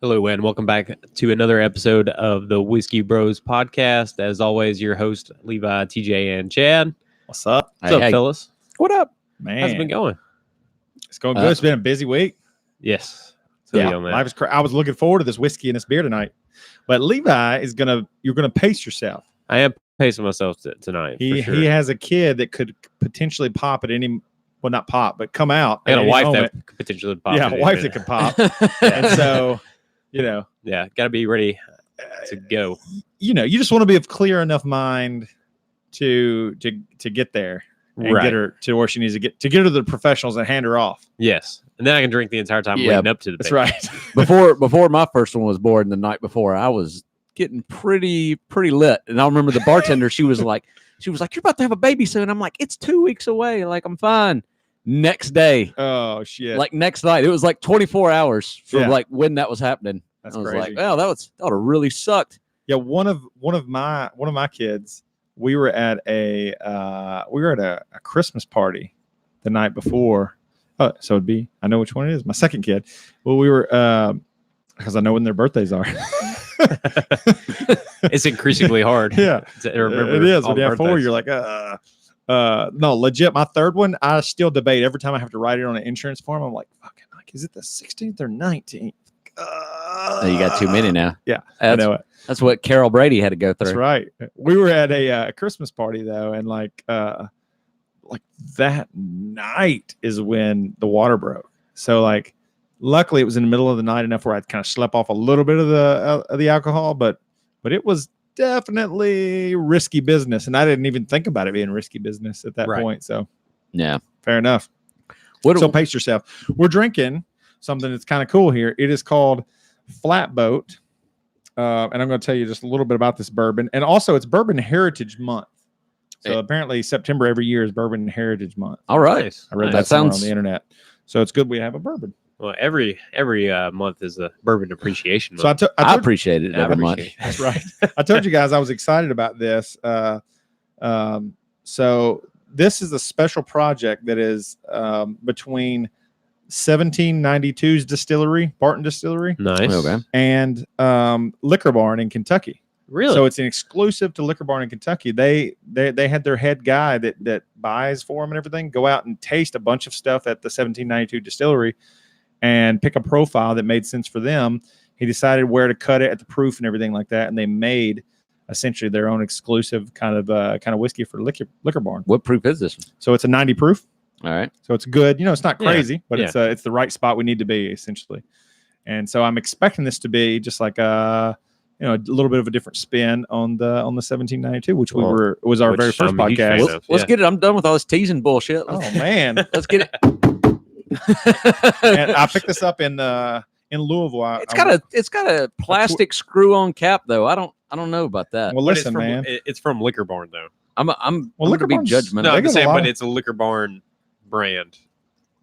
Hello, and welcome back to another episode of the Whiskey Bros podcast. As always, your host, Levi, TJ, and Chad. What's up? What's up, fellas? What up, man? How's it been going? It's going good. It's been a busy week. Yes. Life is I was looking forward to this whiskey and this beer tonight. But Levi you're gonna pace yourself. I am pacing myself tonight. He has a kid that could potentially pop at any, well, not pop, but come out. And a wife that could potentially pop. Yeah, a wife that could pop. And so, got to be ready to go. You just want to be of clear enough mind to get there and Right. get her to where she needs to get her to the professionals and hand her off. Yes. And then I can drink the entire time leading up to the That's thing. right. Before my first one was born the night before, I was getting pretty lit. And I remember the bartender, she was like, you're about to have a baby soon. I'm like, it's 2 weeks away. Like, I'm fine. Next day. Oh shit. Like next night. It was like 24 hours from like when that was happening. That's I was crazy. like, well, that would have really sucked. Yeah, one of my kids, we were at a Christmas party the night before. Oh, so it'd be, I know which one it is. My second kid. Well, we were because I know when their birthdays are. It's increasingly hard. Yeah, to remember. it is. all When you have four, birthdays. you're like, no, legit. My third one, I still debate every time I have to write it on an insurance form. I'm like, fucking, is it the 16th or 19th? You got too many now. Yeah, That's, I know it. That's what Carol Brady had to go through. That's right. We were at a Christmas party though, and like that night is when the water broke. So like, luckily it was in the middle of the night enough where I kind of slept off a little bit of the alcohol, but it was definitely risky business, and I didn't even think about it being risky business at that point. So Yeah. fair enough. So pace yourself. We're drinking something that's kind of cool here. It is called Flatboat. And I'm going to tell you just a little bit about this bourbon. And also, it's Bourbon Heritage Month. So apparently September every year is Bourbon Heritage Month. All right. Nice. I read That that somewhere sounds- on the internet. So it's good we have a bourbon. Well, every month is a bourbon appreciation month. So I appreciate it every month. That's right. I told you guys I was excited about this. So this is a special project that is between 1792's distillery, Barton Distillery, Nice. Okay. and Liquor Barn in Kentucky. Really? So it's an exclusive to Liquor Barn in Kentucky. They had their head guy that buys for them and everything go out and taste a bunch of stuff at the 1792 distillery and pick a profile that made sense for them. He decided where to cut it at the proof and everything like that, and they made essentially their own exclusive kind of whiskey for Liquor Barn. What proof is this one? So it's a 90 proof. All right. So it's good. It's not crazy, but Yeah. it's the right spot we need to be essentially. And so I'm expecting this to be just like a little bit of a different spin on the 1792, which was our very first I'm a huge fan podcast. of. Let's Yeah. get it. I'm done with all this teasing bullshit. Oh man. Let's get it. And I picked this up in Louisville. It's got a plastic screw-on cap though. I don't know about that. Well, But listen, man. It's from Liquor Barn, though. I'm Liquor gonna be Barn's- judgmental. No, They I'm just got a saying, lot but of- it's a Liquor Barn brand,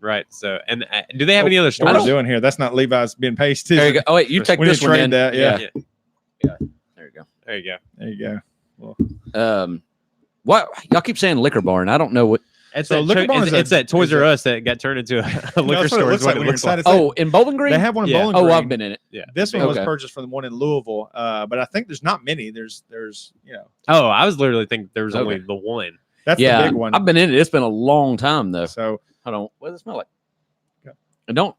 right? So, and do they have any other What stores? are we doing here? That's not Levi's being pasted. There you go. Oh wait, you take We need this to one. trade Then. that. Yeah. Yeah. There you go. There you go. There you go. What y'all keep saying Liquor Barn? I don't know what. It's So Liquor Barn is it's that Toys R Us that got turned into a liquor That's what it store. looks Is what like it when you're looks like. inside. Oh, in Bowling Green. They have one in Yeah. Bowling Oh, Green. I've been in it. Yeah. This one was Okay. purchased from the one in Louisville, but I think there's not many. There's Oh, I was literally thinking there was Okay. only the one. that's Yeah, the big one. I've been in it. It's been a long time though. So Hold on. What does it smell like? Yeah. It don't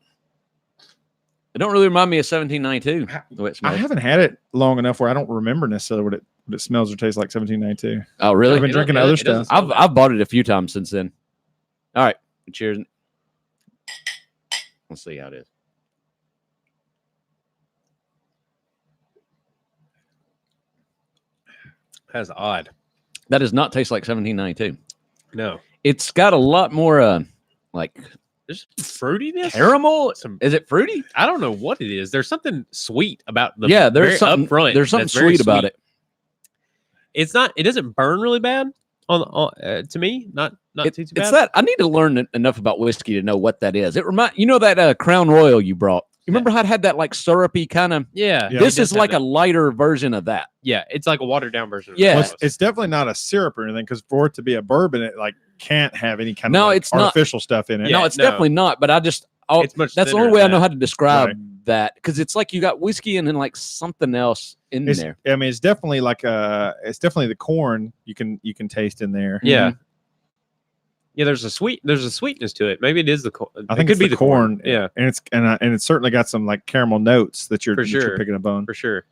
really remind me of 1792. The way it I smells. haven't had it long enough where I don't remember necessarily what it smells or tastes like. 1792. Oh, really? I've been drinking It other doesn't stuff. smell I've bought it a few times since then. All right. Cheers. Let's see how it is. That's odd. That does not taste like 1792. No, It's got a lot more like there's fruitiness. caramel. Some, Is it fruity? I don't know what it is. There's something sweet about the Yeah, there's very something upfront. There's something that's very sweet about it. It's not. It doesn't burn really bad on to me. Not too bad. It's that I need to learn enough about whiskey to know what that is. It that Crown Royal you brought. You remember how it had that like syrupy kind of? Yeah. Yeah. This it does is like have a lighter version of that. Yeah, it's like a watered down version. Of Yeah. Well, it. it's definitely not a syrup or anything because for it to be a bourbon, it like can't have any kind No, of it's not. artificial stuff in it. Yeah, no, it's no. definitely not. But I just It's much that's the thinner only way I than know that. how to describe Right. that because it's like you got whiskey and then like something else in there. I mean, it's definitely like it's definitely the corn you can taste in there. Yeah. Yeah, there's a sweetness to it. Maybe it is the corn. I think it could be the corn. Yeah, and it's certainly got some like caramel notes that you're picking up on for sure.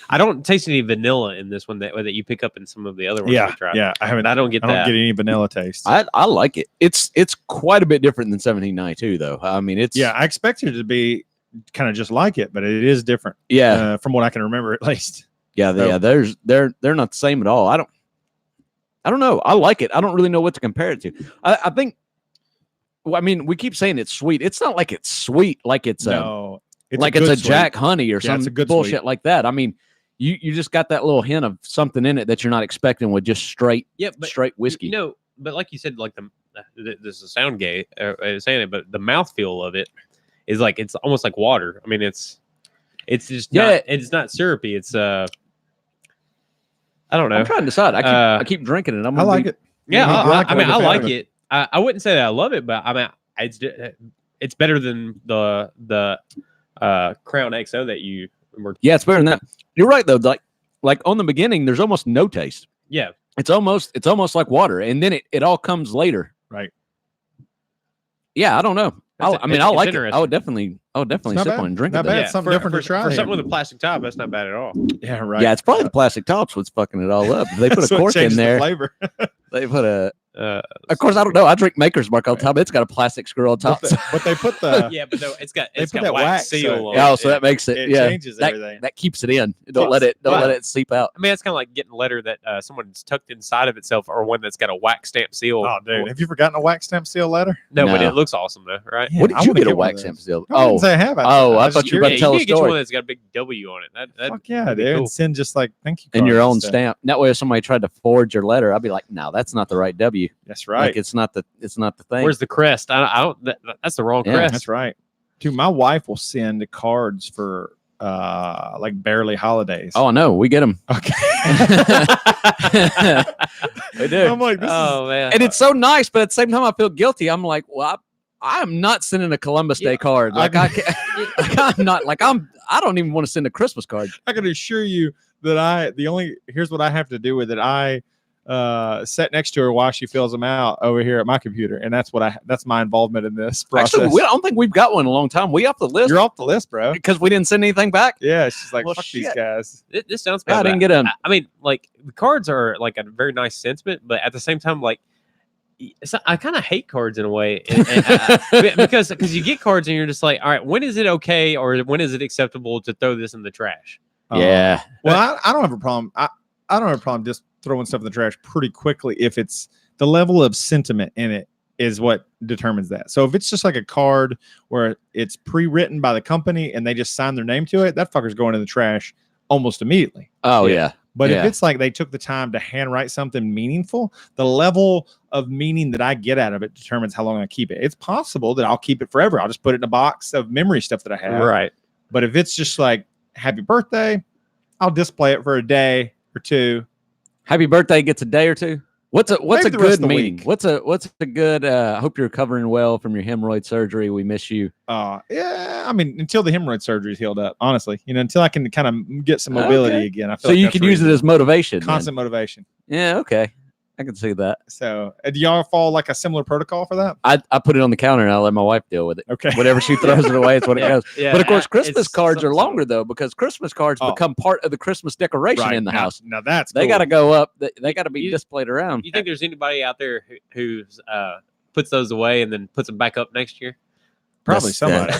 I don't taste any vanilla in this one that you pick up in some of the other ones. Yeah, I haven't. I don't get any vanilla taste. I like it. It's quite a bit different than 1792 though. I mean, it's I expected it to be kind of just like it, but it is different. Yeah, from what I can remember at least. Yeah, they're not the same at all. I don't know. I like it. I don't really know what to compare it to. I think. Well, I mean, we keep saying it's sweet. It's not like it's sweet. Like it's it's a Jack Honey or some bullshit sweet. Like that. I mean, you just got that little hint of something in it that you're not expecting with just straight whiskey. But like you said, like this is a sound gay saying it, but the mouthfeel of it is like it's almost like water. I mean, it's just it's not syrupy. It's I don't know. I'm trying to decide. I keep drinking it. I like it. Yeah, I like it. I wouldn't say that I love it, but I mean, it's better than the Crown XO that you were. Yeah, it's better than that. You're right though. Like on the beginning, there's almost no taste. Yeah, it's almost like water, and then it all comes later. Right. Yeah, I don't know. I like it. I would definitely sip on and drink it. Not bad. Something different to try. For something with a plastic top, that's not bad at all. Yeah, right. Yeah, it's probably the plastic top's what's fucking it all up. If they put a cork in there. Flavor. They put a. Of course, I don't know. I drink Maker's Mark all the time. It's got a plastic screw on top. But they put the but no, it's got that wax seal on it. Oh, so that makes it. It yeah, changes everything. That keeps it in. Don't let it seep out. I mean, it's kind of like getting a letter that someone's tucked inside of itself, or one that's got a wax stamp seal. Oh, dude, have you forgotten a wax stamp seal letter? No, but it looks awesome though, right? Yeah, what did you get a wax stamp seal? I didn't say I have. I thought you were about to tell a story. You get one that's got a big W on it. Fuck yeah, dude. Cool. Send just like thank you and your own stamp. That way, if somebody tried to forge your letter, I'd be like, no, that's not the right W. That's right. Like, it's not the thing. Where's the crest? I don't. That's the wrong crest. That's right. Dude, my wife will send cards for like barely holidays. Oh no, we get them. Okay. We do. I'm like, man, and it's so nice, but at the same time, I feel guilty. I'm like, well, I'm not sending a Columbus Day card. Like I don't even want to send a Christmas card. I can assure you that here's what I have to do with it. I sit next to her while she fills them out over here at my computer, and that's my involvement in this process. Actually, I don't think we've got one in a long time. We off the list. You're off the list, bro, because we didn't send anything back. Yeah, she's like, fuck these guys. This sounds bad. I didn't get them. I mean, like the cards are like a very nice sentiment, but at the same time, like I kind of hate cards in a way, because you get cards and you're just like, all right, when is it okay or when is it acceptable to throw this in the trash? Yeah. Well, I don't have a problem. I don't have a problem just throwing stuff in the trash pretty quickly if it's the level of sentiment in it is what determines that. So if it's just like a card where it's pre-written by the company and they just sign their name to it, that fucker's going in the trash almost immediately. Oh yeah. But if it's like they took the time to handwrite something meaningful, the level of meaning that I get out of it determines how long I keep it. It's possible that I'll keep it forever. I'll just put it in a box of memory stuff that I have. Right. But if it's just like happy birthday, I'll display it for a day or two. Happy birthday gets a day or two. What's a good meaning? Week. What's a good I hope you're recovering well from your hemorrhoid surgery. We miss you. Yeah, I mean, until the hemorrhoid surgery is healed up, honestly. Until I can kind of get some mobility again. I feel so you can use it as motivation. Constant motivation. Yeah, okay. I can see that. So do y'all follow like a similar protocol for that? I put it on the counter and I let my wife deal with it. Okay. Whatever she throws it away, it's what it goes. Yeah, but of course, Christmas cards are longer though, because Christmas cards become part of the Christmas decoration in the house. Now that's they got to go up. They got to be displayed around. You think there's anybody out there who's puts those away and then puts them back up next year? Probably somebody.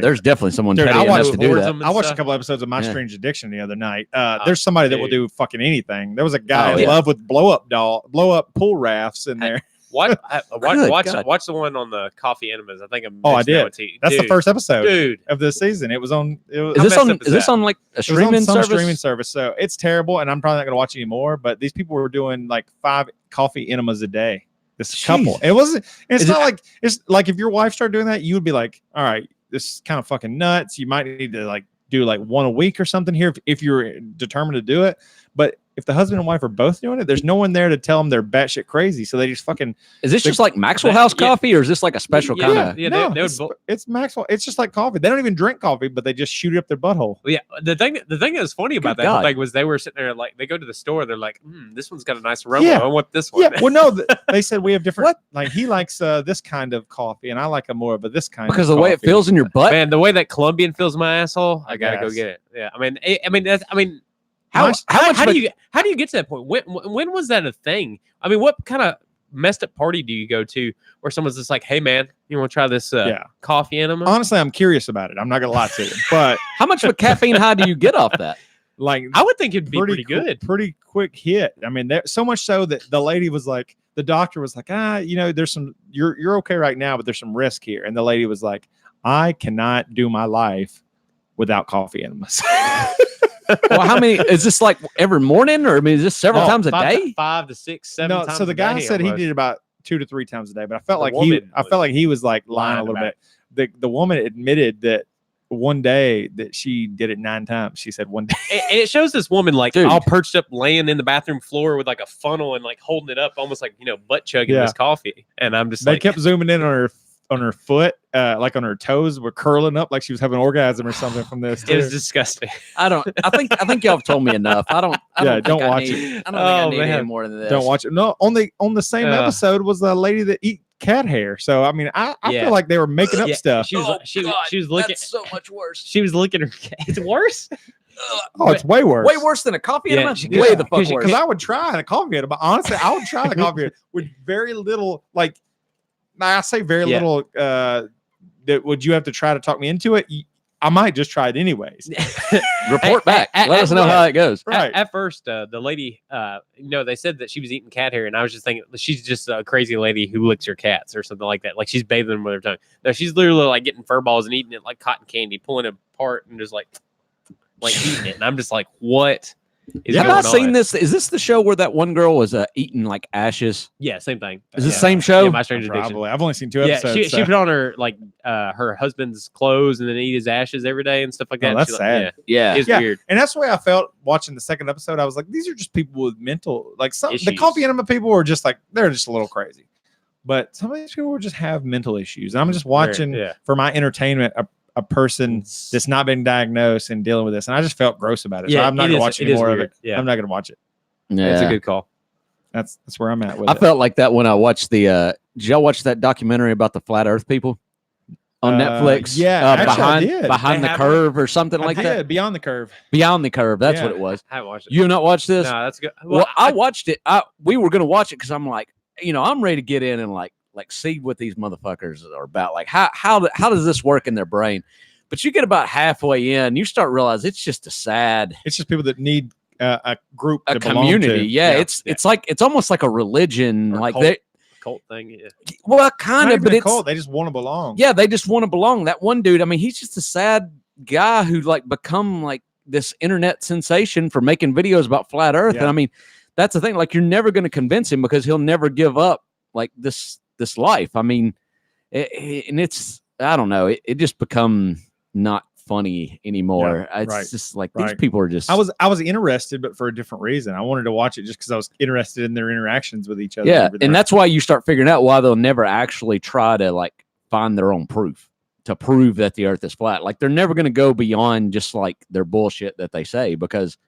There's definitely someone Dude, petty enough to do that. I watched a couple episodes of My Strange Addiction the other night. There's somebody that will do fucking anything. There was a guy in love with blow up pool rafts in there. Watch the one on the coffee enemas. I think I did. That's the first episode, of the season. It was on. Is this on like a streaming service? So it's terrible, and I'm probably not going to watch anymore. But these people were doing like 5 coffee enemas a day. This couple. It wasn't. It's like if your wife started doing that, you would be like, all right, this is kind of fucking nuts. You might need to like do like one a week or something here if you're determined to do it. But if the husband and wife are both doing it, there's no one there to tell them they're batshit crazy. So they just fucking. Is this just like Maxwell House coffee, or is this like a special kind of? Yeah, no, it's Maxwell. It's just like coffee. They don't even drink coffee, but they just shoot it up their butthole. Yeah, the thing that was funny about that whole thing was they were sitting there like they go to the store, they're like, this one's got a nice aroma. I want this one. Yeah, well, no, they said we have different. Like he likes this kind of coffee, and I like a more of this kind. Because of the way it feels in your butt, man. The way that Colombian fills my asshole, I gotta go get it. Yeah, I mean, how do you get to that point? When was that a thing? I mean, what kind of messed up party do you go to where someone's just like, hey man, you want to try this coffee enema? Honestly, I'm curious about it. I'm not gonna lie to you, but how much of a caffeine high do you get off that? Like, I would think it'd be pretty good, pretty quick hit. I mean, so much so that the lady was like, the doctor was like, there's some, you're okay right now, but there's some risk here. And the lady was like, I cannot do my life without coffee enemas. Well, how many is this like every morning, or I mean, is this several times a day? 5 to 6, 7 times. So the guy said he did about 2 to 3 times a day, but I felt like he was like lying a little bit. The woman admitted that one day that she did it 9 times. She said one day. And it shows this woman like all perched up, laying in the bathroom floor with like a funnel and like holding it up, almost like butt chugging this coffee. And I'm just they kept zooming in on her foot, like on her toes were curling up like she was having an orgasm or something from this. It was disgusting. I think y'all have told me enough. don't watch it. I don't think I need any more than this. Don't watch it. No, on the same episode was the lady that eat cat hair. So I mean, I feel like they were making up stuff. She was looking. That's so much worse. She was licking her cat. It's worse. Oh, it's way worse. Way worse than a coffee enema? Way the fuck worse. Because I would try the coffee enema. Honestly, I would try the coffee enema with very little, like, I say very little, that would you have to try to talk me into it? I might just try it anyways. Report back. Let us know how it goes. Right. At first, the lady, they said that she was eating cat hair, and I was just thinking she's just a crazy lady who licks her cats or something like that. Like she's bathing them with her tongue. No, she's literally like getting fur balls and eating it like cotton candy, pulling it apart and just like eating it. And I'm just like, what? Have I seen this? Is this the show where that one girl was eating like ashes? Yeah, same thing. Is this the same show? Yeah, My Strange Addiction. I've only seen 2 episodes. She put on her her husband's clothes and then eat his ashes every day and stuff like that. Oh, that's sad. Yeah, it's weird. And that's the way I felt watching the second episode. I was like, these are just people with mental, like the coffee enema people were just like, they're just a little crazy. But some of these people just have mental issues. And I'm just watching for my entertainment a person that's not been diagnosed and dealing with this, and I just felt gross about it. So I'm not gonna watch any more of it. Yeah. I'm not gonna watch it. Yeah, it's a good call. That's where I'm at with it. I felt like that when I watched the did y'all watch that documentary about the flat earth people on Netflix? Yeah, behind the curve or something like that. Beyond the curve. Beyond the curve. That's what it was. I haven't watched it. You have not watched this? No, that's good. Well, I watched it. We were gonna watch it because I'm like, I'm ready to get in and like see what these motherfuckers are about. Like how does this work in their brain? But you get about halfway in, you start realizing it's just it's just people that need a group, a community. Yeah, it's like it's almost like a religion, or like cult thing. Yeah. Well, kind of, but it's cult. They just want to belong. Yeah, they just want to belong. That one dude, I mean, he's just a sad guy who like become like this internet sensation for making videos about flat Earth. And I mean, that's the thing. Like, you're never going to convince him because he'll never give up like this life. I mean, and it's I don't know. It just become not funny anymore. It's just like these people are just. I was interested, but for a different reason. I wanted to watch it just because I was interested in their interactions with each other. Yeah, and that's why you start figuring out why they'll never actually try to like find their own proof to prove that the Earth is flat. Like, they're never going to go beyond just like their bullshit that they say because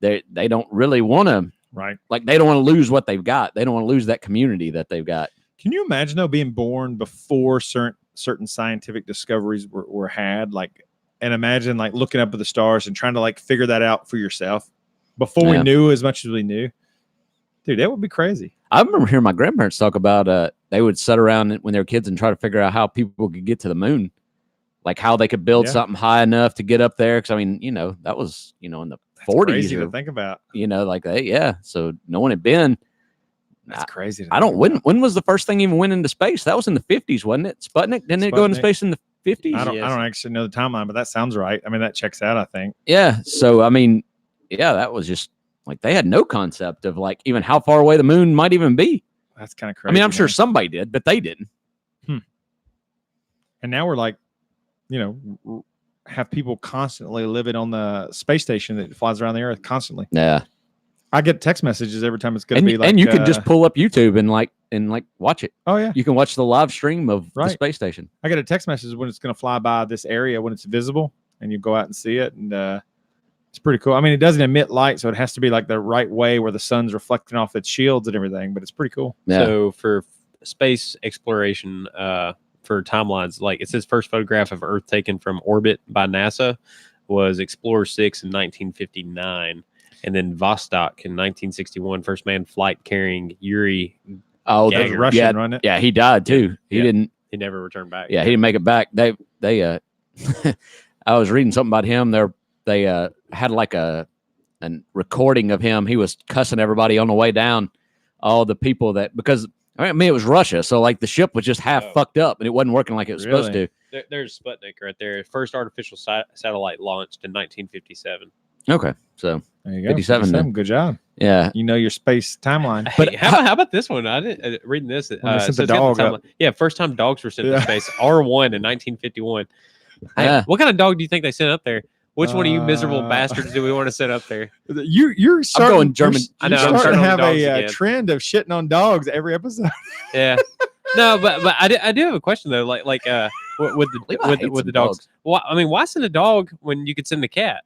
they don't really want to. Right. Like, they don't want to lose what they've got. They don't want to lose that community that they've got. Can you imagine though being born before certain scientific discoveries were had? Like, and imagine like looking up at the stars and trying to like figure that out for yourself before we knew as much as we knew. Dude, that would be crazy. I remember hearing my grandparents talk about they would sit around when they were kids and try to figure out how people could get to the moon, like how they could build something high enough to get up there. Because I mean, that was in the 40s. Crazy to think about. Like that. So no one had been. That's crazy. When was the first thing even went into space? That was in the 50s, wasn't it? Sputnik? Didn't it go into space in the 50s? I don't actually know the timeline, but that sounds right. I mean, that checks out, I think. Yeah. So, I mean, that was just like they had no concept of like even how far away the moon might even be. That's kind of crazy. I mean, I'm sure somebody did, but they didn't. And now we're like, have people constantly living on the space station that flies around the Earth constantly. Yeah. I get text messages every time it's going to be like, and you can just pull up YouTube and watch it. oh yeah, You can watch the live stream of the Right. space station. I get a text message when it's going to fly by this area when it's visible, and you go out and see it, and it's pretty cool. I mean, it doesn't emit light, so it has to be like the right way where the sun's reflecting off its shields and everything. But it's pretty cool. Yeah. So for space exploration, for timelines, like it says, first photograph of Earth taken from orbit by NASA was Explorer 6 in 1959. And then Vostok in 1961, first manned flight carrying Yuri. Oh, That was Gagarin. Russian, yeah, wasn't it? yeah, he died too. He Yeah. didn't. He never returned back. Yeah, he didn't make it back. They I was reading something about him. They had like a recording of him. He was cussing everybody on the way down. All the people because I mean it was Russia, so like the ship was just half fucked up and it wasn't working like it was supposed Really? to. There's Sputnik right there. First artificial satellite launched in 1957. Okay, so There you go. 57 then. Good job. yeah, You know your space timeline. Hey, how about this one? I didn't reading this. When they sent so the it's got dog up. timeline. Yeah, first time dogs were sent to Yeah. space. R1 in 1951. Hey, Yeah. what kind of dog do you think they sent up there? Which one of you miserable Uh, bastards do we want to send up there? You're starting, going German- I You're know, I'm starting to starting on have the dogs a again. trend of shitting on dogs every episode. Yeah. No, but I do have a question though. Like with the Levi hates with the them dogs. Why, I mean, why send a dog when you could send a cat?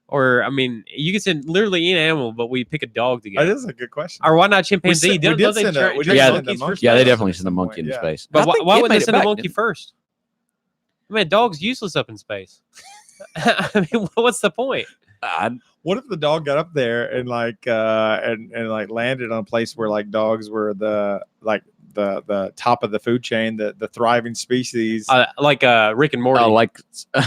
Or I mean, you could send literally any animal, but we pick a dog That together. is a good question. Or why not chimpanzee? We Don't did they send a- train we did send a monkeys for monkey. space? yeah, they Space definitely at sent a some monkey point, into yeah. space. But I think why it wouldn't made they it send a back, monkey didn't it? first? I mean, a dog's useless up in space. I mean, what's the point? What if the dog got up there and like landed on a place where like dogs were the top of the food chain, the thriving species? Like Rick and Morty. Oh, like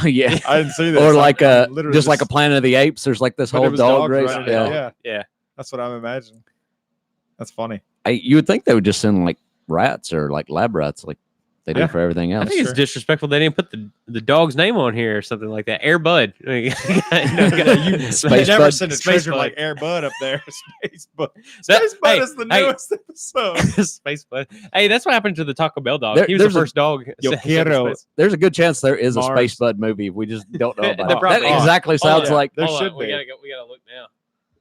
yeah, I didn't see this. or like I'm literally just like a Planet of the Apes. There's like this but it whole was dog dogs race. running Yeah. it, yeah, yeah. that's what I'm imagining. That's funny. You would think they would just send like rats or like lab rats, like they do Yeah. for everything I else. think it's Sure. disrespectful they didn't put the dog's name on here or something like that. Air Bud. You Space never Bud. send a Space treasure Bud. like Air Bud up there. Space Bud. That- Space Bud hey, is the hey. newest episode. Space Bud. Hey, that's what happened to the Taco Bell dog. There- He was the there's a- first dog. Yo sent to quiero. space. There's a good chance there is a Mars. Space Bud movie. We just don't know They about it. probably That are. exactly Hold sounds on. like There Hold should on, we be. gotta look now.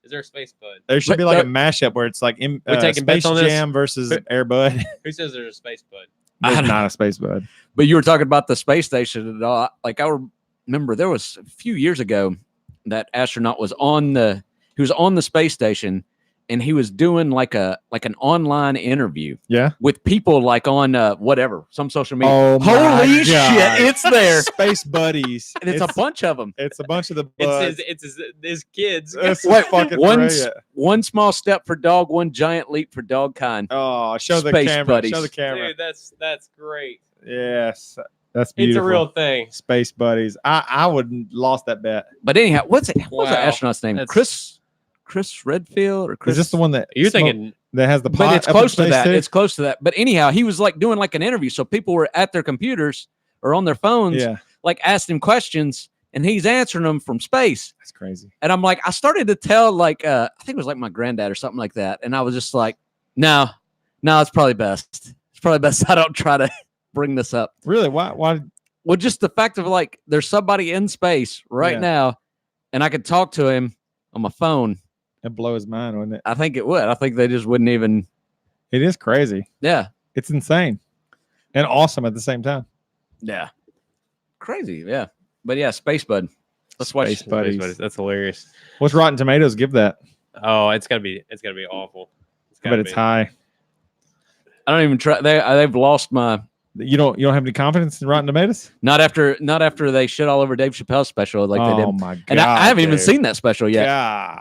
Is there a Space Bud? There should But be like a there- mashup where it's like We taking bets Space on this? Jam versus Air Bud. Who says there's a Space Bud? I There's don't- not a Space Bud. But you were talking about the space station and all. Like I remember there was a few years ago that astronaut was on the space station and he was doing like an online interview Yeah. with people like on whatever, some social media. Oh my Holy God. shit, it's there. Space buddies. And it's a bunch of them. It's a bunch of the It's buds. his kids. It's Wait, fucking one brilliant. one small step for dog, one giant leap for dog kind. Oh, show the Space camera. buddies. Show the camera. Dude, that's great. Yes. That's It's beautiful. a real thing. Space buddies. I would lost that bet. But anyhow, what's the Wow. astronaut's name? That's- Chris Redfield or Chris? Is this the one that You're smoked- thinking that has the pot? But it's up in close to space that. too? It's close to that. But anyhow, he was like doing like an interview, so people were at their computers or on their phones, yeah. like asking him questions, and he's answering them from space. That's crazy. And I'm like, I started to tell like I think it was like my granddad or something like that, and I was just like, no, it's probably best. It's probably best I don't try to bring this up. Really? Why? Well, just the fact of like there's somebody in space right Yeah. now, and I could talk to him on my phone. It'd blow his mind, wouldn't it? I think it would. I think they just wouldn't even. It is crazy. Yeah. It's insane and awesome at the same time. Yeah. Crazy. Yeah. But yeah, Space Bud. Let's watch. Space Buddies. That's hilarious. What's Rotten Tomatoes give that? Oh, it's gotta be awful. I bet it's high. I don't even try. They've lost my. You don't have any confidence in Rotten Tomatoes? Not after they shit all over Dave Chappelle's special like they Oh did. my god! And I haven't even dude. seen that special yet. God,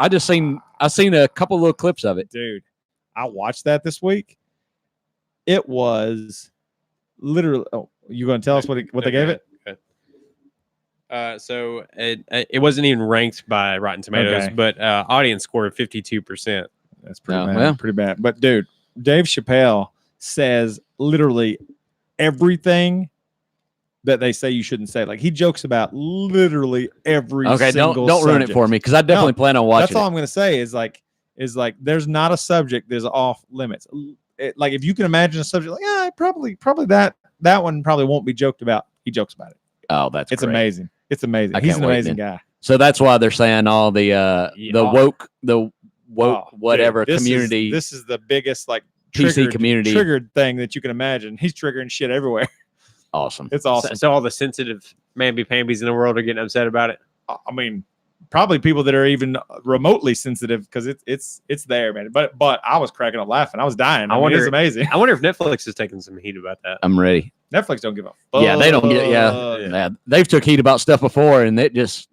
I've seen a couple little clips of it. dude, I watched that this week. It was literally. Oh, you going to tell us what they gave it? So it wasn't even ranked by Rotten Tomatoes, Okay. but audience score of 52%. That's pretty Oh, bad. well. Pretty bad. But dude, Dave Chappelle says literally everything that they say you shouldn't say. Like he jokes about literally every Okay, single don't ruin it subject. for me because I definitely plan on watching. That's all I'm going to say is like there's not a subject that's off limits. Like if you can imagine a subject like probably that one probably won't be joked about. He jokes about it. Oh, that's It's great. amazing. It's amazing. I He's can't an wait amazing then. guy. So that's why they're saying all the woke whatever community. This is the biggest like PC community triggered thing that you can imagine. He's triggering shit everywhere. Awesome. It's awesome. So all the sensitive mamby-pambies in the world are getting upset about it. I mean, probably people that are even remotely sensitive because it's there, man. But I was cracking up laughing. I was dying. I wonder, it's amazing. I wonder if Netflix is taking some heat about that. I'm ready. Netflix don't give a fuck. Yeah, they don't get. Yeah. They've took heat about stuff before, and it just.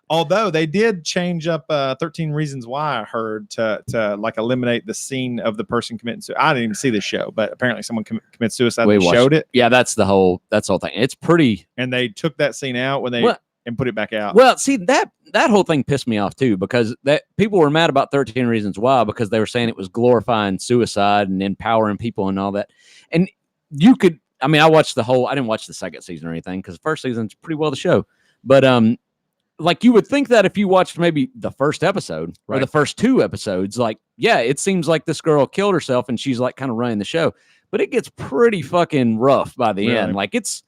Although they did change up 13 Reasons Why, I heard, to like eliminate the scene of the person committing suicide. I didn't even see the show, but apparently someone commits suicide. They showed it. Yeah, that's the whole thing. It's pretty. And they took that scene out when they and put it back out. Well, see, that whole thing pissed me off too, because that people were mad about 13 Reasons Why because they were saying it was glorifying suicide and empowering people and all that. And you could, I mean, I didn't watch the second season or anything because the first season's pretty well the show, but like you would think that if you watched maybe the first episode or the first 2 episodes, like, yeah, it seems like this girl killed herself and she's like kind of running the show, but it gets pretty fucking rough by the end. Like it's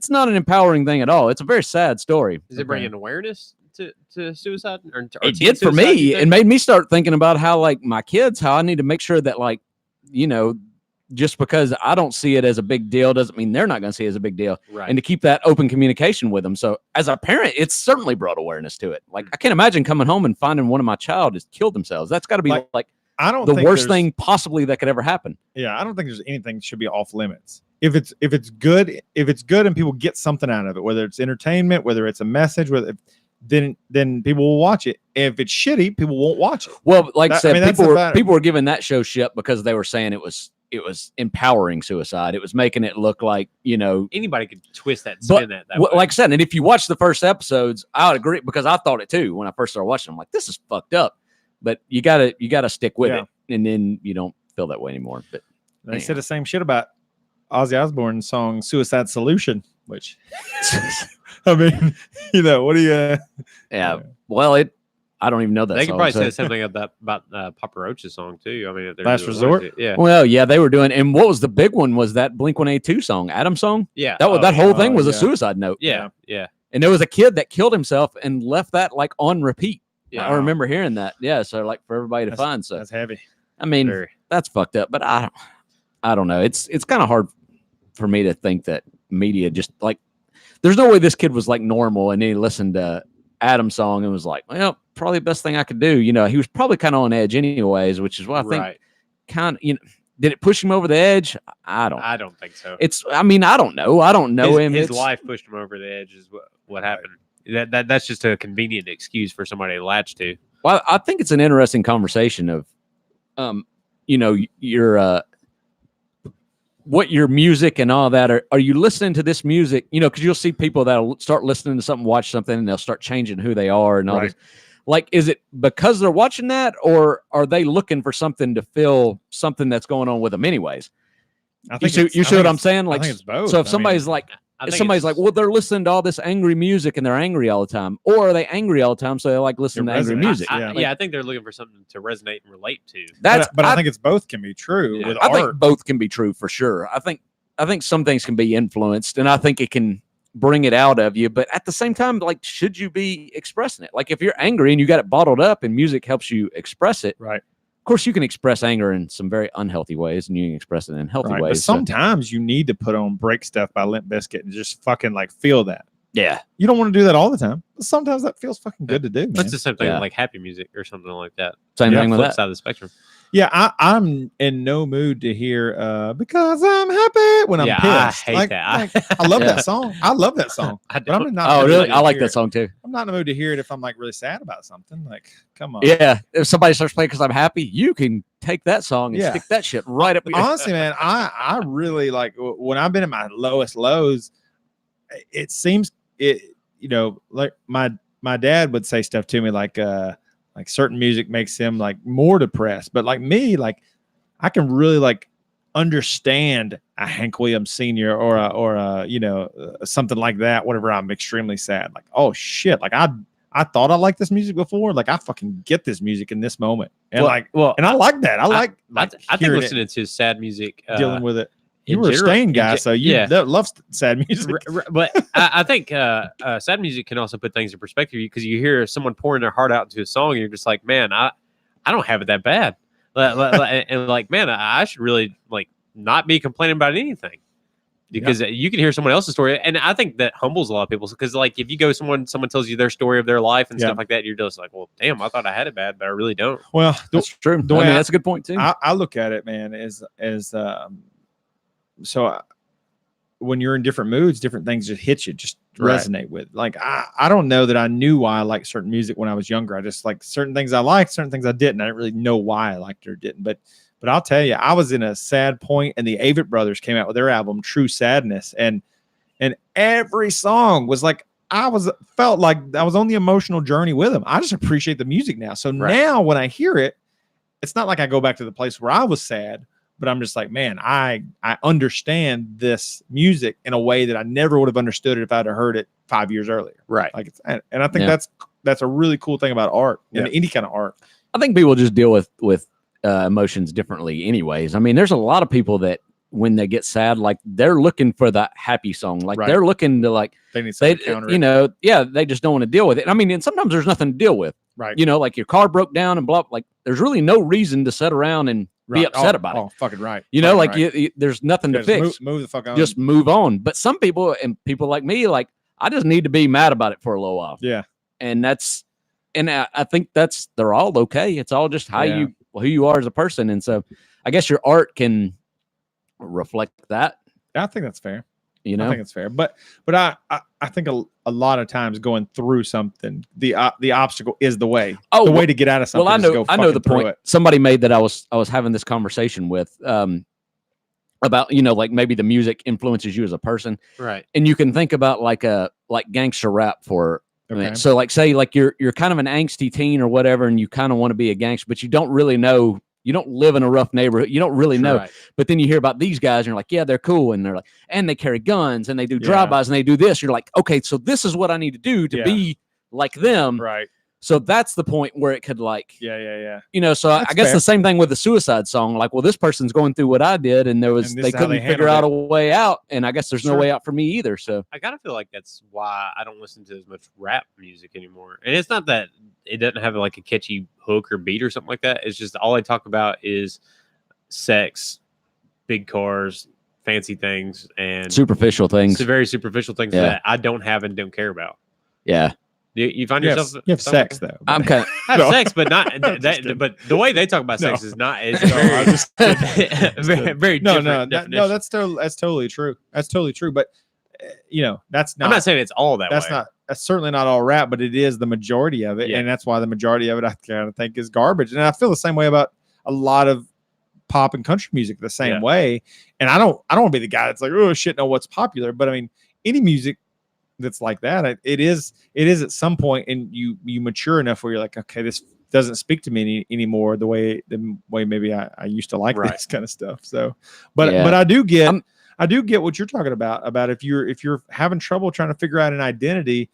not an empowering thing at all. It's a very sad story. Is it bringing awareness to suicide? Or it did for me. It made me start thinking about how like my kids, how I need to make sure that like, you know, just because I don't see it as a big deal doesn't mean they're not going to see it as a big deal. Right. And to keep that open communication with them. So as a parent, it's certainly brought awareness to it. Like I can't imagine coming home and finding one of my child has killed themselves. That's got to be like I don't the think worst thing possibly that could ever happen. Yeah, I don't think there's anything that should be off limits. If it's good and people get something out of it, whether it's entertainment, whether it's a message, then people will watch it. If it's shitty, people won't watch it. Well, like I said, people were giving that show shit because they were saying it was empowering suicide. It was making it look like, you know, anybody could twist that and spin that way. Like I said, and if you watch the first episodes, I would agree because I thought it too when I first started watching. I'm like, this is fucked up. But you gotta stick with it, and then you don't feel that way anymore. But they said the same shit about Ozzy Osbourne's song "Suicide Solution," which I mean, you know, what do you? Yeah, well, I don't even know that. They could probably say something about Papa Roach's song too. I mean, Last Resort. Yeah. Well, yeah, they were doing. And what was the big one? Was that Blink-182 song, Adam song? Yeah. That whole thing was a suicide note. Yeah. And there was a kid that killed himself and left that like on repeat. Yeah. I remember hearing that. Yeah. So like for everybody to find. So that's heavy. I mean, that's fucked up. But I don't know. It's kind of hard for me to think that media just like. There's no way this kid was like normal and then he listened to Adam's song and was like, well, probably the best thing I could do. You know, he was probably kind of on edge anyways, which is why I think kind of, you know, did it push him over the edge? I don't think so. I mean, I don't know. I don't know him. His life pushed him over the edge is what happened. That's just a convenient excuse for somebody to latch to. Well, I think it's an interesting conversation of, you know, your what your music and all that are you listening to this music? You know, because you'll see people that'll start listening to something, watch something, and they'll start changing who they are and all this. Like, is it because they're watching that, or are they looking for something to fill something that's going on with them, anyways? I think you see what I'm saying? Like, I think it's both. So if somebody's like. Somebody's like, well, they're listening to all this angry music and they're angry all the time, or are they angry all the time so they like listening to angry music? I think they're looking for something to resonate and relate to. But I think it's both can be true. With art. Think both can be true for sure. I think some things can be influenced, and I think it can bring it out of you. But at the same time, like, should you be expressing it? Like, if you're angry and you got it bottled up, and music helps you express it, right? Of course, you can express anger in some very unhealthy ways, and you can express it in healthy ways. But sometimes you need to put on "Break Stuff" by Limp Bizkit and just fucking like feel that. Yeah, you don't want to do that all the time. But sometimes that feels fucking good to do. Man. That's the same thing with like happy music or something like that. Same thing with flip that side of the spectrum. Yeah, I'm in no mood to hear because I'm happy when I'm pissed. I hate that. I love that song. I love that song. I but I'm not. Oh, really? I like that song too. I'm not in the mood to hear it if I'm like really sad about something. Like, come on. Yeah, if somebody starts playing because I'm happy, you can take that song and stick that shit right up. Honestly, man, I really like when I've been at my lowest lows. It seems it. You know, like my dad would say stuff to me like certain music makes him like more depressed, but like me, like I can really like understand a Hank Williams Sr. or a you know something like that. Whenever I'm extremely sad, like and I thought I liked this music before. Like I fucking get this music in this moment, and and I like that. I think listening to sad music, dealing with it. You were a Stain guy, so you love sad music. But I think sad music can also put things in perspective because you hear someone pouring their heart out into a song, and you're just like, man, I I don't have it that bad. And like, man, I should really like not be complaining about anything. Because you can hear someone else's story, and I think that humbles a lot of people. Because like if you go someone tells you their story of their life and stuff like that, you're just like, well, damn, I thought I had it bad, but I really don't. Well, that's true. That's a good point too. I look at it, man, when you're in different moods, different things just hit you, just resonate with. Like I don't know that I knew why I liked certain music when I was younger. I just like certain things I liked, certain things I didn't. I didn't really know why I liked it or didn't, but I'll tell you, I was in a sad point, and the Avett Brothers came out with their album True Sadness, and every song was like felt like I was on the emotional journey with them. I just appreciate the music now. So now when I hear it, it's not like I go back to the place where I was sad, but I'm just like, man, I understand this music in a way that I never would have understood it if I'd have heard it 5 years earlier. Right. Like and I think that's a really cool thing about art and any kind of art. I think people just deal with emotions differently anyways. I mean, there's a lot of people that when they get sad, like they're looking for that happy song. Like they're looking to like, they need something to counter it. They just don't want to deal with it. I mean, and sometimes there's nothing to deal with, right? Like your car broke down and blah, like there's really no reason to sit around and be upset about it. Oh, fucking right. There's nothing to fix. Move the fuck on. Just move on. But some people and people like me, like I just need to be mad about it for a little while. Yeah. And I think they're all okay. It's all just how who you are as a person. And so I guess your art can reflect that. I think that's fair. I think it's fair. But I think a lot of times going through something, the obstacle is the way. The way to get out of something. Well, I know the point somebody made that I was having this conversation with about, like maybe the music influences you as a person. Right. And you can think about like gangster rap for okay. So like say like you're kind of an angsty teen or whatever, and you kind of want to be a gangster, but you don't really know. You don't live in a rough neighborhood. You don't really know. Right. But then you hear about these guys and you're like, yeah, they're cool. And they're like, and they carry guns and they do drive-bys and they do this. You're like, okay, so this is what I need to do to be like them. Right. So that's the point where it could like, yeah. So that's I guess fair. The same thing with the suicide song. Like, well, this person's going through what I did, and they couldn't figure out a way out, and I guess there's no way out for me either. So I gotta feel like that's why I don't listen to as much rap music anymore. And it's not that it doesn't have like a catchy hook or beat or something like that. It's just all I talk about is sex, big cars, fancy things, and superficial things. Very superficial things that I don't have and don't care about. Yeah. You find yourself. You have sex though. I'm kind of have sex, but not. But the way they talk about sex is not. It's very different. No, that's totally true. That's totally true. But that's not. I'm not saying it's all that. That's certainly not all rap, but it is the majority of it, and that's why the majority of it I kind of think is garbage. And I feel the same way about a lot of pop and country music the same way. And I don't want to be the guy that's like, oh shit, know what's popular. But I mean, any music that's like that, it is at some point, and you mature enough where you're like, okay, this doesn't speak to me anymore the way maybe I used to like this kind of stuff. So, but I do get what you're talking about if you're having trouble trying to figure out an identity,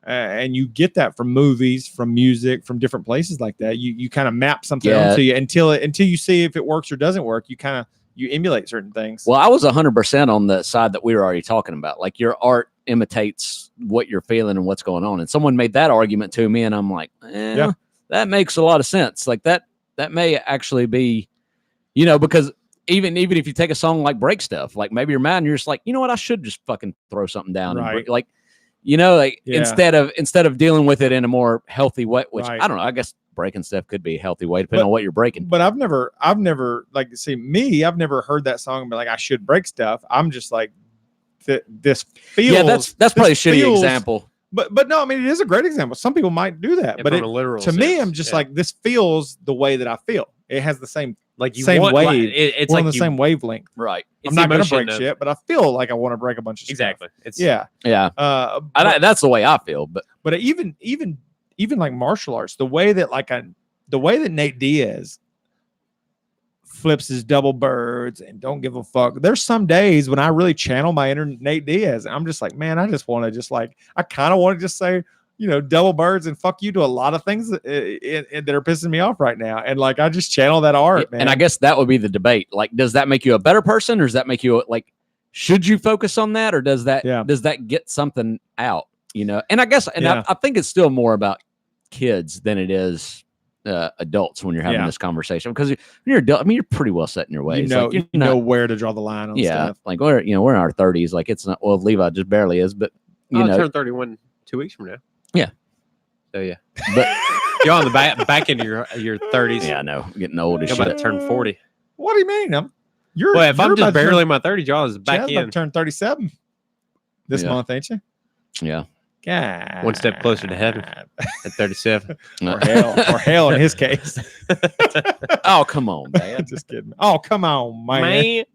and you get that from movies, from music, from different places like that, you kind of map something onto you until you see if it works or doesn't work. You emulate certain things. Well, I was 100% on the side that we were already talking about. Like your art imitates what you're feeling and what's going on. And someone made that argument to me, and I'm like, that makes a lot of sense. Like that may actually be, because even if you take a song like Break Stuff, like maybe you're mad and you're just like, you know what, I should just fucking throw something down. Right. And break, instead of dealing with it in a more healthy way, which I don't know, I guess breaking stuff could be a healthy way depending on what you're breaking. But I've never I've never heard that song and be like, I should break stuff. I'm just like, this feels. That's probably a shitty example. But no, I mean, it is a great example. Some people might do that, but to me, I'm just like, this feels the way that I feel. It has the same same wave. It's on the same wavevelength, right? I'm not going to break shit, but I feel like I want to break a bunch of stuff. It's that's the way I feel. But even like martial arts, the way that Nate Diaz flips his double birds and don't give a fuck. There's some days when I really channel my inner Nate Diaz. I'm just like, man, I just want to I kind of want to just say, double birds and fuck you to a lot of things that are pissing me off right now. And like, I just channel that art, man. And I guess that would be the debate. Like, does that make you a better person, or does that make you like, should you focus on that, or does that get something out? And I guess, I think it's still more about kids than it is adults when you're having Yeah. this conversation, because when you're adult, I mean, you're pretty well set in your ways. Like, you you're know not- where to draw the line on yeah, stuff. like we're in our 30s. Like it's not. Well, Levi just barely is, but you I'll know, turn 31 2 weeks from now. Yeah. So yeah, but you're on the back end of your 30s. yeah, I know, getting old as You're shit. about to turn 40. What do you mean? Well, if I'm you're just about to barely in my 30s, y'all is turn, back Chad's about in to turn 37 this Yeah. month, ain't you? Yeah. God. one step closer to heaven at 37. or hell in his case. Oh, come on, man. Just kidding. Oh, come on, man.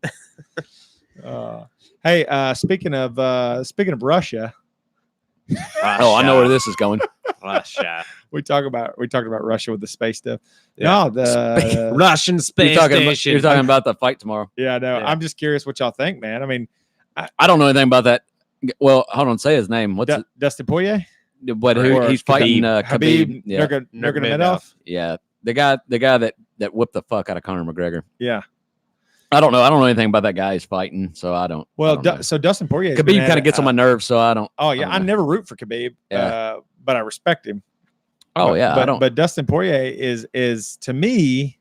Hey, speaking of Russia, Oh, I know where this is going. Russia. we talked about Russia with the space stuff. Yeah. No, the Russian space You're talking station. about the fight tomorrow. yeah, no. Yeah. I'm just curious what y'all think, man. I mean, I don't know anything about that. Well, hold on, say his name. What's Dustin Poirier, it? But or he's fighting Khabib Yeah, Nurmagomedov. yeah. The guy that whipped the fuck out of Conor McGregor. Yeah. I don't know anything about that guy he's fighting, so I don't. Well, I don't know. so Dustin Poirier. Khabib kind of gets on my nerves, so I don't. Oh yeah, I I don't know. never root for Khabib. Yeah. But I respect him. Oh But- yeah, but, I don't. But Dustin Poirier is to me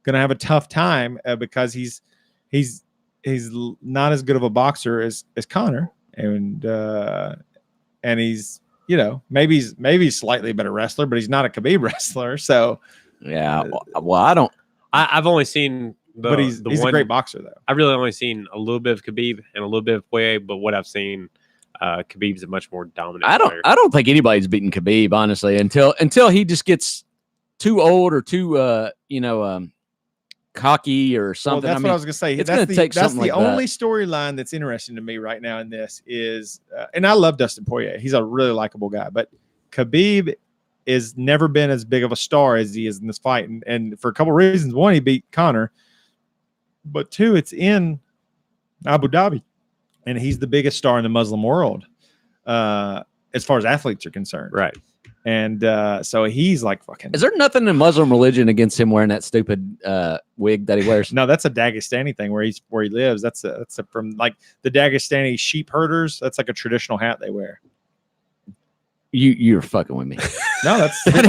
gonna have a tough time because he's not as good of a boxer as Conor, and he's maybe he's slightly better wrestler, but he's not a Khabib wrestler. So yeah, well, I don't. I've only seen but he's a great boxer though. I've really only seen a little bit of Khabib and a little bit of Poirier, but what I've seen, Khabib's a much more dominant player. I don't think anybody's beating Khabib, honestly, until he just gets too old or too cocky or Well, something. that's I mean, what I was gonna say. it's That's gonna the, take that's something the like that. only storyline that's interesting to me right now in this is, and I love Dustin Poirier. He's a really likable guy, but Khabib has never been as big of a star as he is in this fight, and for a couple reasons. One, he beat Conor, but two, it's in Abu Dhabi, and he's the biggest star in the Muslim world as far as athletes are concerned. Right. And so he's like fucking. Is there nothing in Muslim religion against him wearing that stupid wig that he wears? No, that's a Dagestani thing where he lives. That's from like the Dagestani sheep herders. That's like a traditional hat they wear. You're fucking with me. No, that's that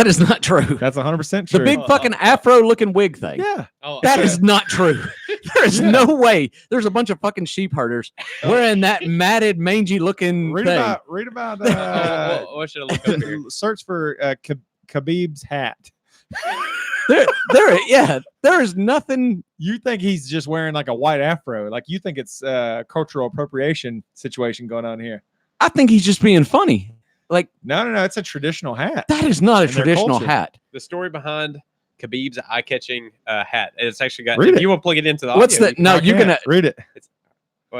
is not true. that's 100% The true. big fucking afro-looking wig thing. Yeah. Oh, That is not true. There is Yeah. no way. There's a bunch of fucking sheep herders wearing that matted, mangy looking Read thing. about what should I look up here? search for Khabib's hat. There is nothing. You think he's just wearing like a white afro? Like you think it's cultural appropriation situation going on here? I think he's just being funny. Like, No, it's a traditional hat. that is not a In their traditional culture. hat. The story behind Khabib's eye-catching hat. It's actually got. Read If it. you want to plug it into the What's audio, the? No, you're gonna. read it.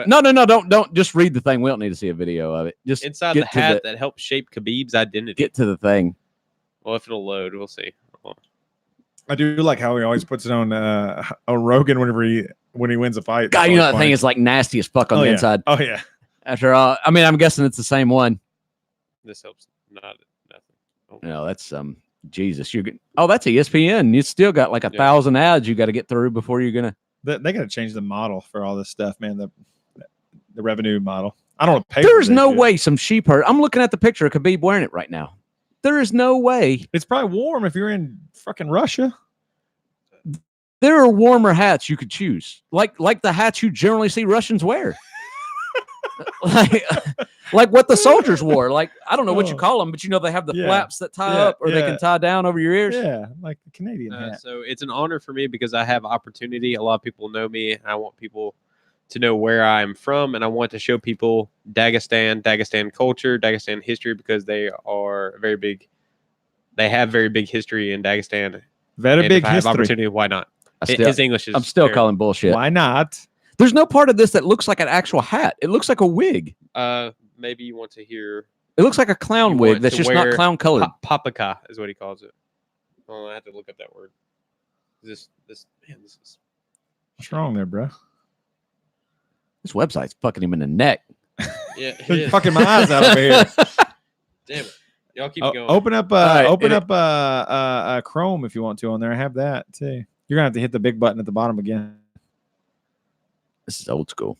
No, don't just read the thing. We don't need to see a video of it. Just inside get the to hat that helped shape Khabib's identity. get to the thing. Well, if it'll load, we'll see. Hold on. I do like how he always puts it on Rogan when he wins a fight. God, That's you know always that funny. thing is like nasty as fuck on Oh, the yeah. inside. Oh yeah. After all, I mean, I'm guessing it's the same one. This helps. Not nothing. No, that's Jesus. You're good. Oh, that's ESPN. You still got like 1,000 ads you got to get through before you're gonna. They got to change the model for all this stuff, man. The revenue model. I don't want to pay. There's for no this. way some sheep herd. I'm looking at the picture of Khabib wearing it right now. There is no way. It's probably warm if you're in fucking Russia. There are warmer hats you could choose, like the hats you generally see Russians wear, like what the soldiers wore. Like I don't know what you call them, but you know they have the Yeah. flaps that tie Yeah, up, or they yeah. can tie down over your ears. Yeah, like the Canadian hat. So it's an honor for me because I have opportunity. A lot of people know me. And I want people to know where I'm from, and I want to show people Dagestan culture, Dagestan history, because they are very big. They have very big history in Dagestan. Very And big if I have history. opportunity, why not? His English is. I'm still terrible. calling bullshit. Why not? There's no part of this that looks like an actual hat. It looks like a wig. Maybe you want to hear. It looks like a clown You wig want that's to just not wear clown colored. Paprika is what he calls it. Oh, I have to look up that word. This is. What's wrong there, bro? This website's fucking him in the neck. Yeah, You're fucking my eyes out over here. Damn it! Y'all keep going. Open up, right, Chrome if you want to on there. I have that too. You're gonna have to hit the big button at the bottom again. This is old school.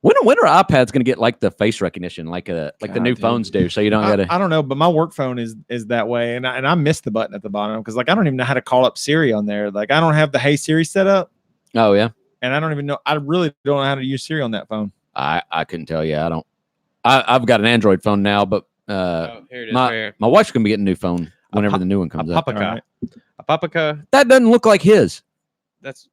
When are iPads going to get like the face recognition, like the new dude. phones do? So you don't got to. I don't know, but my work phone is that way, and I missed the button at the bottom because like I don't even know how to call up Siri on there. Like I don't have the Hey Siri set up. Oh yeah. And I don't even know. I really don't know how to use Siri on that phone. I couldn't tell you. I don't. I've got an Android phone now, but here it is. my wife's gonna be getting a new phone whenever the new one comes out. Papaca. A Papaca. That doesn't look like his. That's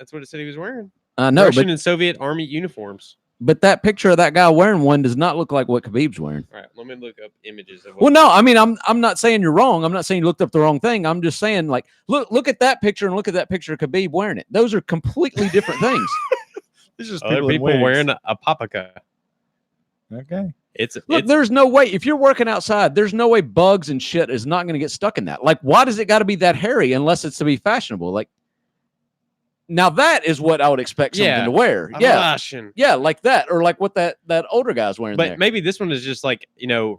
what it said he was wearing. No, Russian but and Soviet Army uniforms. that picture of that guy wearing one does not look like what Khabib's wearing. All right, let me look up images of. Well, no, I mean I'm not saying you're wrong. I'm not saying you looked up the wrong thing. I'm just saying like look at that picture and look at that picture of Khabib wearing it. Those are completely different things. It's just other people wearing a Papaca. Okay. Look, there's no way if you're working outside, there's no way bugs and shit is not going to get stuck in that. Like, why does it got to be that hairy unless it's to be fashionable? Like, now that is what I would expect something to wear. Yeah, like that, or like what that older guy's wearing. But there. maybe this one is just like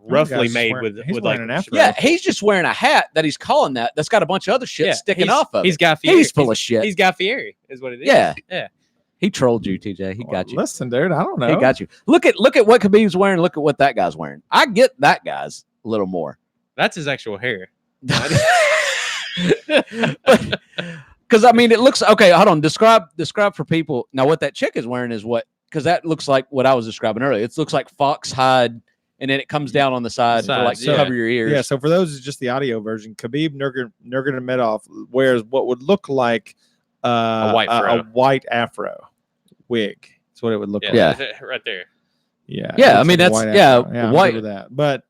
roughly made with like an afro. Yeah, he's just wearing a hat that he's calling that's got a bunch of other shit sticking off of. He's Guy Fieri. He's full of shit. He's Guy Fieri, is what it is. Yeah. Yeah. He trolled you, TJ. He got you. Listen, dude, I don't know. He got you. Look at what Khabib's wearing. Look at what that guy's wearing. I get that guy's a little more. That's his actual hair. Because I mean, it looks okay. Hold on. Describe for people now what that chick is wearing is what, because that looks like what I was describing earlier. It looks like fox hide, and then it comes down on the side to like cover your ears. Yeah. So for those, it's just the audio version. Khabib Nurmagomedov wears what would look like a white afro wig. That's what it would look like. Yeah, right there. Yeah. Yeah. I mean, that's white with that. But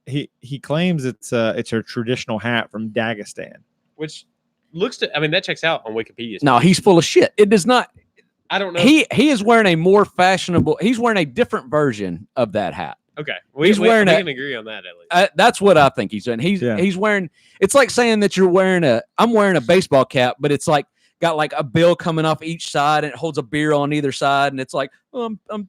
he claims it's a traditional hat from Dagestan, which looks to. I mean, that checks out on Wikipedia. No, he's full of shit. It does not. I don't know. He is wearing a more fashionable. He's wearing a different version of that hat. Okay, we can agree on that at least. That's what I think he's doing. He's wearing. It's like saying that I'm wearing a baseball cap, but it's like got like a bill coming off each side and it holds a beer on either side, and it's like,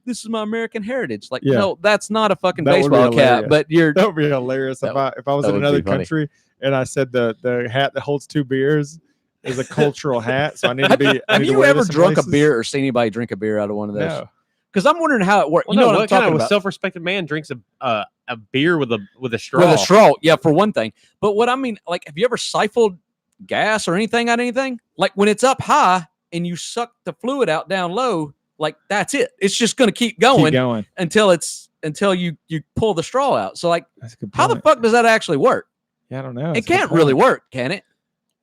this is my American heritage. Like, no, that's not a fucking baseball cap. But that would be hilarious if I was in another country and I said the hat that holds 2 beers is a cultural hat, so I need to be. Have you ever drunk a beer or seen anybody drink a beer out of one of those? No. Because I'm wondering how it works. Well, you know what I'm talking kind of about? Self-respected man drinks a beer with a straw. With a straw, yeah, for one thing. But what I mean, like, have you ever siphoned gas or anything out of anything? Like when it's up high and you suck the fluid out down low, like that's it. It's just going to keep going until you pull the straw out. So like, how the fuck does that actually work? Yeah, I don't know. It can't really work, can it?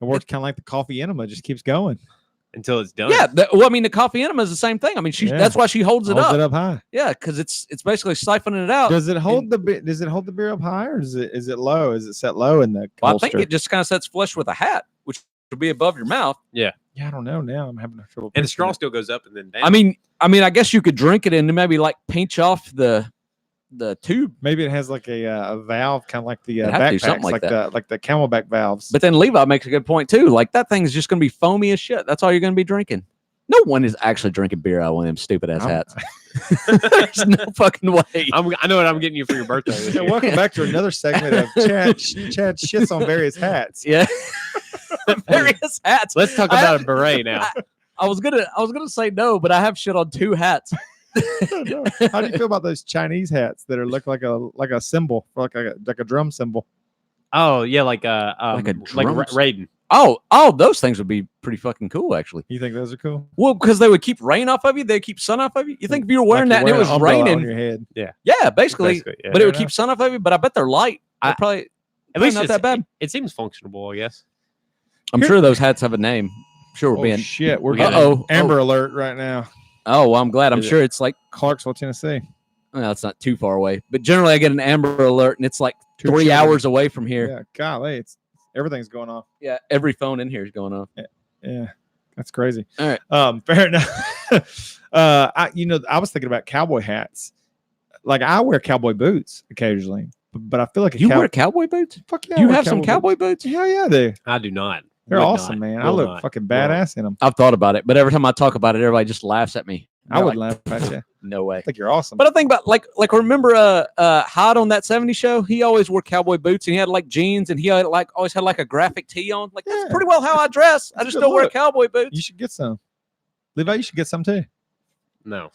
It works kind of like the coffee enema, just keeps going until it's done. Yeah, I mean the coffee enema is the same thing. I mean that's why she holds it up high. Yeah, because it's basically siphoning it out. Does it hold the beer up high, or is it low? Is it set low in the? Well, I think it just kind of sets flush with a hat, which would be above your mouth. Yeah. Yeah, I don't know. Now I'm having trouble. And the straw still goes up and then down. I mean, I guess you could drink it and maybe like pinch off the tube. Maybe it has like a valve, kind of like the backpacks, like the Camelback valves. But then Levi makes a good point too. Like that thing's just going to be foamy as shit. That's all you're going to be drinking. No one is actually drinking beer out of one of them stupid ass hats. There's no fucking way. I know what I'm getting you for your birthday. Yeah, welcome back to another segment of Chad shits on various hats. Yeah, various hats. Let's talk about a beret now. I was gonna say no, but I have shit on 2 hats. How do you feel about those Chinese hats that look like a symbol, like a drum symbol? Oh yeah, like Raiden. Oh, those things would be pretty fucking cool, actually. You think those are cool? Well, because they would keep rain off of you, they keep sun off of you. You think if you were wearing that and it was raining on your head? Yeah, basically. Yeah. But it would keep sun off of you. But I bet they're light. At least not that bad. It seems functional, I guess. I'm sure those hats have a name. Sure, we're being shit. We're getting Amber Alert right now. Oh, well, I'm glad. I'm sure it's like Clarksville, Tennessee. Well, it's not too far away, but generally I get an Amber Alert and it's like 3 hours away from here. Yeah, golly, everything's going off. Yeah, every phone in here is going off. Yeah, that's crazy. All right, fair enough. I was thinking about cowboy hats. Like I wear cowboy boots occasionally, but I feel like you wear cowboy boots. Fuck yeah, you have some cowboy boots. Yeah, I do. I do not. They're awesome, man. I look fucking badass in them. I've thought about it, but every time I talk about it, everybody just laughs at me. I would laugh at you. No way. I think you're awesome. But I think about like remember Hot on that 70s show? He always wore cowboy boots and he had like jeans and he had always had like a graphic tee on. Like that's pretty well how I dress. I just don't wear cowboy boots. You should get some. Levi, you should get some too. No.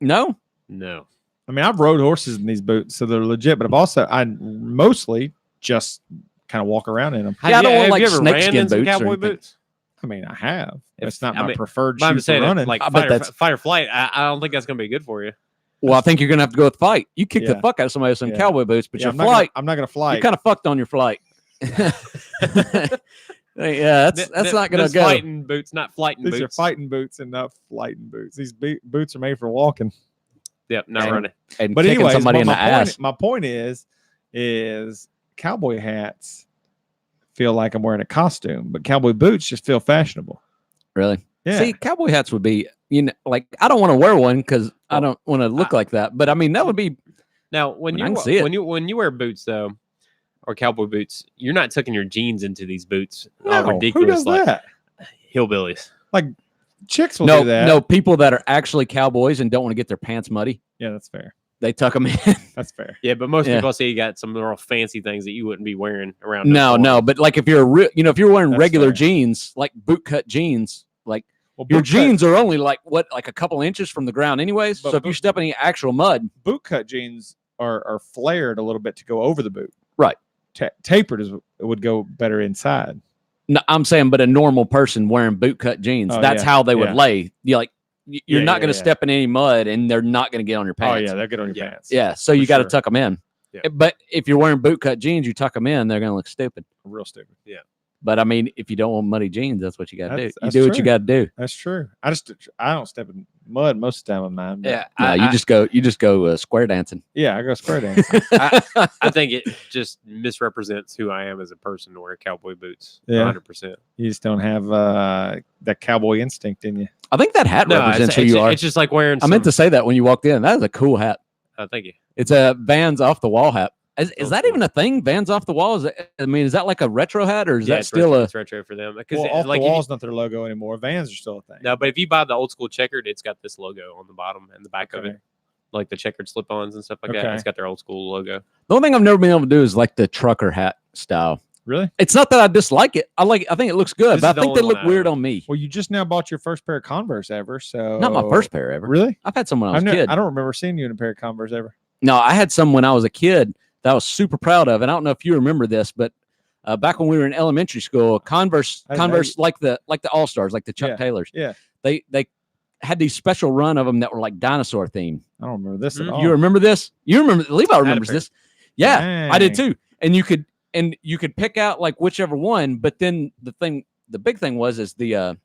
No. No. I mean, I've rode horses in these boots, so they're legit. But I mostly just kind of walk around in them. Yeah, I don't want have like you ever ran snakeskin in some boots or cowboy anything. boots? I mean, I have. It's not I my mean, preferred But I'm shoe for saying, running. like I bet fight or flight. I don't think that's gonna be good for you. Well, I think you're gonna have to go with fight. You kick the Yeah. fuck out of somebody with some Yeah. cowboy boots, but Yeah, your I'm not flight, I'm not gonna fly. you're kind of fucked on your flight. Yeah, that's not gonna Those go. Fighting boots, not flighting These boots. are fighting boots and not flighting boots. These boots are made for walking. Yep, not And- running. And But kicking anyways, somebody in the ass. my point is cowboy hats feel like I'm wearing a costume, but cowboy boots just feel fashionable. Really? Yeah. See, cowboy hats would be, like I don't want to wear one because I don't want to look like that. But I mean, that would be. Now, when I you can see it. when you wear boots though, or cowboy boots, you're not tucking your jeans into these boots. No, Ridiculous, who does like that? hillbillies. Chicks will do that. No, people that are actually cowboys and don't want to get their pants muddy, Yeah, that's fair. they tuck them in. That's fair. Yeah, but most Yeah. people say you got some real fancy things that you wouldn't be wearing around. No, but like if you're if you're wearing That's regular fair. jeans, like boot cut jeans, like Well, your boot cut- jeans are only like a couple inches from the ground, anyways. But So if you boot- step in any actual mud, boot cut jeans are flared a little bit to go over the boot. Right. Tapered would go better inside. no, I'm saying, but a normal person wearing boot cut jeans, Oh, that's yeah, how they would yeah. lay. You're Yeah, not yeah, going to yeah. step in any mud, and they're not going to get on your Oh pants. yeah, they're good on your Yeah. pants. Yeah, so you For got to sure. tuck them in. Yeah. But if you're wearing boot cut jeans, you tuck them in, they're going to look stupid. Real stupid. But I mean, if you don't want muddy jeans, that's what you got to do. That's- You that's do what you true. got to do. That's true. I don't step in mud most of the time with mine. But yeah, You just go square dancing. yeah, I go square dance. I think it just misrepresents who I am as a person to wear cowboy boots. Yeah. 100%. You just don't have that cowboy instinct in you. I think that hat represents who you are. It's just like wearing. I meant to say that when you walked in. That is a cool hat. Thank you. It's a Vans off the wall hat. Is Oh, that cool. even a thing? Vans off the wall? Is that like a retro hat, or is that it's still retro, a? it's retro for them? Because Well, off like the if you- wall's not their logo anymore. Vans are still a thing. no, but if you buy the old school checkered, it's got this logo on the bottom and the back of Okay. it, like the checkered slip-ons and stuff like that. Okay. It's got their old school logo. The only thing I've never been able to do is like the trucker hat style. Really? It's not that I dislike it. I think it looks good, This but I is the think they only look one I weird have. on me. Well, you just now bought your first pair of Converse ever, so Not my first pair ever. Really? I've had some when I was a kid. I don't remember seeing you in a pair of Converse ever. No, I had some when I was a kid that I was super proud of, and I don't know if you remember this, but back when we were in elementary school, Converse, I know like the All Stars, like the Chuck Yeah, Taylors. yeah. They had these special run of them that were like dinosaur themed. I don't remember this at Mm. all. You remember this? You remember? Levi remembers pair. this. Yeah, I did Dang. too. And you could pick out like whichever one, but then the big thing was the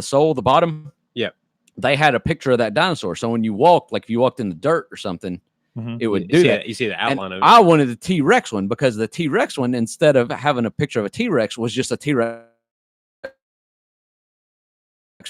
sole, the bottom. Yeah. They had a picture of that dinosaur. So when you walk, like if you walked in the dirt or something, Mhm. it would You do see that. You see the And outline of it. I wanted the T-Rex one because the T-Rex one, instead of having a picture of a T-Rex, was just a T-Rex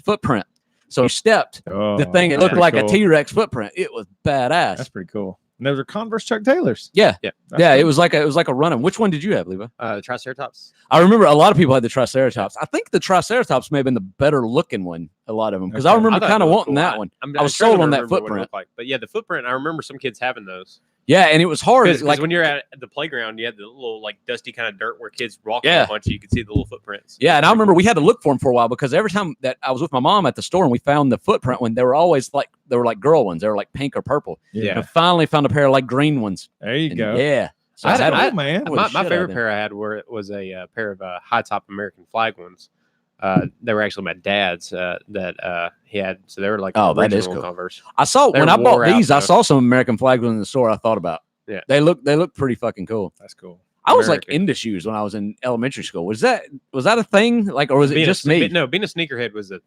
footprint. So you stepped Oh, the thing, it that's looked pretty like cool. a T-Rex footprint. It was badass. That's pretty cool. And those are Converse Chuck Taylors. Yeah. Yeah. That's Yeah, it cool. was like a run. Which one did you have, Levi? Triceratops. I remember a lot of people had the Triceratops. I think the Triceratops may have been the better looking one, a lot of them, because I Okay. remember thought it kind of looked wanting cool. that one. I'm I was trying to sold on that remember what it footprint. looked like. But yeah, the footprint. I remember some kids having those. Yeah, and it was hard. Because Like when you're at the playground, you had the little like dusty kind of dirt where kids walk Yeah. a bunch. You could see the little footprints. yeah, and I remember we had to look for them for a while because every time that I was with my mom at the store and we found the footprint one, they were always like girl ones. They were like pink or purple. Yeah. And I finally found a pair of like green ones. There you And go. yeah. So That's I had cool, them. man. What My the shit out favorite of them. pair I had was a pair of high top American flag ones. They were actually my dad's that he had. So they were like Oh, that is original cool. Converse. I saw They when I wore bought out, these, I though. saw some American flag ones in the store I thought about. Yeah. They look pretty fucking cool. That's cool. I was like American. into shoes when I was in elementary school. Was that a thing? Like, or was it Being just a, me? No, being a sneakerhead was a.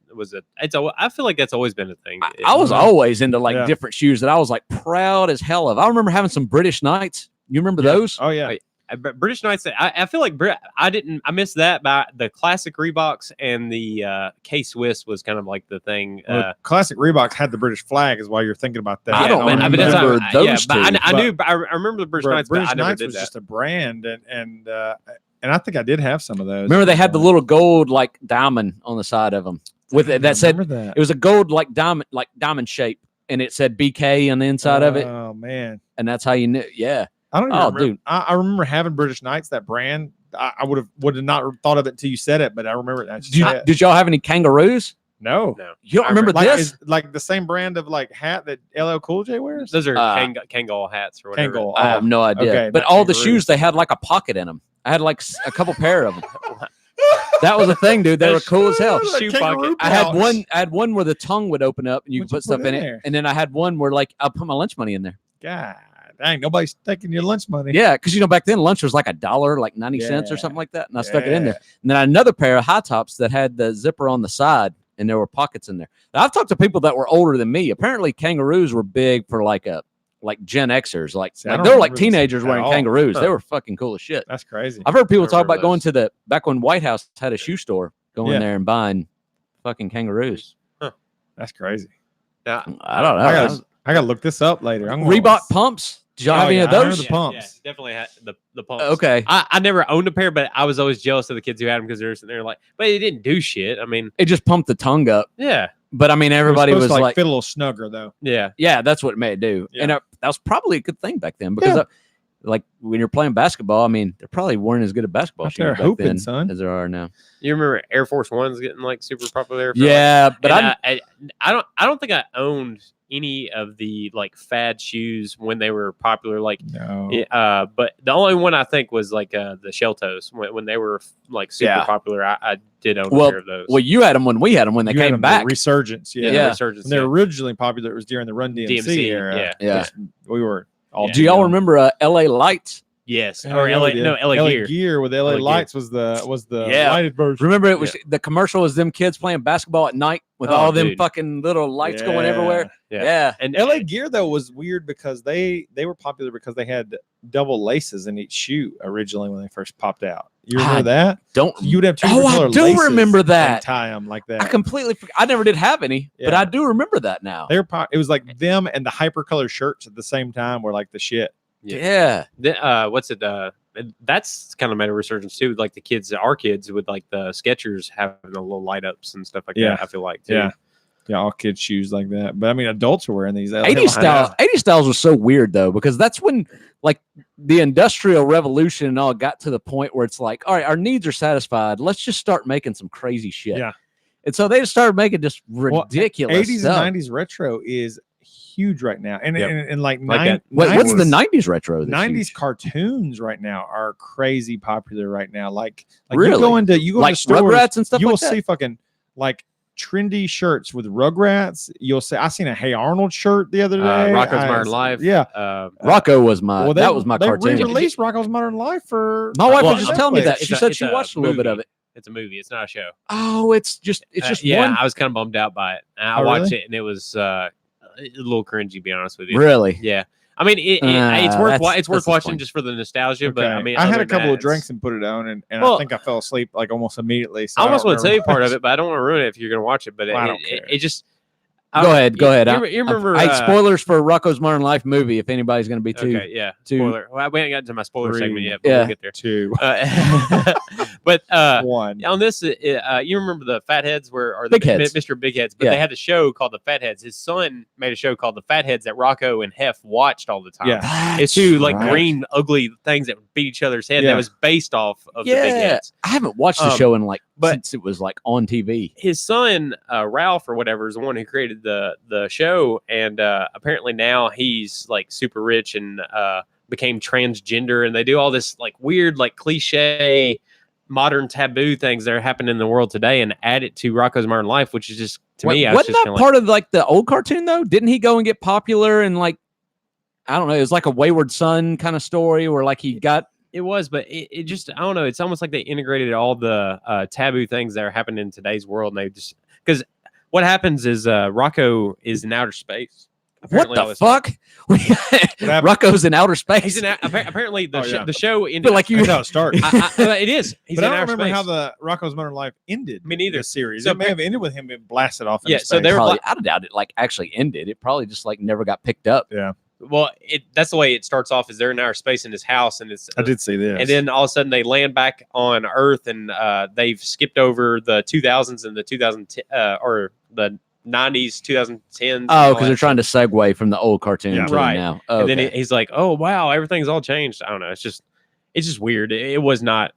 I feel like that's always been a thing. I was always into like Yeah. different shoes that I was like proud as hell of. I remember having some British Knights. You remember those? Oh yeah. Like, but British Knights. I feel like I missed that by the classic Reeboks and the K Swiss was kind of like the thing. Well, classic Reeboks had the British flag, is why you're thinking about that. I don't but remember that's those but two, I knew. I remember the British Knights, British but I never Knights did was that. just a brand, and I think I did have some of those. Remember they had the little gold like diamond on the side of them with it that said Remember that. it was a gold like diamond shape, and it said BK on the inside of it, Oh man, and that's how you knew. Yeah. I don't even Oh, remember. dude. I remember having British Knights, that brand. I would have not thought of it until you said it, but I remember it. Did y'all have any Kangaroos? No. No, You don't I remember Like this? is like the same brand of like hat that LL Cool J wears? those are Kangol hats or whatever. Kangol. I have no idea. okay, but not all the kangaroos. shoes they had like a pocket in them. I had like a couple pair of them. That was a thing, dude. They were cool as hell. Shoe pocket. I had one where the tongue would open up and you What'd could you put stuff put in in it. there? And then I had one where like I'll put my lunch money in there. God dang, nobody's taking your lunch money. Yeah, because back then lunch was like $1, like 90 cents or Yeah. something like that. And I stuck it in there. Yeah. And then I had another pair of high tops that had the zipper on the side and there were pockets in there. Now, I've talked to people that were older than me. Apparently kangaroos were big for like Gen Xers. Like See, I they don't were like remember this teenagers at wearing all. kangaroos. Huh. They were fucking cool as shit. That's crazy. I've heard people I talk about remember going to back when White House had a shoe store, going Yeah. there and buying fucking kangaroos. That's crazy. Yeah, I don't know. I gotta look this up later. I'm gonna- Reebok pumps. Did y'all have any of I remember those? the pumps. definitely had the pumps. Okay. I never owned a pair, but I was always jealous of the kids who had them because they were sitting there like, but it didn't do shit. I mean, It just pumped the tongue up. yeah, But I mean, everybody It was was supposed to, like, fit a little snugger though. yeah. yeah, that's what it may do. Yeah. And that was probably a good thing back then because like when you're playing basketball, I mean, there probably weren't as good at basketball Out there shoes back hooping, then son. as there are now. You remember Air Force Ones getting like super popular? For, Yeah, but I don't think I owned any of the like fad shoes when they were popular. Like, No. but the only one I think was like the Shell Toes when they were like super Yeah. popular. I did own a Well, pair of those. well, you had them when we had them when they You had came them, the back. resurgence. yeah, Yeah. the Resurgence, When they were yeah. originally popular, it was during the Run DMC, DMC, era. yeah. Yeah. Just- we were all. Yeah. Do y'all remember LA Lights? Yes, Yeah, or yeah, LA, we did. no LA Gear. with LA, LA Gear. Lights was the Yeah. lighted version. Remember it was the commercial was them kids playing basketball at night with Oh, all them dude. fucking little lights going Yeah. everywhere. Yeah. Yeah. And LA Gear though was weird because they were popular because they had double laces in each shoe originally when they first popped out. You remember I that? Don't You would have two Oh, different I color do laces remember and that. tie them like that. I completely I never did have any, but Yeah. I do remember that now. They were it was like them and the hypercolor shirts at the same time were like the shit. Yeah. what's it? That's kind of made a resurgence too. Like our kids with like the Skechers having the little light ups and stuff like Yeah. that. I feel like too. Yeah. Yeah, all kids shoes like that. But I mean adults were wearing these. 80 styles was so weird though, because that's when like the industrial revolution and all got to the point where it's like, all right, our needs are satisfied. Let's just start making some crazy shit. Yeah. And so they just started making just ridiculous 80s stuff. and 90s retro is huge right now. And Yep. and like, Like that. What's the 90s 90s retro? that's 90s huge? cartoons right now are crazy popular right now. Like Really? you go Like to stores, Rugrats and stuff you like will that? see fucking like trendy shirts with Rugrats. You'll see I seen a Hey Arnold shirt the other day. Rocco's I- Modern Life. Yeah. Rocco was my that was my they cartoon. re-released Rocco's Modern Life for My wife Well, was just telling me that. it's She a- said it's she a watched a little bit of movie. it. It's a movie. It's not a show. Oh, it's just Yeah, one. I was kind of bummed out by it. And I Oh, watched really? it and it was a little cringy, to be honest with you. Really? Yeah. I mean, it's that's- worth that's watching disappointing. just for the nostalgia. But I mean, I had other a than couple that, of drinks and put it on, and Well- I think I fell asleep like almost immediately. So I almost don't want to tell you remember part of much. it, but I don't want to ruin it if you're going to watch it. But Well, I don't it care. just Go ahead. Go ahead. You remember? Hey, spoilers for Rocco's Modern Life movie. If anybody's going to be too. Okay, yeah. two- Spoiler. Well, we ain't got to my spoiler Three. segment yet, but Yeah. we'll get there. 2 But 1. on this, you remember the Fatheads or the Big Heads. Mr. Big Heads, but Yeah. they had the show called the Fatheads. His son made a show called the Fatheads that Rocco and Hef watched all the time. Yeah. It's two like right. green, ugly things that would beat each other's head. Yeah. That was based off of the Big Yeah. Heads. I haven't watched the show in like but- since it was like on TV. His son Ralph or whatever is the one who created the show, and apparently now he's like super rich and became transgender, and they do all this like weird like cliche modern taboo things that are happening in the world today and add it to Rocco's Modern Life, which is just to me I was Wasn't just that kinda part of like the old cartoon though? Didn't he go and get popular and like I don't know, it was like a wayward son kind of story where like he got it was, but it just I don't know, it's almost like they integrated all the taboo things that are happening in today's world, and they just because what happens is Rocco is in outer space. what Apparently all the this- fuck? Rocco's in outer space. He's in apparently the Oh, yeah. the show ended But like you That's how it started. it is. He's but in I don't outer remember space. how the Rocco's Modern Life ended. Me neither. The series. So it may have ended with him being blasted off. Yeah, Into so space. they were probably, I doubt it like actually ended. It probably just like never got picked up. Well, that's the way it starts off. Is they're in outer space in his house, and it's I did see this. and then all of a sudden they land back on Earth, and they've skipped over the 2000s and the 2010 or the 90s, 2010s. Oh, because they're trying to segue from the old cartoon Yeah. to Right. now. And then Okay. he's like, "Oh wow, everything's all changed." I don't know. It's just weird. It was not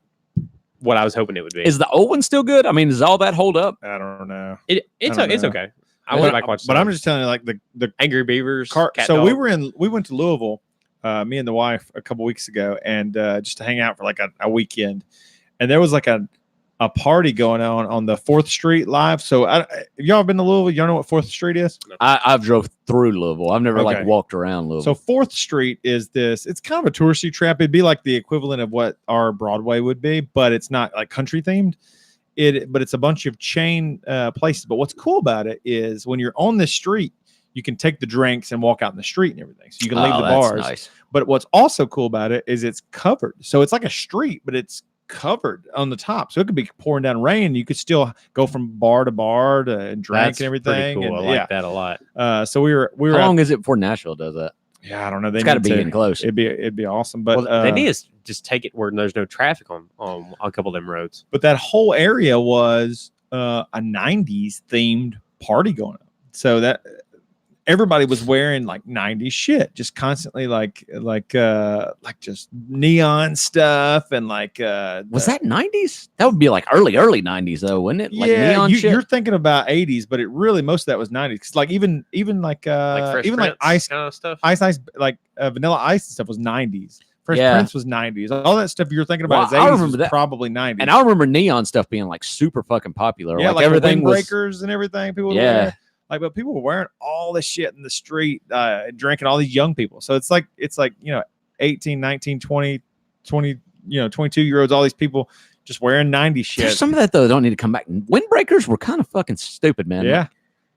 what I was hoping it would be. Is the old one still good? I mean, does all that hold up? I don't know. It's I don't it's know. okay. I went back and watched. But I'm just telling you, like the Angry Beavers. car. Cat So Dog. we went to Louisville, me and the wife a couple weeks ago, and just to hang out for like a weekend, and there was like a party going on the 4th Street Live. So have y'all been to Louisville? Y'all know what 4th Street is? I've drove through Louisville. I've never like Okay. walked around Louisville. So 4th Street is this. It's kind of a touristy trap. It'd be like the equivalent of what our Broadway would be, but it's not like country themed. But it's a bunch of chain places. But what's cool about it is when you're on this street, you can take the drinks and walk out in the street and everything. So you can leave the that's bars. nice. But what's also cool about it is it's covered. So it's like a street, but it's covered on the top. So it could be pouring down rain. You could still go from bar to bar to drink That's and everything. pretty cool. And, I like that a lot. So we were How long is it before Nashville does that? yeah, I don't know. They It's got to need be getting close. It'd be awesome. But Well, they need to just take it where there's no traffic on a couple of them roads. but that whole area was a 90s themed party going on. So that everybody was wearing like 90s shit, just constantly like just neon stuff and like Was that 90s? That would be like early 90s though, wouldn't it? Like yeah, neon shit. you're thinking about 80s, but it really most of that was 90s. 'Cause like even like Fresh even like Prince ice kind of stuff. like Vanilla Ice and stuff was 90s. Fresh Yeah. Prince was 90s. All that stuff you're thinking about Well, is I 80s remember was that. probably 90s. And I remember neon stuff being like super fucking popular. yeah, like like everything was. windbreakers and everything. People would Yeah. wear. Like, but people were wearing all this shit in the street, drinking, all these young people. So it's like 18, 19, 20, 22-year-olds, all these people just wearing 90s shit. There's some of that though don't need to come back. Windbreakers were kind of fucking stupid, man. Yeah.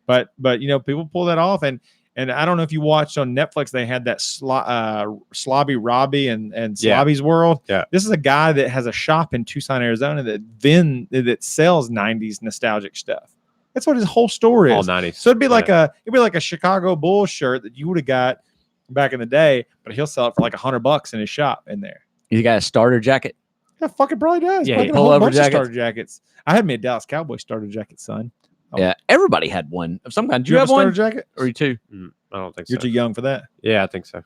But people pull that off. And I don't know if you watched on Netflix, they had that Slobby Robbie and Slobby's World. Yeah. This is a guy that has a shop in Tucson, Arizona that sells 90s nostalgic stuff. That's what his whole store is. All 90s. So it'd be like a Chicago Bulls shirt that you would have got back in the day, but he'll sell it for like $100 in his shop in there. You got a starter jacket? Yeah, fucking probably does. Yeah, Fucking a pull whole over bunch of jackets. starter jackets. I had me a Dallas Cowboy starter jacket, son. Oh. Yeah, everybody had one of some kind. Did you You have a starter one? jacket? Or you too? I don't think You're so. too young for that. Yeah, I think so.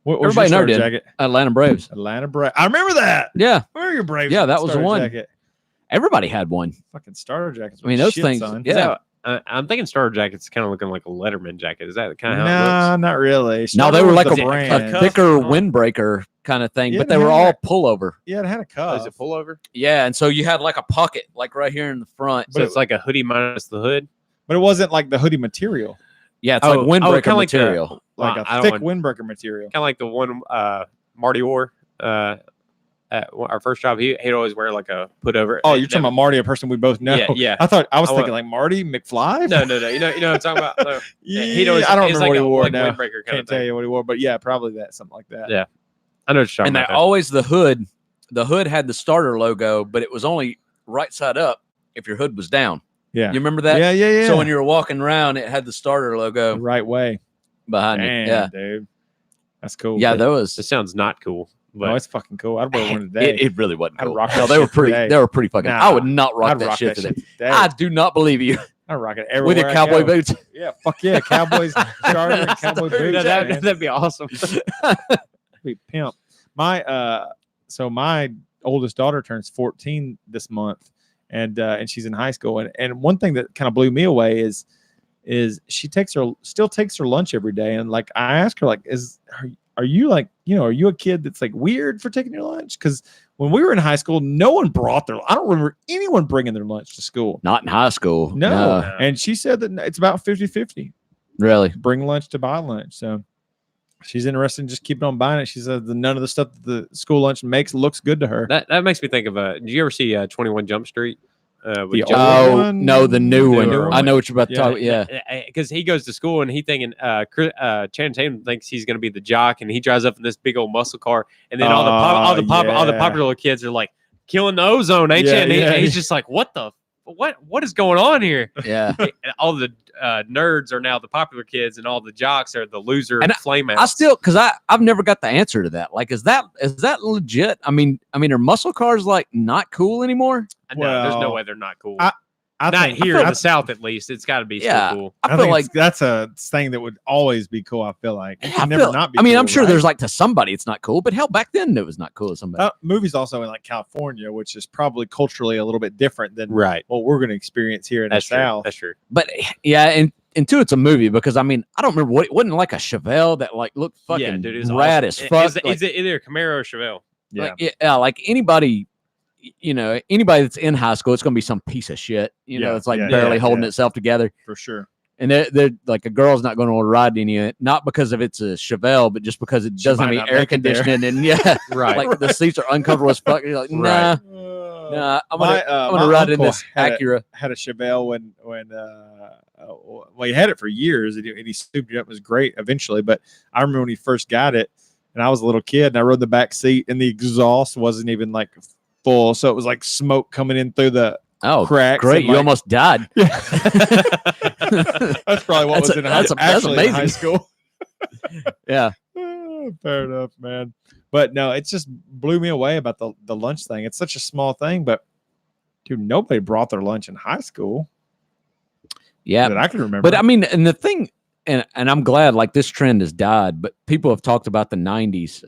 What was Everybody your never starter did. jacket? Atlanta Braves. Atlanta Braves. I remember that. Yeah, Where are your Braves? Yeah, that was the starter one. Jacket. everybody had one. Fucking starter jackets. I mean, were those shit, things. son. Yeah. Is that- I'm thinking starter jacket's kind of looking like a Letterman jacket. Is that kind of how it Nah, looks? not really. No, they Starter were was like the a brand. cuff? thicker Oh. windbreaker kind of thing, Yeah, but they they were had all that- pullover. Yeah, it had a Oh, cuff. is it pullover? Yeah, and so you had like a pocket, like right here in the front. So it's like a hoodie minus the hood. But it wasn't like the hoodie material, Yeah, it's Oh, like windbreaker kinda like the- material. like Well, I a don't thick want- windbreaker material. Kind of like the one Marty wore at our first job. He'd always wear like a put over. Oh, you're talking about Marty, a person we both know. Yeah. I thought I was I thinking want- like Marty McFly. No. You know what I'm talking about. No. Yeah, He'd always. I don't it's remember like what he a, wore like now. windbreaker kind Can't of tell thing. you what he wore, but yeah, probably that, something like that. Yeah. I know what you're talking And they about. always the hood. The hood had the starter logo, but it was only right side up if your hood was down. Yeah. You remember that? Yeah. So when you were walking around, it had the starter the logo right way. behind Damn, it. Yeah, dude. That's cool. yeah, But- that was. This sounds not cool, no, but it's fucking cool. I'd wear one today. It really wasn't I'd cool. rock No, that they were shit pretty. today. They were pretty fucking. Nah, I would not rock I'd that shit today. today. I do not believe you I'd rock it everywhere. with your I cowboy go. boots. Yeah, fuck yeah, Cowboys starter and cowboy boots. No, man. that'd be awesome. Be pimp. My oldest daughter turns 14 this month, and she's in high school. And one thing that kind of blew me away is she still takes her lunch every day. And like I asked her, like, are you like, are you a kid that's like weird for taking your lunch? Because when we were in high school, no one brought I don't remember anyone bringing their lunch to school. Not in high school. No. And she said that it's about 50-50. Really. Bring lunch to buy lunch. So she's interested in just keeping on buying it. She said that none of the stuff that the school lunch makes looks good to her. That makes me think of did you ever see 21 Jump Street? With The Joe- old Oh one? no, the new one. Newer I know what you're about to Yeah. talk. Yeah. because he goes to school and he thinking Channing Tatum thinks he's going to be the jock, and he drives up in this big old muscle car, and then all the yeah. popular kids are like killing the ozone, ain't you? Yeah, And yeah. he's just like, what is going on here? Yeah. And all the nerds are now the popular kids, and all the jocks are the loser And flame I still, because I've never got the answer to that. Like, is that legit? I mean, are muscle cars like not cool anymore? no, there's no Well, way they're not cool. I Not think here in the that's- South, at least. It's got to be Yeah. still cool. I I feel think like that's a thing that would always be cool. I feel like it I can never feel- not be. I mean, cool, I'm sure right? there's like to somebody it's not cool, but hell, back then it was not cool to somebody. Movies also in like California, which is probably culturally a little bit different than Right. what we're going to experience here in That's the true. South. That's true. But yeah, and two, it's a movie because I mean, I don't remember what it wasn't like a Chevelle that like looked fucking Yeah, dude, it was rad awesome. as fuck. Is it either Camaro or Chevelle? Yeah, Like anybody, anybody that's in high school, it's gonna be some piece of shit. Yeah, It's like yeah, barely yeah, holding yeah. itself together. for sure. And they're like a girl's not going to ride any of it, not because of it's a Chevelle, but just because it doesn't have might any not air make it there. conditioning. And Right. like the seats are uncomfortable as fuck. You're like, nah, nah, I'm gonna my ride in uncle this Acura. had a Chevelle when he had it for years and he souped it up. It was great eventually, but I remember when he first got it and I was a little kid and I rode the back seat and the exhaust wasn't even like full, so it was like smoke coming in through the Oh, cracks. great! and, You like- almost died. That's probably what was in that's actually in high amazing. school. Yeah, Fair enough, man. But no, it's just blew me away about the lunch thing. It's such a small thing, but dude, nobody brought their lunch in high school yeah. that I can remember. But I mean, and the thing, and I'm glad like this trend has died. But people have talked about the '90s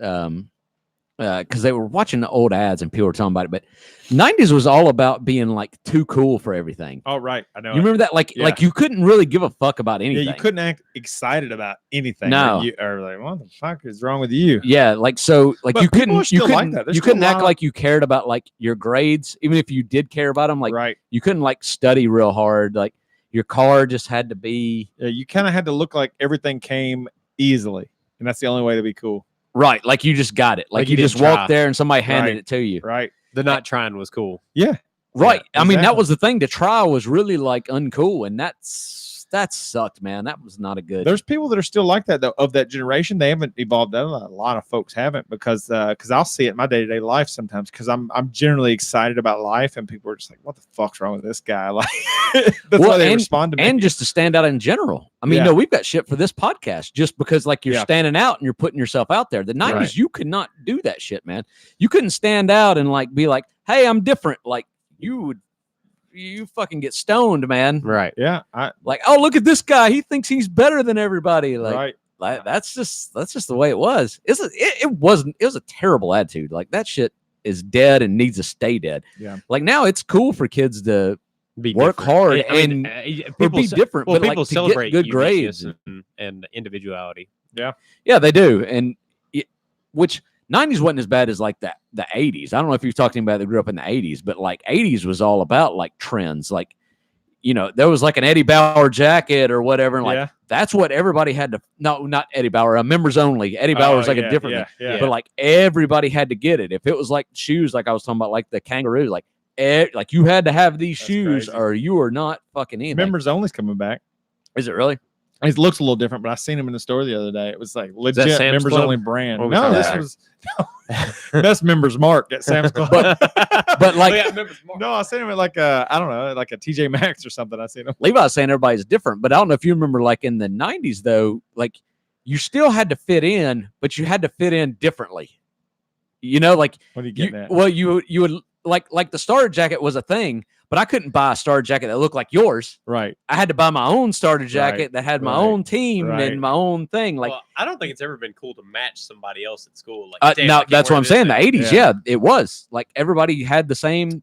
because they were watching the old ads and people were talking about it. But '90s was all about being like too cool for everything. oh right, I know. You remember that? Like, Yeah. like you couldn't really give a fuck about anything. Yeah, you couldn't act excited about anything. No. or like, what the fuck is wrong with you? Yeah, like so, like But you people are couldn't, you still like couldn't, that. There's you still couldn't a act lot of- like you cared about like your grades, even if you did care about them. Like Right. you couldn't like study real hard. Like your car just had to be Yeah, you kind of had to look like everything came easily, and that's the only way to be cool, right. Like you just got it. Like, Like you you just didn't walked try. there and somebody handed Right. it to you. right? The not trying was cool. Yeah, Right. Yeah, I mean, that exactly. was the thing. To try was really like uncool, and that sucked, man. That was not a good. There's people that are still like that though of that generation. They haven't evolved. A lot of folks haven't because I'll see it in my day-to-day life sometimes because I'm generally excited about life and people are just like, what the fuck's wrong with this guy? Like that's why they respond to me. and just to stand out in general. I mean, Yeah. no, we've got shit for this podcast just because like you're Yeah. standing out and you're putting yourself out there. The 90s, Right. you could not do that shit, man. You couldn't stand out and like be like, hey, I'm different. Like you fucking get stoned, man. Right. yeah, Like, oh, look at this guy. He thinks he's better than everybody. Like, right. like that's just the way it was. It was a terrible attitude. Like that shit is dead and needs to stay dead. Yeah. Like now it's cool for kids to Be work different. hard I mean, or people be different, Well, but people like to celebrate get good grades. uniqueness and individuality. Yeah, they do. And which 90s wasn't as bad as like the 80s. I don't know if you're talking about that grew up in the 80s, but like 80s was all about like trends. Like, there was like an Eddie Bauer jacket or whatever. And like Yeah. that's what everybody had to no, not Eddie Bauer, members only. Eddie Bauer was like a different thing. Yeah. But like everybody had to get it. If it was like shoes, like I was talking about, like the Kangaroos, like like you had to have these That's shoes crazy. or you are not fucking anything. Members only's coming back. Is it really? It looks a little different, but I seen him in the store the other day. It was like legit Sam's members Club? only brand. What are we No, talking this about? was that's members mark at Sam's Club. But like no, I seen him at like I don't know, like a TJ Maxx or something. I seen him. Levi's saying everybody's different, but I don't know if you remember, like in the 90s, though, like you still had to fit in, but you had to fit in differently. Like What are you getting at? well, you would like the starter jacket was a thing, but I couldn't buy a starter jacket that looked like yours. Right. I had to buy my own starter jacket Right, that had my right, own team right. and my own thing. Like, well, I don't think it's ever been cool to match somebody else at school. Like, damn, I now can't that's wear what I'm this saying. The thing. 80s, yeah, it was like everybody had the same.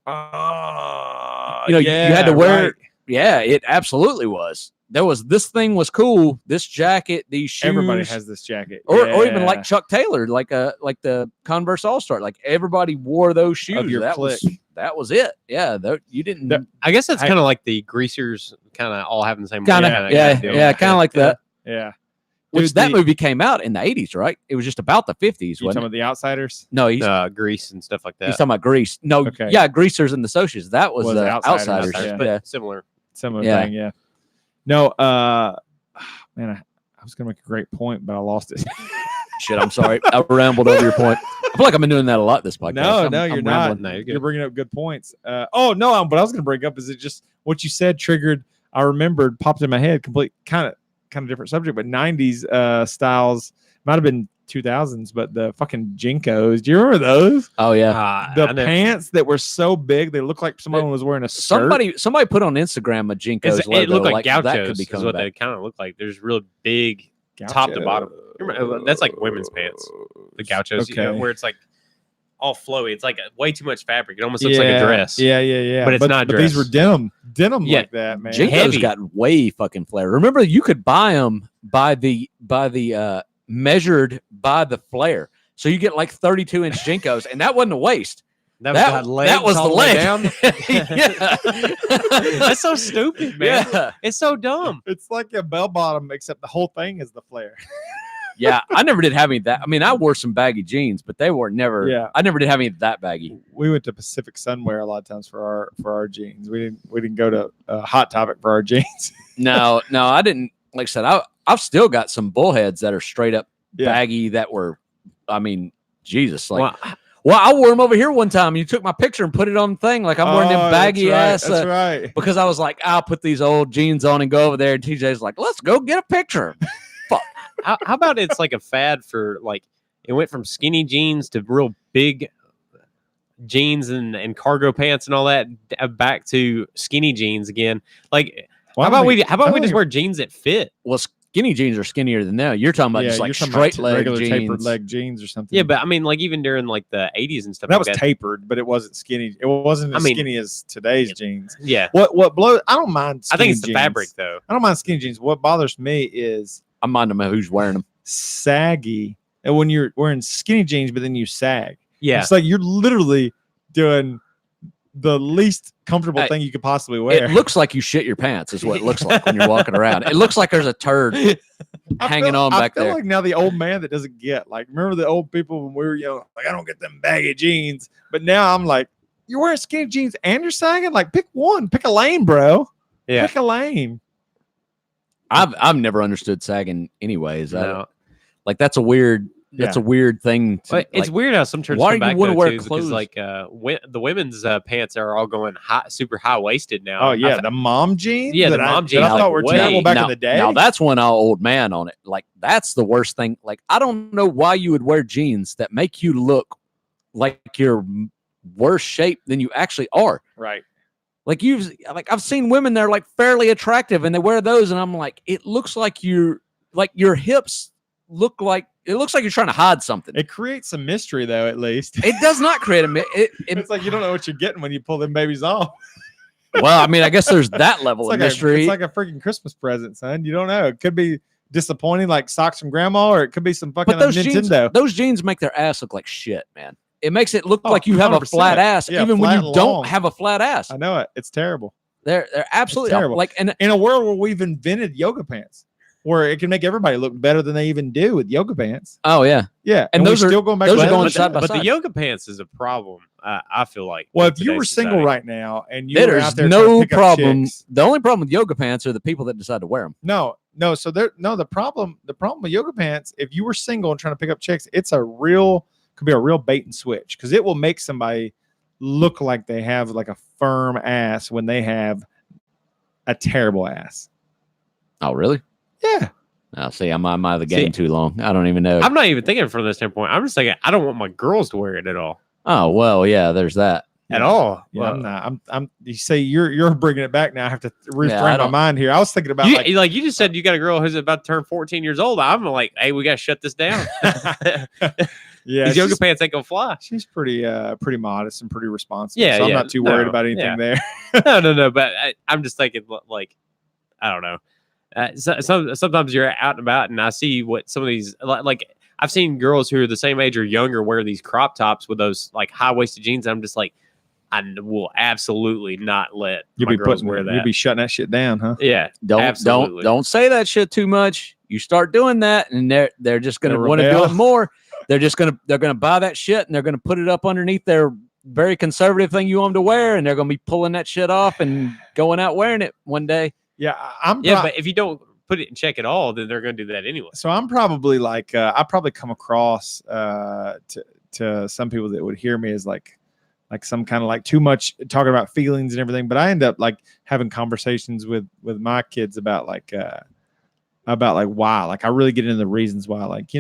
You had to wear. right. Yeah, it absolutely was. There was this thing was cool. This jacket, these shoes. Everybody has this jacket. or even Yeah. like Chuck Taylor, like the Converse All Star. Like everybody wore those shoes. your That was it. Yeah, you didn't. The- I guess that's I- kind of like the greasers, kind of all having the same. Kind of, kinda yeah, deal. kind of like that. Yeah. Which Dude, that the- movie came out in the 80s, right? It was just about the 50s, You talking wasn't it? about the Outsiders? No, he's Grease and stuff like that. talking about Grease. No, Okay. yeah, Greasers and the Socials. That was Was the Outsiders, Outsiders. yeah. but Yeah. similar. Similar Yeah. thing, yeah. No, man, I was gonna make a great point, but I lost it. Shit, I'm sorry. I rambled over your point. I feel like I've been doing that a lot this podcast. No, I'm you're not. rambling. No, you're good. You're bringing up good points. What I was going to bring up is it just what you said triggered. I remembered, popped in my head. Complete kind of different subject, but '90s styles might have been 2000s, but the fucking Jinkos. Do you remember those? Oh yeah. The pants that were so big they looked like someone was wearing a skirt. Somebody put on Instagram a Jinkos logo. It looked like gauchos. That could be is what they kind of look like. There's real big top to bottom. Remember, that's like women's pants. The gauchos, where it's like all flowy. It's like way too much fabric. It almost looks like a dress. Yeah. But it's not a dress. But these were denim like that, man. Jinkos got way fucking flare. Remember, you could buy them by the measured by the flare. So you get like 32-inch Jinkos, and that wasn't a waist. That was the leg. Down. That's so stupid, man. Yeah. It's so dumb. It's like a bell bottom, except the whole thing is the flare. Yeah, I never did have any of that. I mean, I wore some baggy jeans, but they were never. Yeah. I never did have any of that baggy. We went to Pacific Sunwear a lot of times for our jeans. We didn't go to Hot Topic for our jeans. No, I didn't. Like I said, I've still got some bullheads that are straight up baggy. That were, I mean, Jesus, like. Well, I wore them over here one time. You took my picture and put it on the thing. Like I'm wearing them baggy ass. That's right. Because I was like, I'll put these old jeans on and go over there. And TJ's like, let's go get a picture. Fuck. How about it's like a fad for like it went from skinny jeans to real big jeans and cargo pants and all that back to skinny jeans again. Like how about we just wear jeans that fit? Well, skinny jeans are skinnier than that. You're talking about just like straight leg regular jeans. tapered leg jeans or something. Yeah, but I mean, like even during like the 80s and stuff. That like was tapered, but it wasn't skinny. It wasn't as skinny as today's jeans. Yeah. What blows? I don't mind. I think it's the fabric though. I don't mind skinny jeans. What bothers me is I mind them who's wearing them. Saggy, and when you're wearing skinny jeans, but then you sag. Yeah, it's like you're literally doing the least comfortable thing you could possibly wear. It looks like you shit your pants is what it looks like when you're walking around. It looks like there's a turd hanging on back there. I feel like now the old man that doesn't get, like, remember the old people when we were young, like, I don't get them baggy jeans. But now I'm like, you're wearing skinny jeans and you're sagging? Like, pick one. Pick a lane, bro. Yeah. Pick a lane. I've never understood sagging anyways. Like, that's a weird... That's a weird thing. It's weird how some churches why come back do you want to wear because clothes? like the women's pants are all going super high waisted now. Oh yeah, the mom jeans. Yeah, the mom jeans. I thought were terrible back in the day. Now that's one old man on it. Like that's the worst thing. Like I don't know why you would wear jeans that make you look like you're worse shape than you actually are. Right. Like I've seen women that are like fairly attractive and they wear those and I'm like, it looks like your hips look like it looks like you're trying to hide something. It creates some mystery though, at least. It does not create a it's like you don't know what you're getting when you pull them babies off. Well, I mean, I guess there's that level of mystery. It's like a freaking Christmas present, son. You don't know. It could be disappointing like socks from grandma, or it could be some fucking Nintendo. Those jeans make their ass look like shit, man. It makes it look like you have a flat ass, even when you don't have a flat ass. I know it. It's terrible. They're absolutely terrible. Like, and in a world where we've invented yoga pants, where it can make everybody look better than they even do with yoga pants. Oh yeah, yeah. And those are still going back. Those are going side by side. But the yoga pants is a problem. I feel like. Well, if you were single right now and you were there's out there no problem. The only problem with yoga pants are the people that decide to wear them. No. So the problem with yoga pants, if you were single and trying to pick up chicks, could be a real bait and switch because it will make somebody look like they have like a firm ass when they have a terrible ass. Oh, really? Yeah. I'll see. I'm out of the game too long. I don't even know. I'm not even thinking from this standpoint. I'm just thinking I don't want my girls to wear it at all. Oh well, yeah. There's that at all. Yeah, well, I'm not. I'm. You say you're bringing it back now. I have to reframe my mind here. I was thinking about like you just said you got a girl who's about to turn 14 years old. I'm like, hey, we got to shut this down. Yeah, these yoga pants ain't gonna fly. She's pretty modest and pretty responsible. Yeah, so I'm not too worried about anything there. No. But I'm just thinking like, I don't know. Sometimes you're out and about, and I see what some of these like. I've seen girls who are the same age or younger wear these crop tops with those like high waisted jeans. I'm just like, I will absolutely not let my girls wear that. You'll be shutting that shit down, huh? Yeah. Don't say that shit too much. You start doing that, and they're just gonna want to do it more. They're gonna buy that shit, and they're gonna put it up underneath their very conservative thing you want them to wear, and they're gonna be pulling that shit off and going out wearing it one day. Yeah, but if you don't put it in check at all, then they're going to do that anyway. So I'm probably like, I probably come across to some people that would hear me as like some kind of like too much talking about feelings and everything. But I end up like having conversations with my kids about why. Like I really get into the reasons why. Like,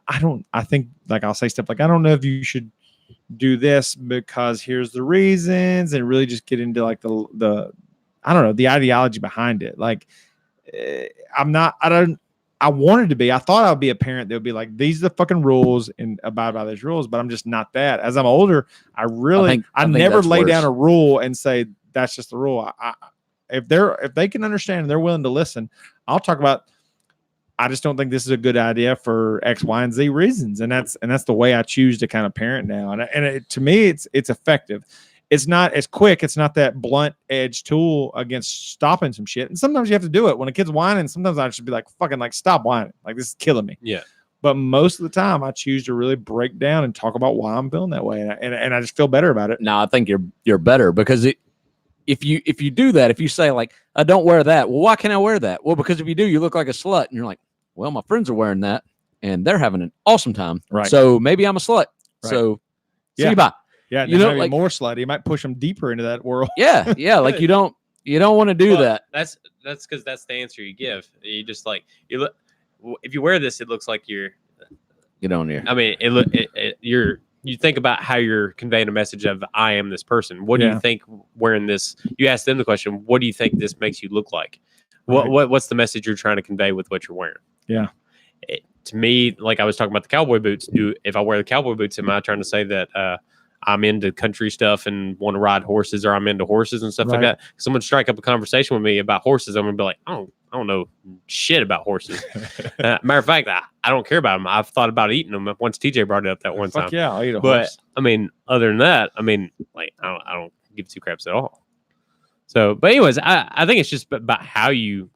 I think like I'll say stuff like, I don't know if you should do this because here's the reasons, and really just get into like the I don't know, the ideology behind it. Like I wanted to be, I thought I would be a parent that would be like, these are the fucking rules and abide by those rules, but I'm just not that. As I'm older, I think never lay down a rule and say, that's just the rule. If they can understand and they're willing to listen, I'll talk about, I just don't think this is a good idea for X, Y, and Z reasons. And that's the way I choose to kind of parent now. And to me, it's effective. It's not as quick. It's not that blunt edge tool against stopping some shit. And sometimes you have to do it when a kid's whining. Sometimes I should be like, fucking like, stop whining. Like, this is killing me. Yeah. But most of the time I choose to really break down and talk about why I'm feeling that way. And I just feel better about it. No, I think you're better because if you do that, if you say like, I don't wear that. Well, why can't I wear that? Well, because if you do, you look like a slut. And you're like, well, my friends are wearing that and they're having an awesome time. Right. So maybe I'm a slut. Right. So see you bye. Yeah, you know, like more slutty. You might push them deeper into that world. Yeah, like you don't want to do that. That's because that's the answer you give. You just like if you wear this, it looks like you're. Get on here. I mean, you think about how you're conveying a message of I am this person. What do you think wearing this? You ask them the question. What do you think this makes you look like? What's the message you're trying to convey with what you're wearing? Yeah. To me, like I was talking about the cowboy boots. If I wear the cowboy boots, am I trying to say that? I'm into country stuff and want to ride horses, or I'm into horses and stuff like that. Someone strike up a conversation with me about horses, I'm gonna be like, I don't know shit about horses. Matter of fact, I don't care about them. I've thought about eating them once TJ brought it up that one time. Yeah, I'll eat a but horse. I mean, other than that, I mean, like I don't give two craps at all. So, but anyways, I think it's just about how you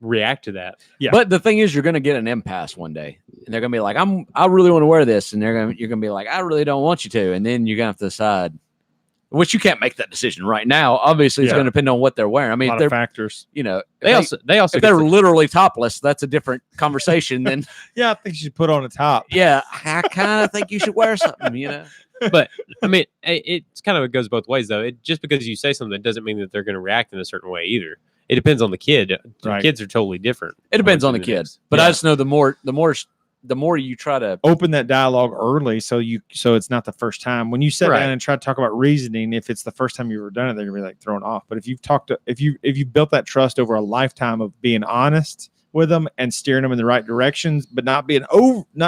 react to that. Yeah. But the thing is, you're going to get an impasse one day, and they're going to be like, I really want to wear this, and you're going to be like, I really don't want you to, and then you're going to have to decide. Which you can't make that decision right now. Obviously, it's going to depend on what they're wearing. I mean, a lot of factors. You know, they also if they're literally topless, that's a different conversation. Than I think you should put on a top. Yeah, I kind of think you should wear something. You know. But I mean, it's kind of goes both ways though. Just because you say something doesn't mean that they're going to react in a certain way either. It depends on the kid. Kids are totally different. It depends on the kid. But I just know the more you try to open that dialogue early, so it's not the first time when you sit down and try to talk about reasoning. If it's the first time you've ever done it, they're gonna be like thrown off. But if you've built that trust over a lifetime of being honest with them and steering them in the right directions, but not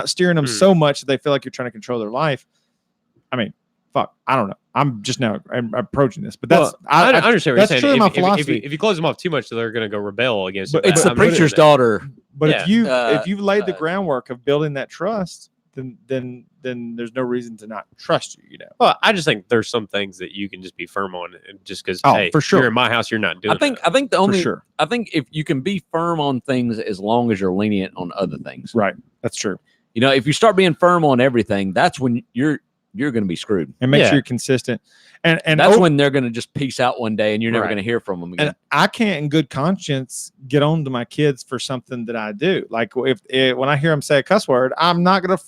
steering them so much that they feel like you're trying to control their life. I mean, fuck, I don't know. I'm just now approaching this, but I understand what you're saying. My philosophy. If you close them off too much, they're going to go rebel against it. It's the preacher's daughter. But if you've laid the groundwork of building that trust, then there's no reason to not trust you. You know. Well, I just think there's some things that you can just be firm on, just because. For sure. You're in my house, you're not doing. I think the only. I think if you can be firm on things as long as you're lenient on other things. Right. That's true. You know, if you start being firm on everything, that's when you're going to be screwed. And make sure you're consistent. And that's when they're going to just peace out one day and you're never going to hear from them again. And I can't in good conscience get on to my kids for something that I do. Like when I hear them say a cuss word, I'm not going to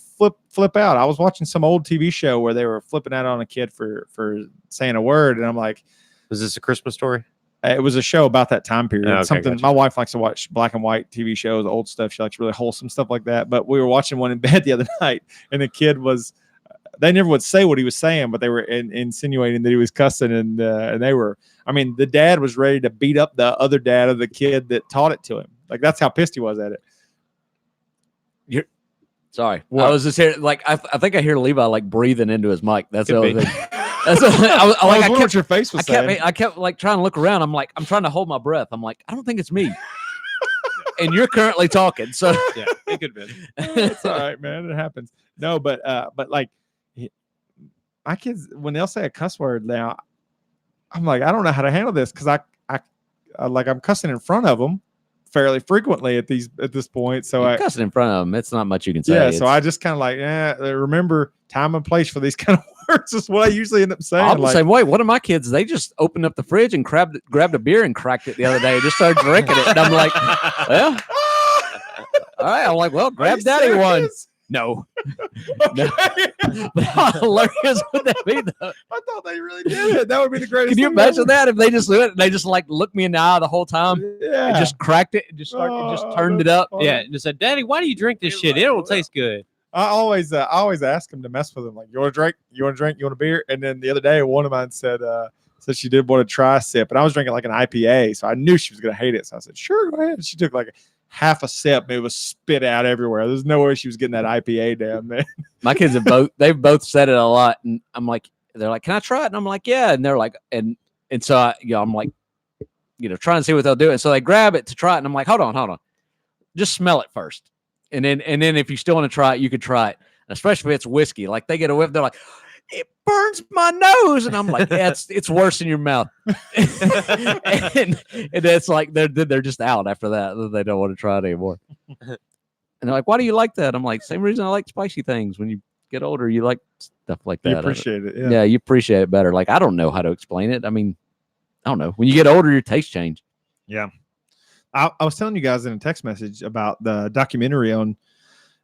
flip out. I was watching some old TV show where they were flipping out on a kid for saying a word. And I'm like, was this a Christmas Story? It was a show about that time period. Okay, something gotcha. My wife likes to watch black and white TV shows, old stuff. She likes really wholesome stuff like that. But we were watching one in bed the other night, and the kid they never would say what he was saying, but they were insinuating that he was cussing, and they were. I mean, the dad was ready to beat up the other dad of the kid that taught it to him. Like that's how pissed he was at it. Sorry, what? I was just here. Like I think I hear Levi like breathing into his mic. That's the only thing. That's I was wondering what your face was saying. I kept like trying to look around. I'm trying to hold my breath. I'm like, I don't think it's me. And you're currently talking, so yeah, it could be. It's all right, man. It happens. No, but like my kids, when they'll say a cuss word now, I'm like, I don't know how to handle this because I'm cussing in front of them fairly frequently at this point. So you're cussing in front of them. It's not much you can say. Yeah, so I just kind of like, remember time and place for these kind of words is what I usually end up saying. I'm the same way. One of my kids, they just opened up the fridge and grabbed a beer and cracked it the other day and just started drinking it. And I'm like, well, all right. I'm like, well, grab daddy one. No. Okay. But how hilarious would that be, though? I thought they really did it. That would be the greatest. Can you thing imagine ever. that if they just do it? They just like looked me in the eye the whole time Yeah. and just cracked it and just turned it that's up. funny. Yeah, and just said, "Daddy, why do you drink this shit? It don't taste good." I always ask them to mess with them. Like, you want a drink? You want a drink? You want a beer? And then the other day, one of mine said she did want to try a sip, and I was drinking like an IPA, so I knew she was gonna hate it. So I said, "Sure, go ahead." And she took like half a sip, and it was spit out everywhere. There's no way she was getting that IPA down there. My kids they've both said it a lot, and I'm like, they're like, "Can I try it?" And I'm like, "Yeah." And they're like, and so I'm like, trying to see what they'll do. And so they grab it to try it, and I'm like, hold on, just smell it first. And then if you still want to try it, you could try it. And especially if it's whiskey. Like they get a whiff, they're like, it burns my nose. And I'm like, yeah, it's worse in your mouth. and it's like they're just out after that. They don't want to try it anymore. And they're like, why do you like that? I'm like, same reason I like spicy things. When you get older, you like stuff like that. You appreciate it. Yeah, you appreciate it better. Like, I don't know how to explain it. I mean, I don't know. When you get older, your tastes change. Yeah. I was telling you guys in a text message about the documentary on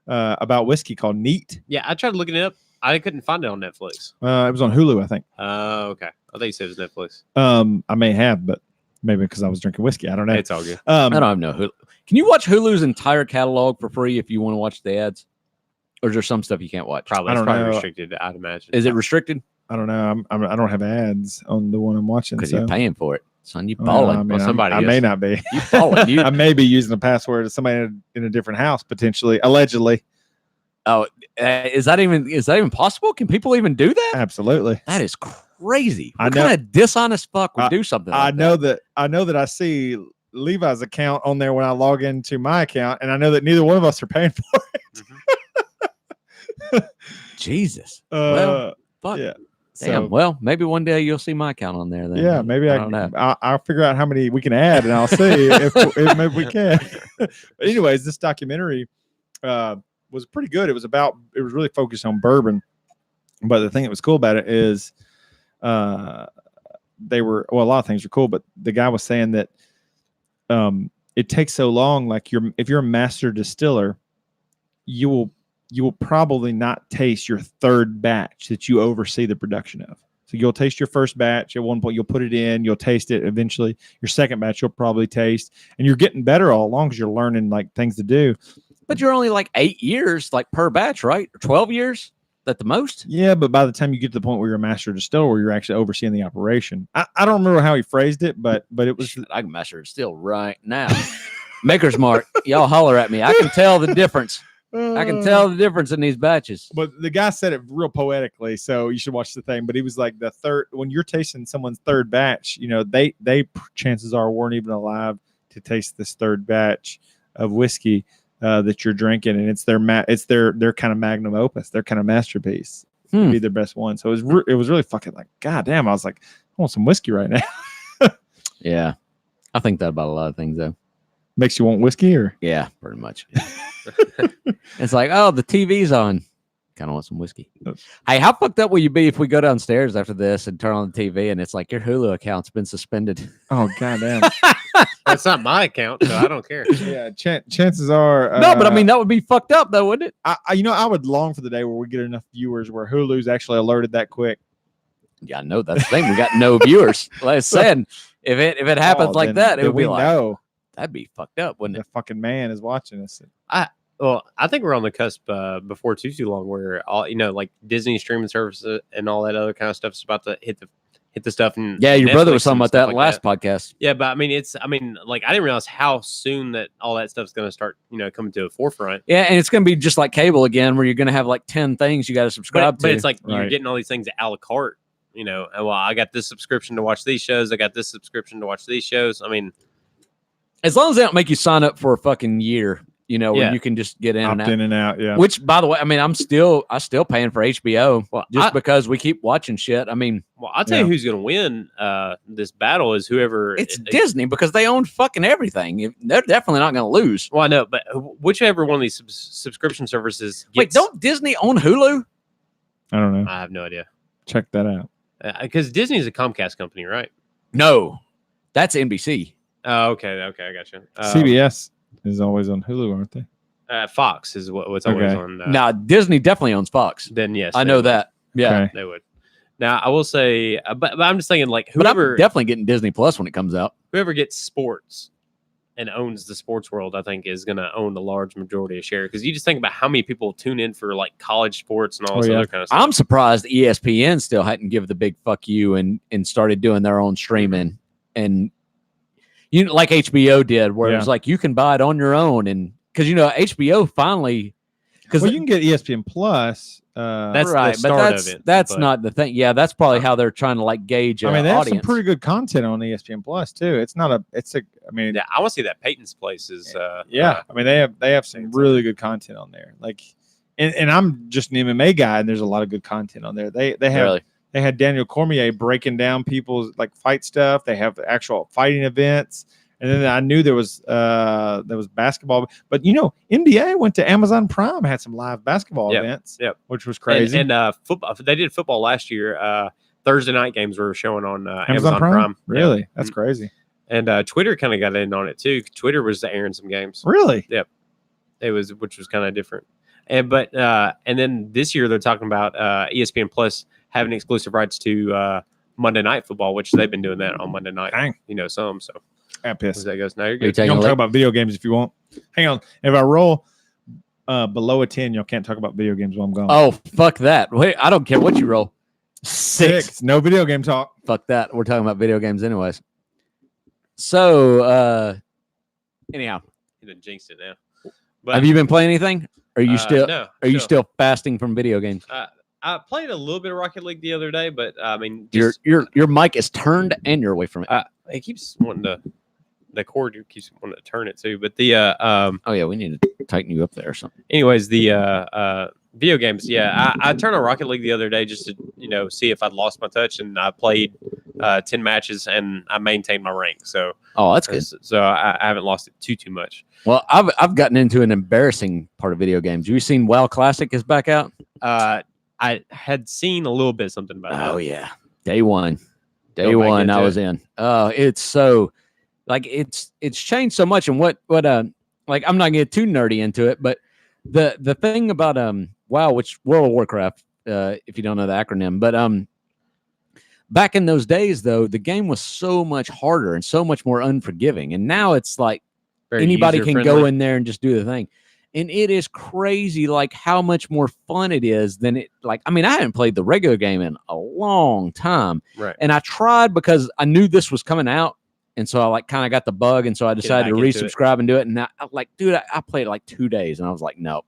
about whiskey called Neat. Yeah, I tried looking it up. I couldn't find it on Netflix. It was on Hulu, I think. Okay. I think you said it was Netflix. I may have, but maybe because I was drinking whiskey. I don't know. It's all good. I don't have no Hulu. Can you watch Hulu's entire catalog for free if you want to watch the ads? Or is there some stuff you can't watch? Probably. I It's don't probably know. restricted, I'd imagine. Is it restricted? I don't know. I don't have ads on the one I'm watching. Because So. you're paying for it. Son, you Well, balling. I mean, somebody I is. may not be. You balling. You, I may be using a password of somebody in a different house, potentially, allegedly. is that even possible? Can people even do that? Absolutely. That is crazy. I What know- kind of dishonest fuck would do something like I know that I see Levi's account on there when I log into my account, and I know that neither one of us are paying for that? Jesus. it. Well, fuck. yeah. Damn. So, Well, maybe one day you'll see my account on there then. yeah, maybe I don't know. I'll figure out how many we can add, and I'll see if maybe we can. But anyways, this documentary was pretty good. It was really focused on bourbon, but the thing that was cool about it is a lot of things were cool, but the guy was saying that it takes so long. Like if you're a master distiller, you will probably not taste your third batch that you oversee the production of. So you'll taste your first batch at one point, you'll put it in, you'll taste it eventually. Your second batch you'll probably taste, and you're getting better all along because you're learning like things to do. But you're only like 8 years, like per batch, right? Or 12 years at the most. Yeah, but by the time you get to the point where you're a master distiller, where you're actually overseeing the operation, I don't remember how he phrased it, but it was. Shit, I can master it still right now. Maker's Mark, y'all holler at me. I can tell the difference. I can tell the difference in these batches. But the guy said it real poetically, so you should watch the thing. But he was like, when you're tasting someone's third batch, they chances are weren't even alive to taste this third batch of whiskey that you're drinking, and it's their kind of magnum opus, their kind of masterpiece. It'd be their best one. So it was really fucking like, God damn. I was like, I want some whiskey right now. Yeah, I think that about a lot of things though. Makes you want whiskey, or Yeah, pretty much. It's like, oh, the TV's on. Kind of want some whiskey. Hey, how fucked up will you be if we go downstairs after this and turn on the TV and it's like your Hulu account's been suspended? oh goddamn. That's not my account, so I don't care. Yeah, chances are. No, but I mean that would be fucked up though, wouldn't it? I would long for the day where we get enough viewers where Hulu's actually alerted that quick. Yeah, I know that's the thing. We got no viewers. Like I said, if it happens like that, it would be like, know that'd be fucked up, wouldn't the it? fucking man is watching us. Well, I think we're on the cusp before too long where all like Disney streaming services and all that other kind of stuff is about to hit the stuff. And Yeah, your brother Netflix was talking and about stuff that like last podcast. Yeah, but I mean, like I didn't realize how soon that all that stuff's going to start, coming to the forefront. Yeah, and it's going to be just like cable again, where you're going to have like 10 things you got to subscribe to. But it's like you're Right. getting all these things a la carte. And, well, I got this subscription to watch these shows. I got this subscription to watch these shows. I mean, as long as they don't make you sign up for a fucking year, where Yeah. you can just get in and Opt out. in and out. Yeah. Which, by the way, I mean, I still paying for HBO Well, just because we keep watching shit. I mean, well, I'll tell you who's going to win this battle is whoever. it's Disney because they own fucking everything. They're definitely not going to lose. Well, I know, but whichever one of these subscription services gets. Wait, don't Disney own Hulu? I don't know. I have no idea. Check that out. Because Disney is a Comcast company, right? No, that's NBC. Oh, okay, I got you. CBS is always on Hulu, aren't they? Fox is what's always Okay. on. Now Disney definitely owns Fox. Then yes, I they know would. that. Yeah, Okay. They would. Now I will say, but I'm just thinking like but I'm whoever definitely getting Disney Plus when it comes out. whoever gets sports and owns the sports world, I think is going to own the large majority of share because you just think about how many people tune in for like college sports and all this other kind of stuff. I'm surprised ESPN still hadn't give the big fuck you and started doing their own streaming and like HBO did, where it was like you can buy it on your own, and because HBO finally Well, you can get ESPN Plus. That's right, the start but of it. that's but- not the thing. Yeah, that's probably how they're trying to like gauge. I mean, they have some audience. pretty good content on ESPN Plus too. It's not a. It's a. I mean, Yeah, I want to see that Peyton's Place is. yeah. I mean, they have some really good content on there. Like, and I'm just an MMA guy, and there's a lot of good content on there. They have Really? they had Daniel Cormier breaking down people's like fight stuff. They have actual fighting events. And then I knew there was basketball, but NBA went to Amazon Prime, had some live basketball events, which was crazy. And football, they did football last year. Thursday night games were showing on Amazon Prime. Really, Yeah. that's crazy. And Twitter kind of got in on it too. Twitter was airing some games. Really, Which was kind of different. And then this year they're talking about ESPN Plus having exclusive rights to Monday Night Football, which they've been doing that on Monday night. Dang. So. I'm pissed. As that goes, now you're You good. You taking don't a talk look? about video games if you want. Hang on. If I roll below a 10, y'all can't talk about video games while I'm gone. Oh, fuck that. Wait, I don't care what you roll. 6. No video game talk. Fuck that. We're talking about video games anyways. So, anyhow, You done jinxed it now. But have you been playing anything? Are you still No, are you still fasting from video games? I played a little bit of Rocket League the other day, but I mean, Your just, your mic is turned and you're away from it. it keeps wanting to. The cord keeps wanting to turn it too, but the Oh yeah, we need to tighten you up there or something. anyways, the video games. Yeah, I turned on Rocket League the other day just to see if I'd lost my touch, and I played 10 matches and I maintained my rank. So Oh, that's good. So I haven't lost it too much. Well, I've gotten into an embarrassing part of video games. You seen WoW Classic is back out? I had seen a little bit something about that. Oh yeah, day one, Go back I into was in. It's so like it's changed so much. And what like I'm not gonna get too nerdy into it, but the thing about WoW, which World of Warcraft, if you don't know the acronym, but back in those days though, the game was so much harder and so much more unforgiving, and now it's like Very anybody can go user-friendly. in there and just do the thing. And it is crazy, like how much more fun it is than it. Like, I mean, I haven't played the regular game in a long time, Right. and I tried because I knew this was coming out, and so I like kind of got the bug, and so I decided to back into it. resubscribe and do it. And I like, dude, I played like 2 days, and I was like, no,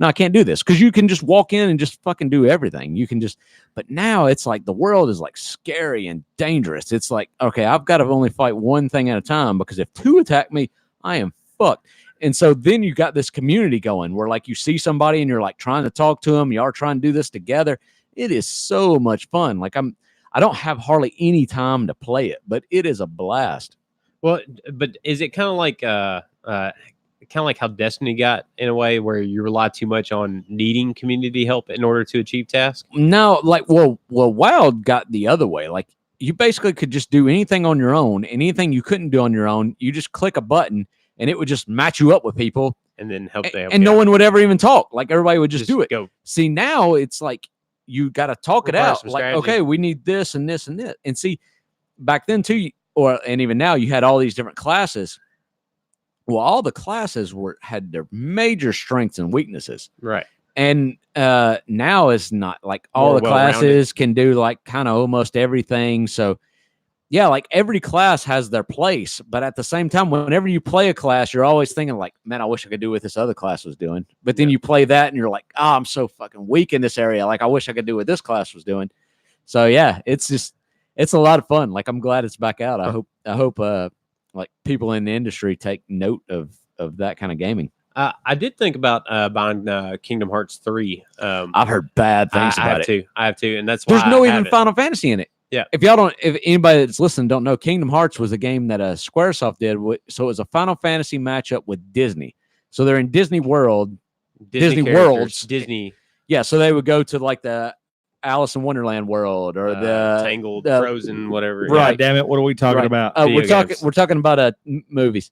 I can't do this because you can just walk in and just fucking do everything. You can just, but now it's like the world is like scary and dangerous. It's like, okay, I've got to only fight one thing at a time because if 2 attack me, I am fucked. And so then you got this community going where like you see somebody and you're like trying to talk to them. You are trying to do this together. It is so much fun. Like I don't have hardly any time to play it, but it is a blast. Well, but is it kind of like how Destiny got in a way where you rely too much on needing community help in order to achieve tasks? No, like well, WoW got the other way. Like you basically could just do anything on your own, and anything you couldn't do on your own, you just click a button and it would just match you up with people, And then help them. and no one would ever even talk. Like everybody would just do it. Go. See, now it's like you got to talk it Require out. some Like, strategy. okay, we need this and this and this. And see, back then too, and even now, you had all these different classes. Well, all the classes had their major strengths and weaknesses. Right. And now it's not like all More the well-rounded. classes can do like kind of almost everything. So yeah, like every class has their place, but at the same time, whenever you play a class, you're always thinking like, man, I wish I could do what this other class was doing. But then you play that and you're like, oh, I'm so fucking weak in this area. Like I wish I could do what this class was doing. So yeah, it's a lot of fun. Like I'm glad it's back out. I hope like people in the industry take note of that kind of gaming. I did think about buying Kingdom Hearts 3. I've heard bad things I about have it. to. I have to, and that's why There's no I even haven't. Final Fantasy in it. Yeah. If anybody that's listening don't know, Kingdom Hearts was a game that Squaresoft did. So it was a Final Fantasy matchup with Disney. So they're in Disney World. Disney characters, Worlds. Disney Yeah. So they would go to like the Alice in Wonderland world or the Tangled, the- Frozen, whatever. Right. God damn it! What are we talking Right. about? Video we're games. talking about movies.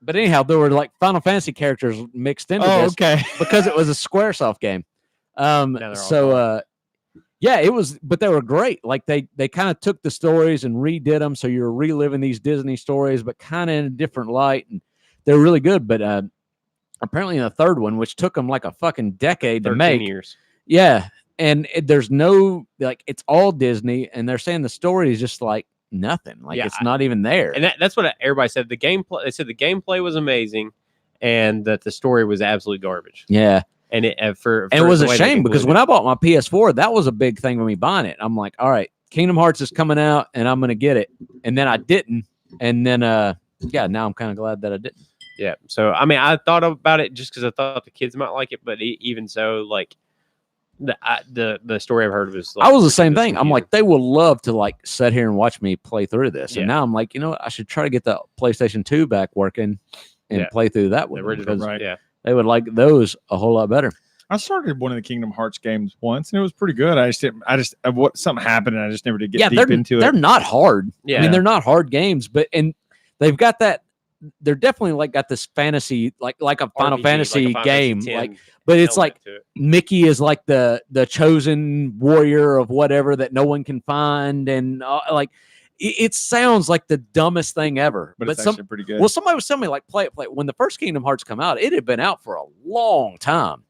But anyhow, there were like Final Fantasy characters mixed into this okay. because it was a SquareSoft game. they're So yeah, it was, but they were great. Like they kind of took the stories and redid them, so you're reliving these Disney stories, but kind of in a different light, and they're really good. But apparently, in the third one, which took them like a fucking decade to 13 make, years. yeah, and there's no like it's all Disney, and they're saying the story is just like nothing, like Yeah, it's not even there. And that's what everybody said. The gameplay, they said the gameplay was amazing, and that the story was absolute garbage. Yeah. And it And it was a shame because when I bought my PS4, that was a big thing when me buying it. I'm like, all right, Kingdom Hearts is coming out and I'm going to get it. And then I didn't. And then, yeah, now I'm kind of glad that I didn't. Yeah. So, I mean, I thought about it just because I thought the kids might like it. But even so, like, the story I've heard was like, I was the same thing. I'm like, they will love to like sit here and watch me play through this. Yeah. And now I'm like, you know what? I should try to get the PlayStation 2 back working and play through that one. Right. Yeah. They would like those a whole lot better. I started one of the Kingdom Hearts games once, and it was pretty good. Something happened, and I just never did get deep into it. They're not hard. Yeah. I mean, they're not hard games, and they've got that. They're definitely like got this fantasy, like a Final RPG, Fantasy like a Final game, Fantasy like. 10 But it's like element to it. Mickey is like the chosen warrior of whatever that no one can find, and like it sounds like the dumbest thing ever. But it's actually pretty good. Well, somebody was telling me like play it. When the first Kingdom Hearts come out, it had been out for a long time.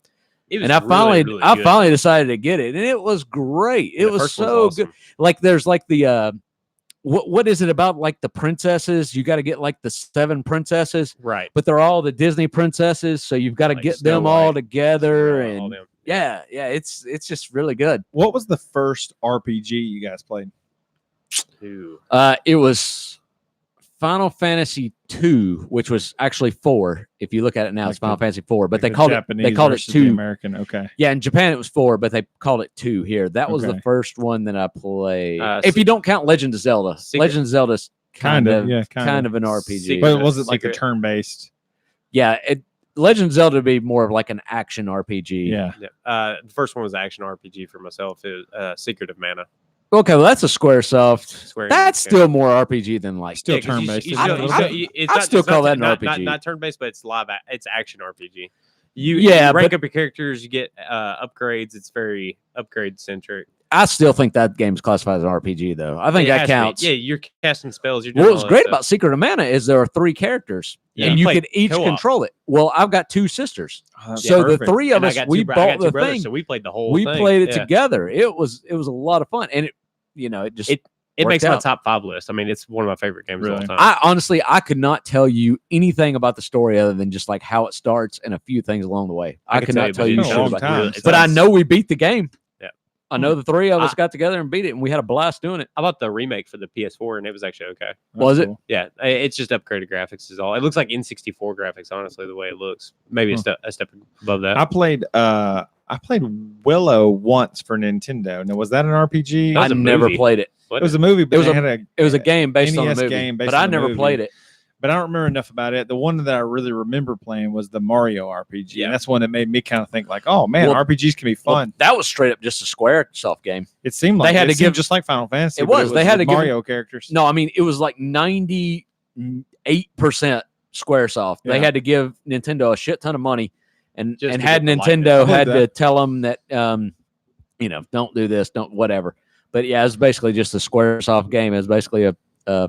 And I finally decided to get it, and it was great. It was so good. Like there's like the what is it about like the princesses? You got to get like the 7 princesses, right? But they're all the Disney princesses, so you've got to Like get Snow them all White, together, Cinderella, all and them. yeah, it's just really good. What was the first RPG you guys played? Ooh. It was Final Fantasy 2, which was actually 4. If you look at it now, it's Like Final the- Fantasy 4, but Like they called it versus the 2. American. Okay. Yeah, in Japan it was 4, but they called it 2 here. That was the Okay. first one that I played. Uh, if you don't count Legend of Zelda, Legend of Zelda's kind of an RPG. Secret- But was it like a Secret- turn-based? Yeah, Legend of Zelda would be more of like an action RPG. Yeah. Yeah. The first one was action RPG for myself. It was Secret of Mana. Okay, well that's a SquareSoft. Square That's Enix, still more RPG than like. Still Yeah, 'cause turn-based. you isn't still- it? you I- still- it's I'd not- still it's call not- that an not- RPG. Not turn-based, but it's action RPG. Yeah, You rank but- up your characters, you get upgrades. It's very upgrade centric. I still think that game's classified as an RPG though. I think that counts. Yeah, you're casting spells. You're doing What was all that great stuff. about Secret of Mana is there are 3 characters, Yeah, and you you play could each co-op. control it. Well, I've got 2 sisters, Oh, that's so perfect. the 3 of And I us got we two I bought got two the brothers, thing. so we played the whole We thing. played it Yeah. together. It was a lot of fun, and it just It makes worked my out. top 5 list. I mean, it's one of my favorite games of all Really? time. I honestly I could not tell you anything about the story other than just like how it starts and a few things along the way. I could not tell you it's been a long shit about time. it. But I know we beat the game. Yeah. I know the 3 of us got together and beat it, and we had a blast doing it. I bought the remake for the PS4, and it was actually okay. That's Was it? cool. Yeah, it's just upgraded graphics is all. It looks like N64 graphics, honestly, the way it looks. Maybe a step above that. I played Willow once for Nintendo. Now, was that an RPG? That was I a never movie. played it. It was a movie, but It was they a- had It was a game based on a NES movie, game based but I on a never movie. played it. but I don't remember enough about it. The one that I really remember playing was the Mario RPG. Yeah. And that's one that made me kind of think like, oh man, Well- RPGs can be Well, fun. that was straight up just a SquareSoft game. It seemed like they had it to seemed give- just like Final Fantasy. It but was. They had with to give- Mario characters. No, I mean it was like 98% SquareSoft. They Yeah. had to give Nintendo a shit ton of money, and Just to had get the likeness. Nintendo I had believe to tell them that don't do this, don't whatever. But yeah, it's basically just a SquareSoft game. It's basically a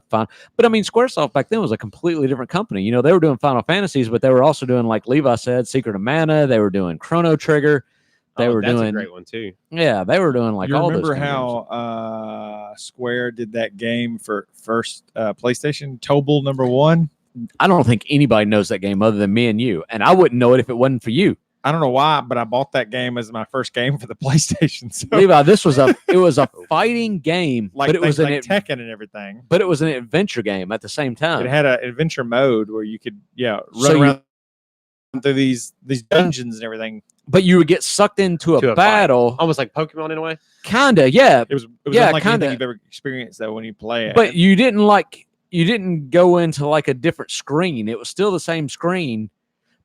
fun. But I mean, SquareSoft back then was a completely different company. You know, they were doing Final Fantasies, but they were also doing, like Levi said, Secret of Mana. They were doing Chrono Trigger. They were that's doing a great one too. Yeah, they were doing like you all remember those kind of games. how Square did that game for first PlayStation, Tobal #1? I don't think anybody knows that game other than me and you, and I wouldn't know it if it wasn't for you. I don't know why, but I bought that game as my first game for the PlayStation. So Levi, it was a fighting game, like, but it was like an Tekken and everything. but it was an adventure game at the same time. It had an adventure mode where you could run So around through these dungeons and everything. But you would get sucked into To a a fight. battle, Almost like Pokemon in a way. kinda, yeah. It was Yeah, unlike kinda. anything you've ever experienced though when you play it. But you didn't go into like a different screen. It was still the same screen,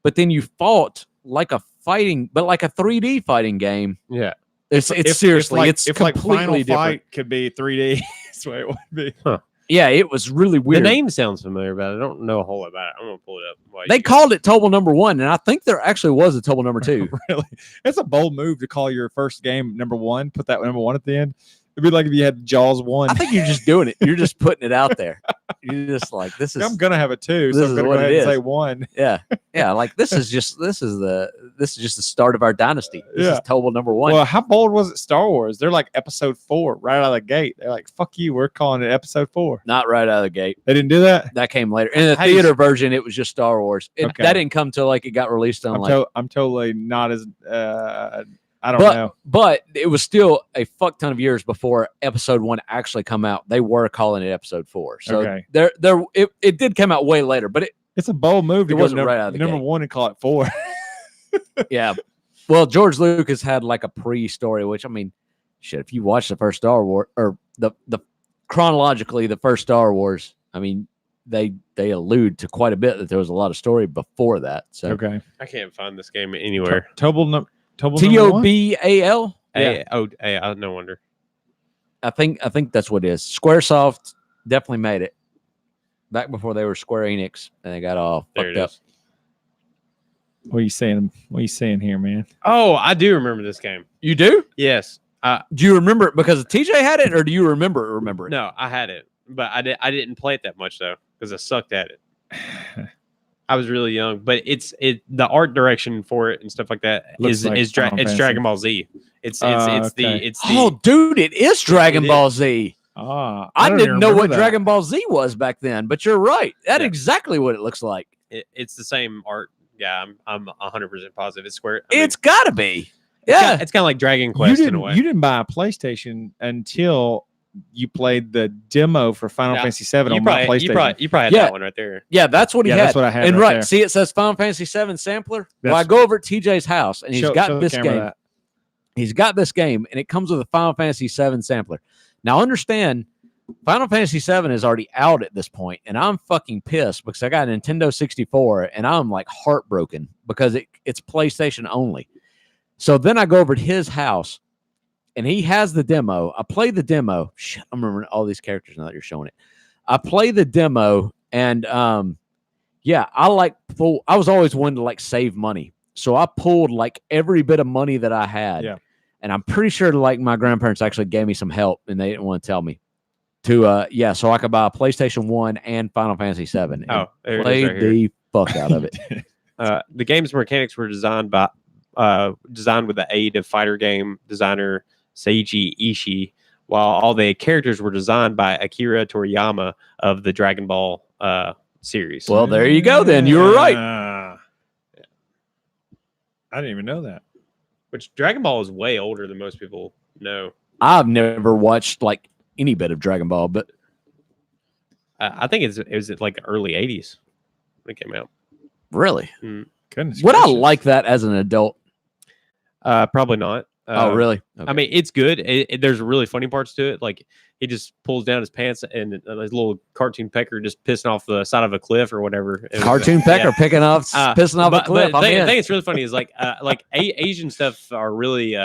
but then you fought like a 3D fighting game. Yeah. It's if seriously, like, it's if like completely Final different. Fight could be 3D, that's what it would be. Yeah, it was really weird. The name sounds familiar, but I don't know a whole lot about it. I'm gonna pull it up. They called it Tobal #1, and I think there actually was a Tobal #2. Really, it's a bold move to call your first game #1. Put that #1 at the end. It'd be like if you had Jaws 1. I think you're just doing it. You're just putting it out there. You're just like, this is. I'm gonna have a 2, so this I'm is gonna go what ahead it and say is. 1. Yeah. Like this is just the start of our dynasty. This is Tobal #1. Well, how bold was it? Star Wars. They're like episode 4 right out of the gate. They're like, "Fuck you, we're calling it episode 4." Not right out of the gate. They didn't do that. That came later. In the How do you- theater version, it was just Star Wars. Okay. That didn't come till like it got released on I'm totally not as. I don't know. But it was still a fuck ton of years before episode 1 actually come out. They were calling it episode 4. So Okay. it did come out way later, but It's a bold move to It go wasn't right out of the number gate. 1 and call it 4. yeah. Well, George Lucas had like a pre-story, which I mean, shit, if you watch the first Star Wars or the chronologically the first Star Wars, I mean, they allude to quite a bit that there was a lot of story before that. So Okay. I can't find this game anywhere. Tobal TOBAL. No wonder. I think that's what it is. Squaresoft definitely made it back before they were Square Enix, and they got all There fucked it up. is. What are you saying? What are you saying here, man? Oh, I do remember this game. You do? Yes. Do you remember it because TJ had it, or do you remember it? No, I had it, but I didn't play it that much though because I sucked at it. I was really young, but the art direction for it and stuff like that Looks like Final it's Fantasy. Dragon Ball Z. It's okay. Oh, dude, it is Dragon It Ball is. Z. I I didn't know what that. Dragon Ball Z was back then, but you're right. That's Yeah. exactly what it looks like. it's the same art. Yeah, I'm 100% positive. It's Square. It's got to be. it's Yeah. it's kind of like Dragon You Quest in a didn't, way. you didn't buy a PlayStation until you played the demo for Final Yeah. Fantasy VII You on my probably, PlayStation. you probably had Yeah. that one right there. Yeah, that's what he Yeah, had. that's what I had And right right, there. see, it says Final Fantasy VII sampler. Well, I That's- go over at TJ's house, and he's Show got the this camera game. that. He's got this game, and it comes with a Final Fantasy VII sampler. Now, understand, Final Fantasy VII is already out at this point, and I'm fucking pissed because I got a Nintendo 64, and I'm like heartbroken because it's PlayStation only. So then I go over to his house, and he has the demo. I play the demo. Shit, I'm remembering all these characters now that you're showing it. I play the demo, and yeah, I was always one to like save money. So I pulled like every bit of money that I had. Yeah. And I'm pretty sure like my grandparents actually gave me some help and they didn't want to tell me to so I could buy a PlayStation 1 and Final Fantasy 7 and Oh, there it is play right here. the fuck out of it. The game's mechanics were designed with the aid of fighter game designer Seiji Ishii, while all the characters were designed by Akira Toriyama of the Dragon Ball series. Well, there you go then. You were right. I didn't even know that. Which Dragon Ball is way older than most people know. I've never watched like any bit of Dragon Ball, but I think it was like early 80s when it came out. really, Goodness would I gracious. like that as an adult? Probably not. Oh, really? I mean, it's good. There's really funny parts to it. Like he just pulls down his pants and his little cartoon pecker just pissing off the side of a cliff or whatever. It was, Cartoon Pecker yeah. picking off, pissing off a But cliff. the I'm thing in. it's really funny is like Asian stuff are really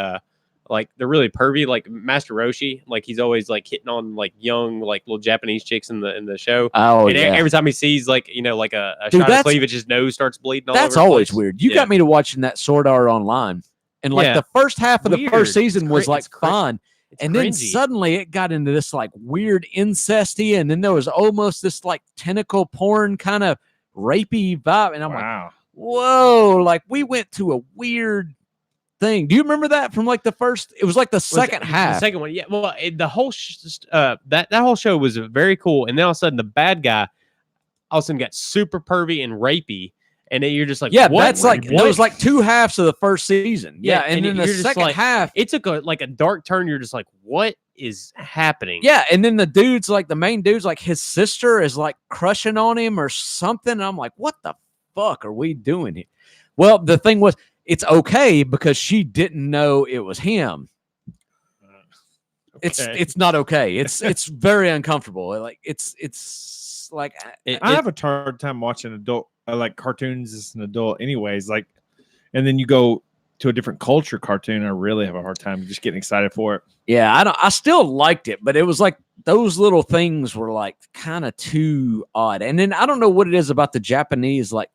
like they're really pervy. Like Master Roshi, like he's always like hitting on like young like little Japanese chicks in the show. Oh, And yeah. every time he sees like like a Dude, shot of that's- cleavage, his nose starts bleeding. All That's over the always place. weird. You Yeah. got me to watching that Sword Art Online, and like Yeah. the first half of the Weird. first season It's was cra- like it's cra- fun, It's and then cringy. suddenly it got into this like weird incesty, and then there was almost this like tentacle porn kind of rapey vibe, and I'm like, Wow. whoa! Like we went to a weird thing. Do you remember that from like the first? It was like the second half. The second one, yeah. Well, the whole that whole show was very cool, and then all of a sudden the bad guy all of a sudden got super pervy and rapey, and then you're just like, Yeah, what? that's like What? there was like two halves of the first season. Yeah, Yeah, and then and the you're just second like- half. It took a dark turn. You're just like, what is happening? Yeah, and then the dude's like the main dude's like his sister is like crushing on him or something. And I'm like, what the fuck are we doing here? Well, the thing was, it's okay because she didn't know it was him. Okay. It's not okay. It's very uncomfortable. Like it's like I have a hard time watching adult like cartoons as an adult anyways, like, and then you go to a different culture cartoon, I really have a hard time just getting excited for it. Yeah, I still liked it, but it was like those little things were like kind of too odd. And then I don't know what it is about the Japanese like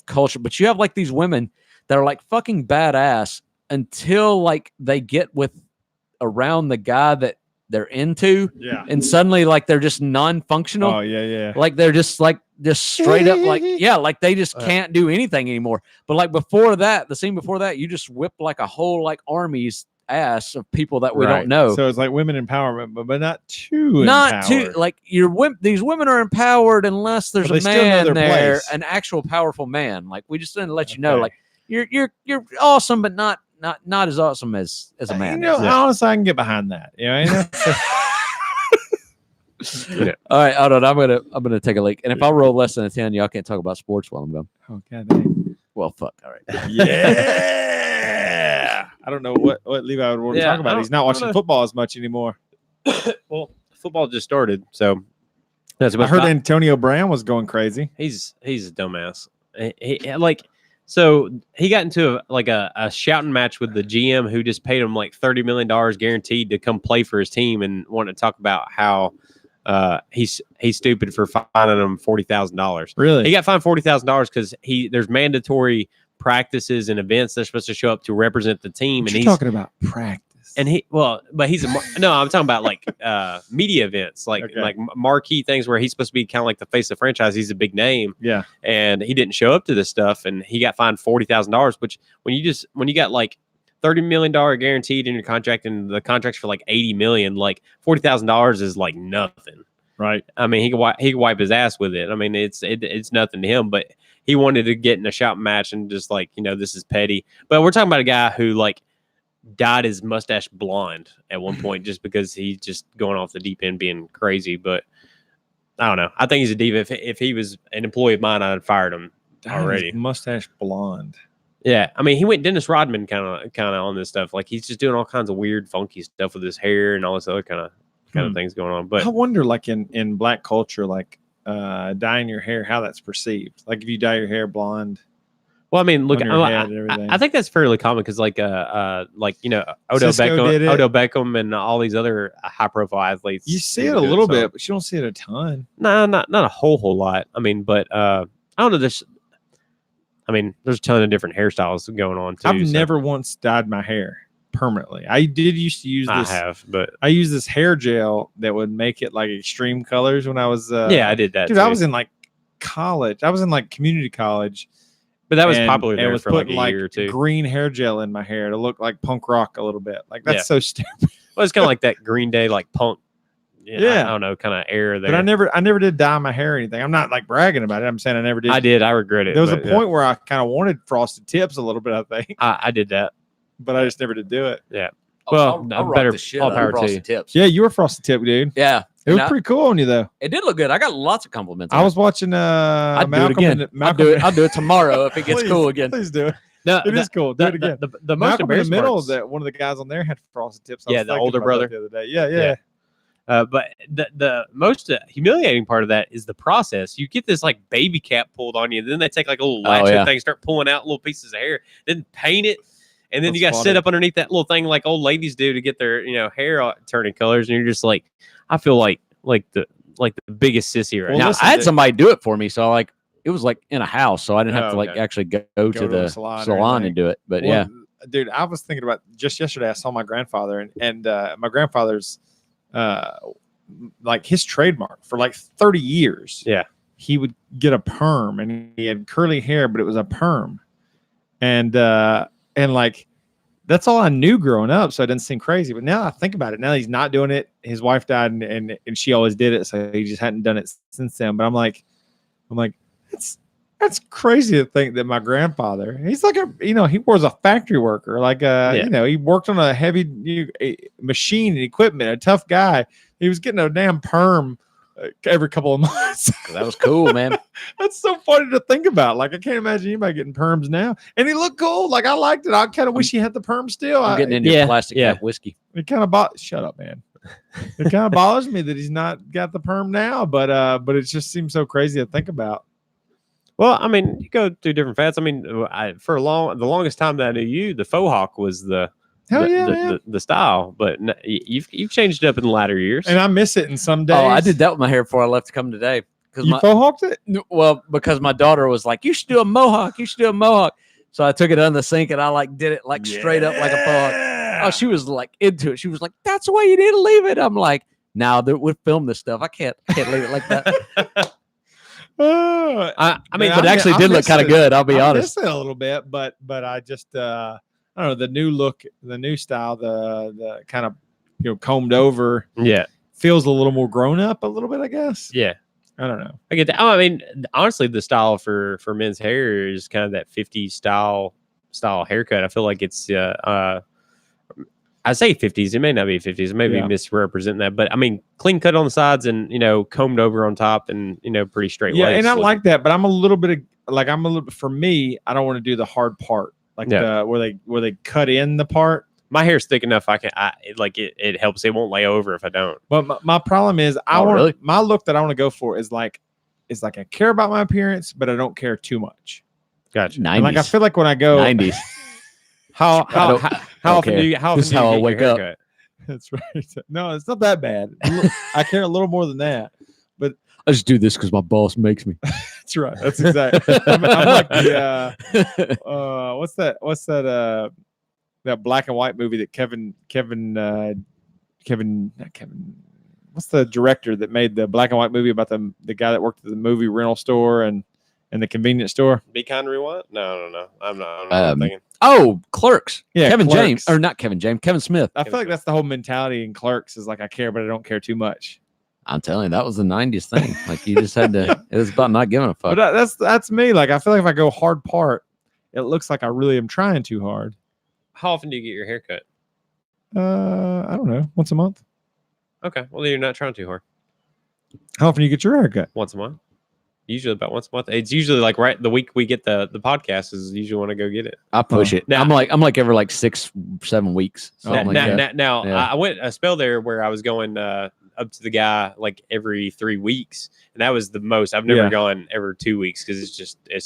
culture, but you have like these women that are like fucking badass until like they get with around the guy that they're into, Yeah. and suddenly like they're just non-functional. Oh yeah. Like they're just straight up like like they just can't do anything anymore. But like before that, the scene before that, you just whip like a whole like army's ass of people that we don't know. So it's like women empowerment, but not too like these women are empowered unless there's a man there, place. An actual powerful man. Like we just didn't let you know, like you're awesome, but not as awesome as a man. Honestly, I can get behind that. All right, hold on. I'm gonna take a leak, and if I roll less than a 10, y'all can't talk about sports while I'm gone. Oh god dang. Well, fuck. All right. Yeah. I don't know what Levi would want to talk about. He's not watching football as much anymore. Well, football just started, so I heard Antonio Brown was going crazy. He's a dumbass. So he got into a shouting match with the GM who just paid him like $30 million guaranteed to come play for his team, and wanted to talk about how he's stupid for fining him $40,000. Really? He got fined $40,000 because there's mandatory practices and events they're supposed to show up to represent the team. What and he's talking about practice. And but he's no, I'm talking about like media events, like marquee things where he's supposed to be kind of like the face of the franchise. He's a big name. Yeah. And he didn't show up to this stuff, and he got fined $40,000, which when you got like $30 million guaranteed in your contract, and the contract's for like $80 million, like $40,000 is like nothing. Right. I mean, he could wipe his ass with it. I mean, it's nothing to him, but he wanted to get in a shouting match and just like, this is petty. But we're talking about a guy who like dyed his mustache blonde at one point just because he's just going off the deep end being crazy. But I don't know. I think he's a diva. If he was an employee of mine, I'd have fired him already. Mustache blonde. Yeah. I mean, he went Dennis Rodman kind of on this stuff. Like he's just doing all kinds of weird, funky stuff with his hair and all this other kind of things going on. But I wonder, like in black culture, like dyeing your hair, how that's perceived. Like if you dye your hair blonde. Well, I mean, look, I think that's fairly common because, Odell Beckham and all these other high-profile athletes. You see it a little bit, but you don't see it a ton. No, not a whole lot. I mean, but I don't know. There's a ton of different hairstyles going on too. I've never once dyed my hair permanently. I did used to use this. I have, but I used this hair gel that would make it like extreme colors when I was. I did that. Dude, too. I was in like college. I was in like community college. But that was popular there for like a year or two. Green hair gel in my hair to look like punk rock a little bit. Like that's so stupid. Well, it's kind of like that Green Day like punk. I don't know, kind of era there. But I never did dye my hair or anything. I'm not like bragging about it. I'm saying I never did. I did. I regret it. There was a point where I kind of wanted frosted tips a little bit. I think I did that, but I just never did do it. Yeah. Well, I'll better all power to you. Tips. Yeah, you were frosted tip, dude. Yeah. It was pretty cool on you, though. It did look good. I got lots of compliments. I was watching I'd Malcolm. Do it again. I'll do it tomorrow if it gets cool again. Please do it. No, it is cool. Do it again. The most Malcolm in the middle, that one of the guys on there had frosted tips. Yeah, the older brother the other day. Yeah. But the most humiliating part of that is the process. You get this like baby cap pulled on you, and then they take like a little latchet thing, start pulling out little pieces of hair, then paint it. And then you got to sit up underneath that little thing like old ladies do to get their hair turning colors, and you're just like, I feel like the biggest sissy right now. I had somebody do it for me, so like it was like in a house, so I didn't have to actually go to the salon and do it. But dude, I was thinking about just yesterday. I saw my grandfather, and my grandfather's like his trademark for like 30 years. Yeah, he would get a perm, and he had curly hair, but it was a perm, and like that's all I knew growing up, so it didn't seem crazy. But now I think about it, now he's not doing it. His wife died, and she always did it, so he just hadn't done it since then. But I'm like, that's crazy to think that my grandfather, he's like he was a factory worker, like he worked on a heavy machine and equipment, a tough guy. He was getting a damn perm every couple of months. That was cool, man. That's so funny to think about. Like, I can't imagine anybody getting perms now. And he looked cool. Like, I liked it. I kind of wish he had the perm still. I'm getting into plastic cap whiskey. It kind of shut up, man. It kind of bothers me that he's not got the perm now, but it just seems so crazy to think about. Well, I mean, you go through different fads. I mean, the longest time that I knew you, the faux hawk was the style, but you've changed it up in the latter years. And I miss it in some days. Oh, I did that with my hair before I left to come today. You faux hawked it? Well, because my daughter was like, "You should do a mohawk. You should do a mohawk." So I took it on the sink and I like did it like straight up like a faux hawk. Oh, she was like into it. She was like, "That's the way you need to leave it." I'm like, "Now that we film this stuff, I can't leave it like that." I mean, but it actually did look kind of good. I'll be honest. I miss it a little bit, but I just I don't know, the new look, the new style, the kind of combed over. Yeah, feels a little more grown up, a little bit, I guess. Yeah, I don't know. I get that. I mean, honestly, the style for men's hair is kind of that 50s style haircut. I feel like it's I say 50s. It may not be 50s. It may be misrepresenting that. But I mean, clean cut on the sides and, combed over on top and, pretty straight. Yeah. And I like that, but I'm a little bit for me, I don't want to do the hard part. Like where they cut in the part. My hair's thick enough. It helps. It won't lay over if I don't. But my problem is my look that I want to go for is like I care about my appearance, but I don't care too much. Gotcha. 90s. Like I feel like when I go 90s. How often do you wake up? That's right. No, it's not that bad. I care a little more than that. But I just do this because my boss makes me. That's right. That's exactly. I'm like the what's that that black and white movie that Kevin what's the director that made the black and white movie about the guy that worked at the movie rental store and the convenience store? Be Kind Rewind? No. I'm not thinking. Oh, Clerks. Yeah, Kevin Clerks. James. Or not Kevin James. Kevin Smith. I feel like that's the whole mentality in Clerks is like I care, but I don't care too much. I'm telling you, that was the 90s thing. Like you just had to, it was about not giving a fuck. But that's me. Like I feel like if I go hard part, it looks like I really am trying too hard. How often do you get your hair cut? I don't know. Once a month. Okay. Well, you're not trying too hard. How often do you get your hair cut? Once a month. Usually about once a month. It's usually like right the week we get the podcast is usually when I go get it. I push it. Now, I'm like every like 6-7 weeks. Now I went a spell there where I was going up to the guy like every 3 weeks, and that was the most. I've never gone every 2 weeks because it's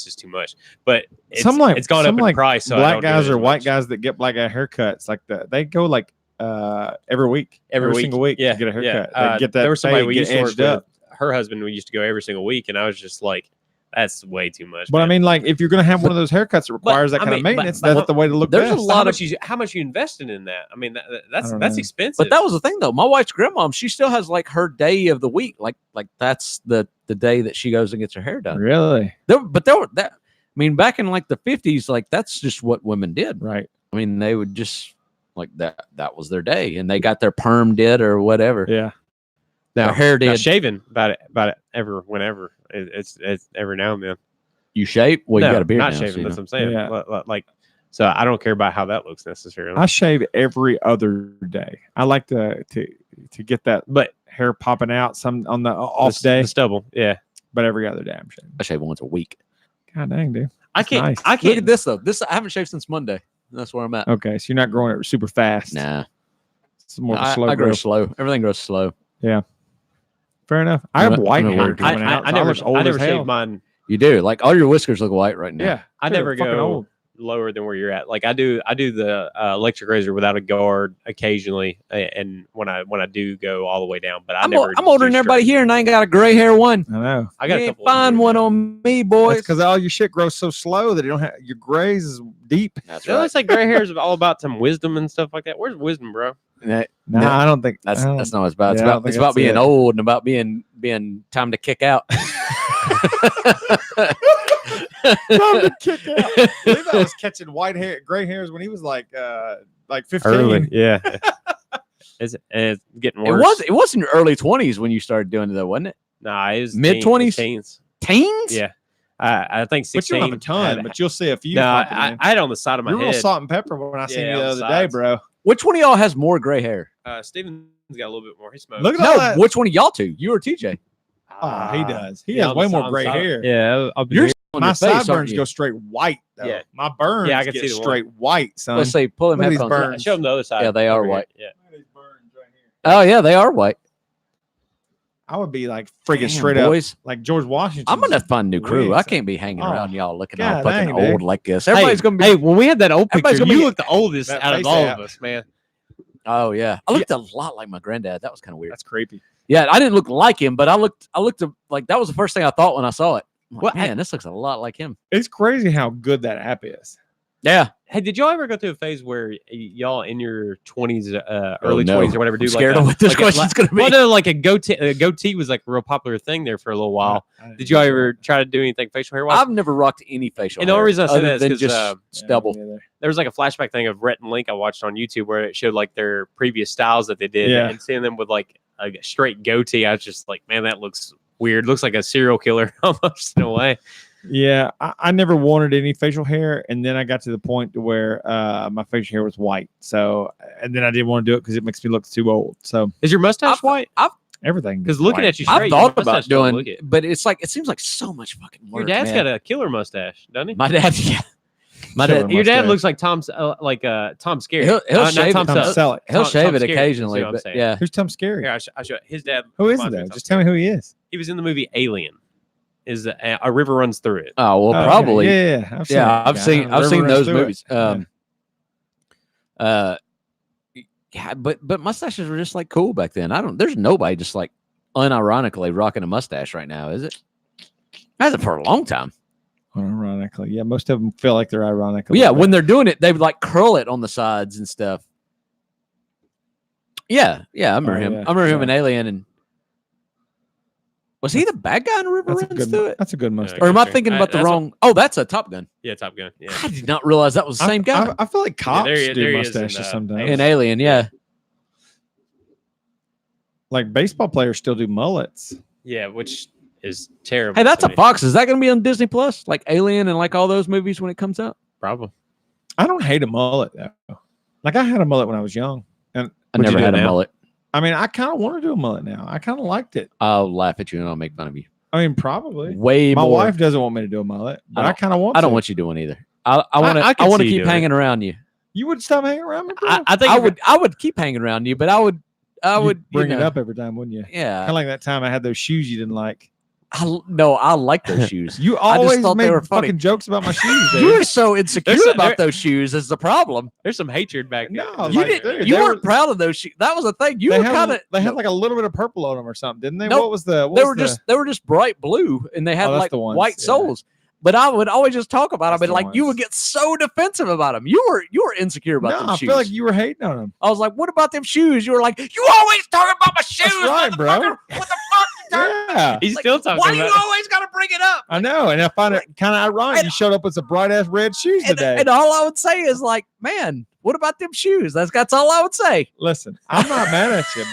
just too much. But it's gone up in price. So black guys or white guys that get black guy haircuts they go like every week, every single week. Yeah, to get a haircut. Yeah. Get that. There was somebody we used to work up. with. Her husband, we used to go every single week, and I was just like, that's way too much. But man. I mean, like, if you're going to have one of those haircuts that requires that kind of maintenance, that's the way to look. There's best. a lot of how much you invested in that. I mean, that's expensive. But that was the thing, though. My wife's grandmom, she still has like her day of the week, like that's the day that she goes and gets her hair done. Really? I mean, back in like the 50s, like that's just what women did, right? I mean, they would just like that was their day, and they got their perm did or whatever. Yeah. Now, hair did. Now shaving about it whenever it's every now and then. You shave? Well, you got a beard. Not now, shaving. so That's what I'm saying. Yeah. Like, so I don't care about how that looks necessarily. I shave every other day. I like to get that hair popping out some on the off day. The stubble, yeah. But every other day I'm shaving. I shave once a week. God dang, dude. I can't. Nice. I can't. Look at this though. I haven't shaved since Monday. That's where I'm at. Okay, so you're not growing it super fast. Nah. It's more of a slow I grow growth. slow. Everything grows slow. Yeah. Fair enough. I have white hair coming out. I never shaved mine. You do. Like all your whiskers look white right now. Yeah. I never go lower than where you're at. Like I do the electric razor without a guard occasionally, and when I do go all the way down. But I'm older than everybody here, and I ain't got a gray hair one. I know. I got you a ain't couple. Find one on me, boys. Because all your shit grows so slow that you don't have your grays is deep. That's It looks like gray hair is all about some wisdom and stuff like that. Where's wisdom, bro? No, I don't think that's not what it's about. Yeah, It's about being old and about being time to kick out. Time to kick out. I believe I was catching gray hairs when he was like 15. Early, yeah. It's getting worse. It was in your early 20s when you started doing it, though, wasn't it? Nah, it was mid-20s? teens. Teens? Yeah. I think 16. But you don't have a ton, but you'll see a few. No, I had it on the side of my You're head. real salt and pepper when I seen you on the the other day, sides. bro. Which one of y'all has more gray hair? Steven's got a little bit more. He smokes. Look at all that. Which one of y'all two? You or TJ? Oh, he does. He yeah, has on way the more side- gray side- hair. Yeah, My sideburns aren't go you? straight white, though. Yeah. My burns Yeah, I can get see the one. straight white, son. Let's say pull them Look at these headphones. burns. Show them the other side. Yeah, they are over here. white. Yeah. Oh, yeah, they are white. I would be like friggin' Damn, straight boys. up like George Washington. I'm gonna find a new crew. Wings. I can't be hanging Oh, around y'all looking God all fucking dang, dude. old like this. Everybody's gonna be. Hey, when we had that old Everybody's picture, gonna you be- looked the oldest that out of face all app. of us, man. Oh yeah, I looked a lot like my granddad. That was kind of weird. That's creepy. Yeah, I didn't look like him, but I looked like that was the first thing I thought when I saw it. I'm like, What- man, this looks a lot like him. It's crazy how good that app is. Yeah, Hey, did y'all ever go through a phase where y'all in your 20s, early no. 20s or whatever, do I'm scared like of what this like question's gonna be. Well, no, like a goatee was like a real popular thing there for a little while. Did y'all ever try to do anything facial hair wise? I've never rocked any facial And the only hair reason I say other that is than 'cause, just stubble. There was like a flashback thing of Rhett and Link I watched on YouTube where it showed like their previous styles that they did, Yeah. and seeing them with like a straight goatee, I was just like, man, that looks weird. Looks like a serial killer almost in a way. Yeah, I never wanted any facial hair, and then I got to the point to where my facial hair was white. So, and then I didn't want to do it because it makes me look too old. So Is your mustache white? everything. Because looking at you straight, I've your thought mustache about don't doing, look it. but it's like it seems like so much fucking work. Your dad's man. got a killer mustache, doesn't he? My dad, yeah. My Killer dad, Your dad mustache. looks like Tom Scary. He'll Not shave Tom it. Selleck. Selleck. he'll Tom shave it Scary, occasionally, is what I'm but saying. yeah. Who's Tom Scary? Here, I show his dad. Who is reminds me that? of Tom Just tell me who he is. He was in the movie Alien. Is a river runs through it? Oh well, Oh, probably. okay. Yeah, I've seen that I've guy. seen River seen Runs those Through It. movies. Yeah, but mustaches were just like cool back then. There's nobody just like unironically rocking a mustache right now, is it? Hasn't for a long time. Ironically, yeah, most of them feel like they're ironic. Yeah, when they're doing it, they would like curl it on the sides and stuff. Yeah, I remember him. yeah, I remember him yeah. in Alien, and was he the bad guy in River Runs Through It? That's a good mustache. Or am I Okay. thinking about the That's wrong? Oh, that's a Top Gun. Yeah, Top Gun. Yeah. I did not realize that was the same guy I feel like cops there he do is in, mustaches sometimes. in Alien. Yeah, Like baseball players still do mullets. Yeah, which is terrible. hey, that's to a me. Fox. Is that going to be on Disney Plus, like Alien and like all those movies when it comes out? problem. I don't hate a mullet though. Like I had a mullet when I was young, and I Would you never do had it a now? mullet. I mean, I kind of want to do a mullet now. I kind of liked it. I'll laugh at you and I'll make fun of you. I mean, probably. Way My more. wife doesn't want me to do a mullet, but I kind of want. I don't to. want you doing either. I want to. I I can want to see you keep doing hanging around you. You would stop hanging around me, bro. I think I would keep hanging around you, but I would You'd bring you it know, up every time, wouldn't you? Kind Yeah. of like that time I had those shoes you didn't like. No, I like those shoes. You I just always thought they made were funny. fucking jokes about my shoes. Dude. You were so insecure There's a- about those shoes. Is the problem? There's some hatred back there. No, You like, didn't. dude, You they weren't were- proud of those shoes. That was the thing. You they were had, kind of. they had like a little bit of purple on them or something, didn't they? Nope. What was the? What They was were just bright blue, and they had Oh, that's like the ones, white yeah. soles. But I would always just talk about That's them, and the like you would ones. get so defensive about them. You were insecure about No, them I shoes. feel like you were hating on them. I was like, "What about them shoes?" You were like, "You always talking about my shoes, right, bro. motherfucker. What the fuck?" Yeah, He's Like, still talking why do you about. always got to bring it up? I know, and I find it kind of ironic. and- You showed up with some bright ass red shoes And, today. and all I would say is like, "Man, what about them shoes?" That's all I would say. Listen, I'm not mad at you,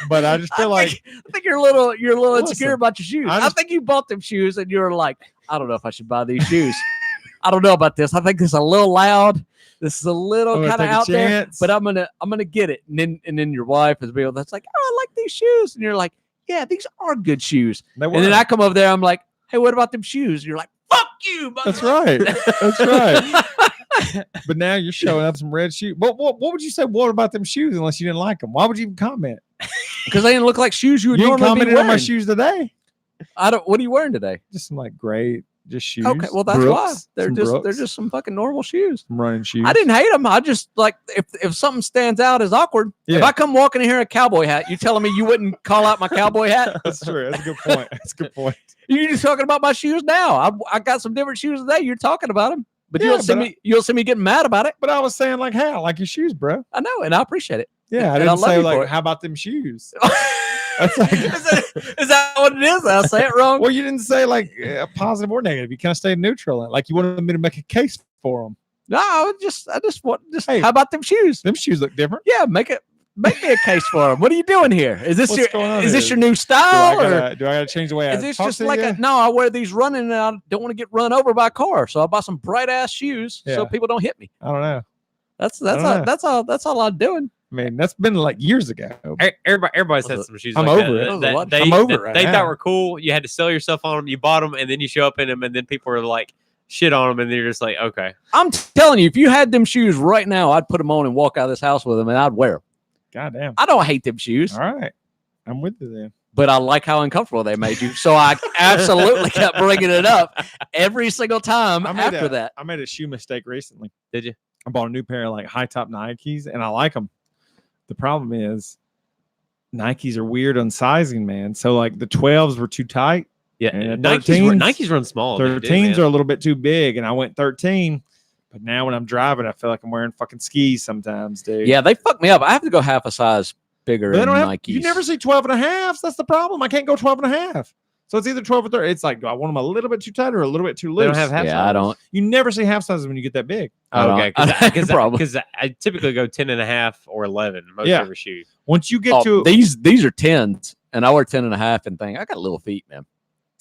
but I just feel like I think you're a little insecure Listen, about your shoes. I I just- think you bought them shoes and you were like, I don't know if I should buy these shoes. I don't know about this. I think this is a little loud. This is a little I'm gonna kind of take a out there, chance. but I'm gonna get it. And then your wife is being that's like, oh, I like these shoes, and you're like, yeah, these are good shoes. they And then were. I come over there, I'm like, hey, what about them shoes? You're like, fuck you. That's motherfucker." right. That's right. But now you're showing up some red shoes. What would you say? What about them shoes? Unless you didn't like them, why would you even comment? Because they didn't look like shoes you would You normally be commented wearing. on my shoes today. I don't. What are you wearing today? Just some like gray, just shoes. Okay, well that's Brooks, why they're some they're Brooks, just some fucking normal shoes. some running shoes. I didn't hate them. I just like if something stands out as awkward. If Yeah. I come walking in here in a cowboy hat, you telling me you wouldn't call out my cowboy hat? That's true. That's a good point. That's a good point. You're just talking about my shoes now. I got some different shoes today. You're talking about them, but you Yeah, don't see but me. You don't see me getting mad about it. But I was saying like, how? Like your shoes, bro. I know, and I appreciate it. Yeah, I And I didn't love say you for like, it. how about them shoes? That's like, is that what it is? Did I say it wrong? well, you didn't say like positive or negative. You kind of stayed neutral. Like you wanted me to make a case for them. No, I just want Hey. how about them shoes? Them shoes look different. Yeah, make me a case for them. What are you doing here? Is this What's going on is this here? your new Do I style or? gotta change the way I Is this talk just to like you? no? I wear these running, and I don't want to get run over by a car, so I buy some bright ass shoes so Yeah. people don't hit me. I don't know. That's don't know. that's all I'm doing. I mean, that's been like years ago. Everybody's had Was some shoes. I'm like over that, it. that they, I'm over that it right they now. thought were cool. You had to sell yourself on them. You bought them, and then you show up in them, and then people were like shit on them, and then you're just like, okay. I'm telling you, if you had them shoes right now, I'd put them on and walk out of this house with them, and I'd wear them. God damn. I don't hate them shoes. All right. I'm with you then. but I like how uncomfortable they made you. So I absolutely kept bringing it up every single time after that. I made a shoe mistake recently. Did you? I bought a new pair of like high top Nikes, and I like them. The problem is Nikes are weird on sizing, man. So like the 12s were too tight. Yeah, and Nikes run small. 13s are a little bit too big, and I went 13. But now when I'm driving, I feel like I'm wearing fucking skis sometimes, dude. Yeah, they fucked me up. I have to go half a size bigger in Nikes. You never see 12 and a half. That's the problem. I can't go 12 and a half. So it's either 12 or 13. It's like, do I want them a little bit too tight or a little bit too loose? They don't have half sizes. I don't. You never see half sizes when you get that big. Oh, okay. Because I typically go 10 and a half or 11 most every shoe. Once you get to these are 10s, and I wear 10 and a half and think I got little feet, man.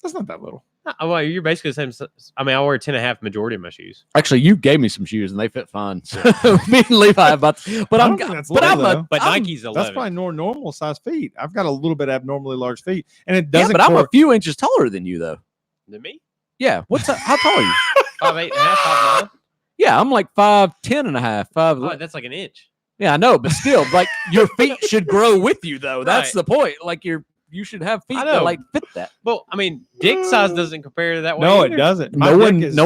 That's not that little. Well, you're basically the same. I mean, I wear 10 and a half majority of my shoes. Actually, you gave me some shoes and they fit fine. So me and Levi, but Nike's 11. That's probably normal size feet. I've got a little bit abnormally large feet, and it doesn't. Yeah, but I'm a few inches taller than you, though. Than me? Yeah. How tall are you? 5'8" and a half, 5'9". Yeah, I'm like 5'10" and a half. Oh, that's like an inch. Yeah, I know, but still, like your feet should grow with you, though. That's Right. the point. Like you should have feet that like fit that. Well, I mean, dick size doesn't compare to that way. No, either. it doesn't. No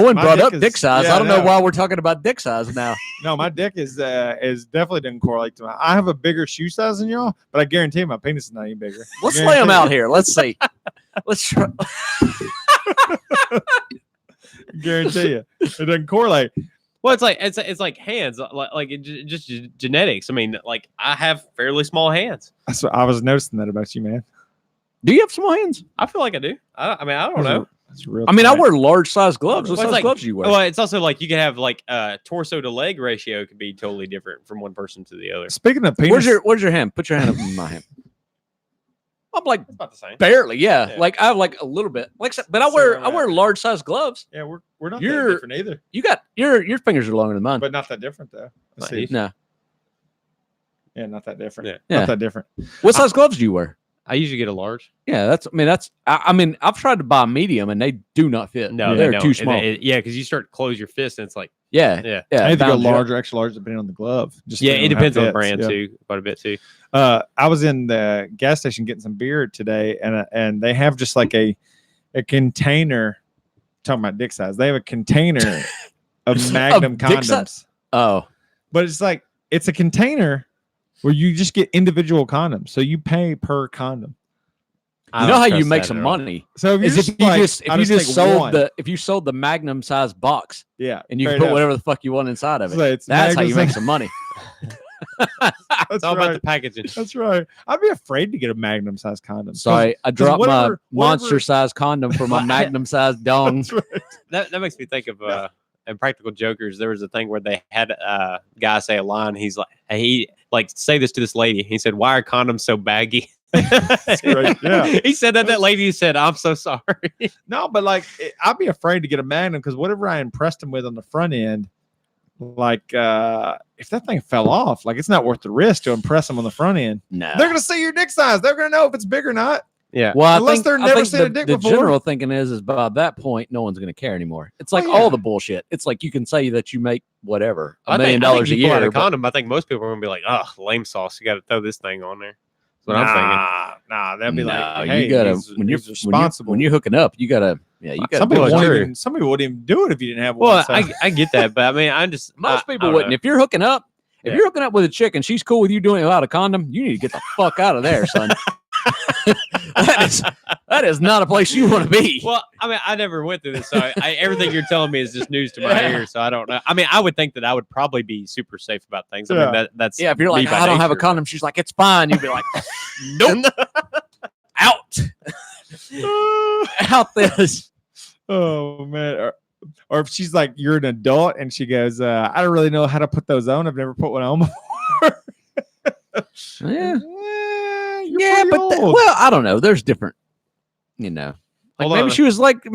one brought up dick size. Yeah, I don't know why we're talking about dick size now. No, my dick is definitely doesn't correlate to I have a bigger shoe size than y'all, but I guarantee my penis is not any bigger. Let's lay them out here. Let's see. Let's try. Guarantee you, it doesn't correlate. Well, it's like hands, like just genetics. I mean, like I have fairly small hands. I was noticing that about you, man. Do you have small hands? I feel like I do. I mean, I don't know. That's real. I mean, I wear large size gloves. What size gloves do you wear? Well, it's also like you can have like torso to leg ratio could be totally different from one person to the other. Speaking of penis, where's your hand? Put your hand up in my hand. I'm like It's about the same. barely, yeah. Like I have like a little bit, like, but I wear large size gloves. Yeah, we're not that different either. You got your fingers are longer than mine, But not that different though. Let's see. no. Yeah, not that different. Yeah. Not that different. What size gloves do you wear? I usually get a large. Yeah, I mean, I've tried to buy medium and they do not fit. No, they're too small. Yeah, because you start to close your fist and it's like yeah. I either go large or extra large depending on the glove. Just it depends on the fits. brand too, quite a bit too. I was in the gas station getting some beer today, and they have just like a container. Talking about dick size, they have a container of Magnum condoms. Oh, but it's a container where you just get individual condoms, so you pay per condom. You know how you make some money? So if you sold the Magnum size box, yeah, and you can put whatever the fuck you want inside of it. That's how you make some money. It's all about the packaging. That's right. I'd be afraid to get a Magnum size condom. Sorry, I dropped my monster size condom for my Magnum size dong. Right. That makes me think of in Practical Jokers. There was a thing where they had a guy say a line. He's like, say this to this lady. He said, "Why are condoms so baggy?" Right. Yeah. He said that lady said, "I'm so sorry." No, but I'd be afraid to get a Magnum because whatever I impressed him with on the front end, if that thing fell off, it's not worth the risk to impress them on the front end. No, they're gonna see your dick size. They're gonna know if it's big or not. Yeah. Well, unless they're never seen a dick the before. general thinking is by that point, no one's going to care anymore. It's like all the bullshit. It's like you can say that you make whatever $1 million a year. A condom. I think most people are going to be like, "Oh, lame sauce. You got to throw this thing on there." That's what I'm thinking. Nah, that'd be like, hey, you gotta when you're responsible. When you're hooking up, you gotta. Yeah, you some gotta. people wouldn't even do it if you didn't have one. Well, I get that, but I mean, most people wouldn't. If you're hooking up, you're hooking up with a chick and she's cool with you doing it without a condom, you need to get the fuck out of there, son. that is not a place you want to be. Well, I mean, I never went through this, so everything you're telling me is just news to my ears. So I don't know. I mean, I would think that I would probably be super safe about things. I mean, that's if you're like, I don't have a condom, she's like, it's fine. You'd be like, nope, out, out this. Oh man. Or if she's like, you're an adult, and she goes, I don't really know how to put those on. I've never put one on before. Yeah. Yeah, but I don't know. There's different, maybe she was like in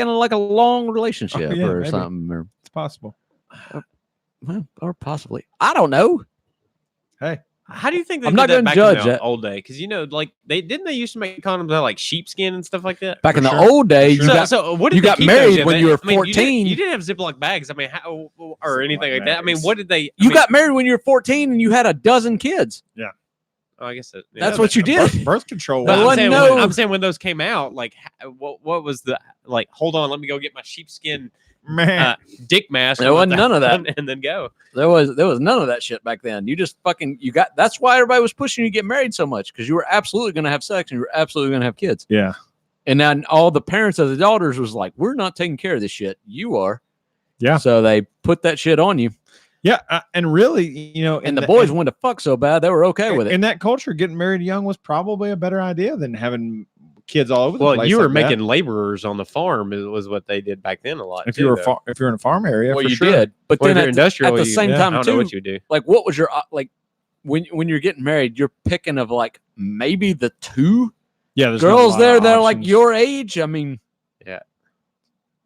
a long relationship or maybe. something, or it's possible. Or possibly. I don't know. Hey, how do you think they I'm did not that going to back judge in the it. old day? Because they used to make condoms out of sheepskin and stuff like that. Back in the old days, you got married when you were 14. You didn't have Ziploc bags. I mean, how or anything like that. I mean, what did they? You got married when you were 14 and you had a dozen kids. Yeah. Oh, I guess That's what you did. Birth control. There But wasn't I'm saying when those came out, like, what was the like? Hold on, let me go get my sheepskin dick mask. There wasn't none of that. and then go. There was none of that shit back then. You just that's why everybody was pushing you to get married so much, because you were absolutely going to have sex and you were absolutely going to have kids. Yeah. And then all the parents of the daughters was like, we're not taking care of this shit. You are. Yeah. So they put that shit on you. Yeah. And really, And the boys wanted to fuck so bad, they were okay with it. In that culture, getting married young was probably a better idea than having kids all over the place. Well, you were like making that. laborers on the farm was what they did back then a lot. If you're in a farm area, Well, for you sure. did. But Well, then if you're industrial, at the same I time, don't know too, what you do. like, what was your, like, when you're getting married, you're picking of, like, maybe the two Yeah, there's not a girls lot there of that are like options. your age. I mean,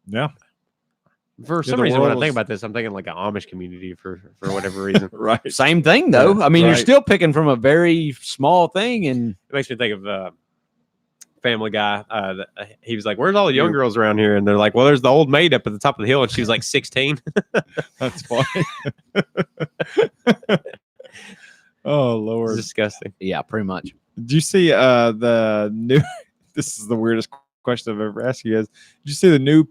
Yeah. For some the reason, when I world think is- about this, I'm thinking like an Amish community for whatever reason. Right. same thing though. Yeah, I mean, you're right. still picking from a very small thing, and It makes me think of Family Guy. He was like, "Where's all the young girls around here?" And they're like, "Well, there's the old maid up at the top of the hill, and she was like 16." That's funny. Oh It's Lord. disgusting. yeah, pretty much. Did you see the new this is the weirdest question I've ever asked you guys. Did you see the new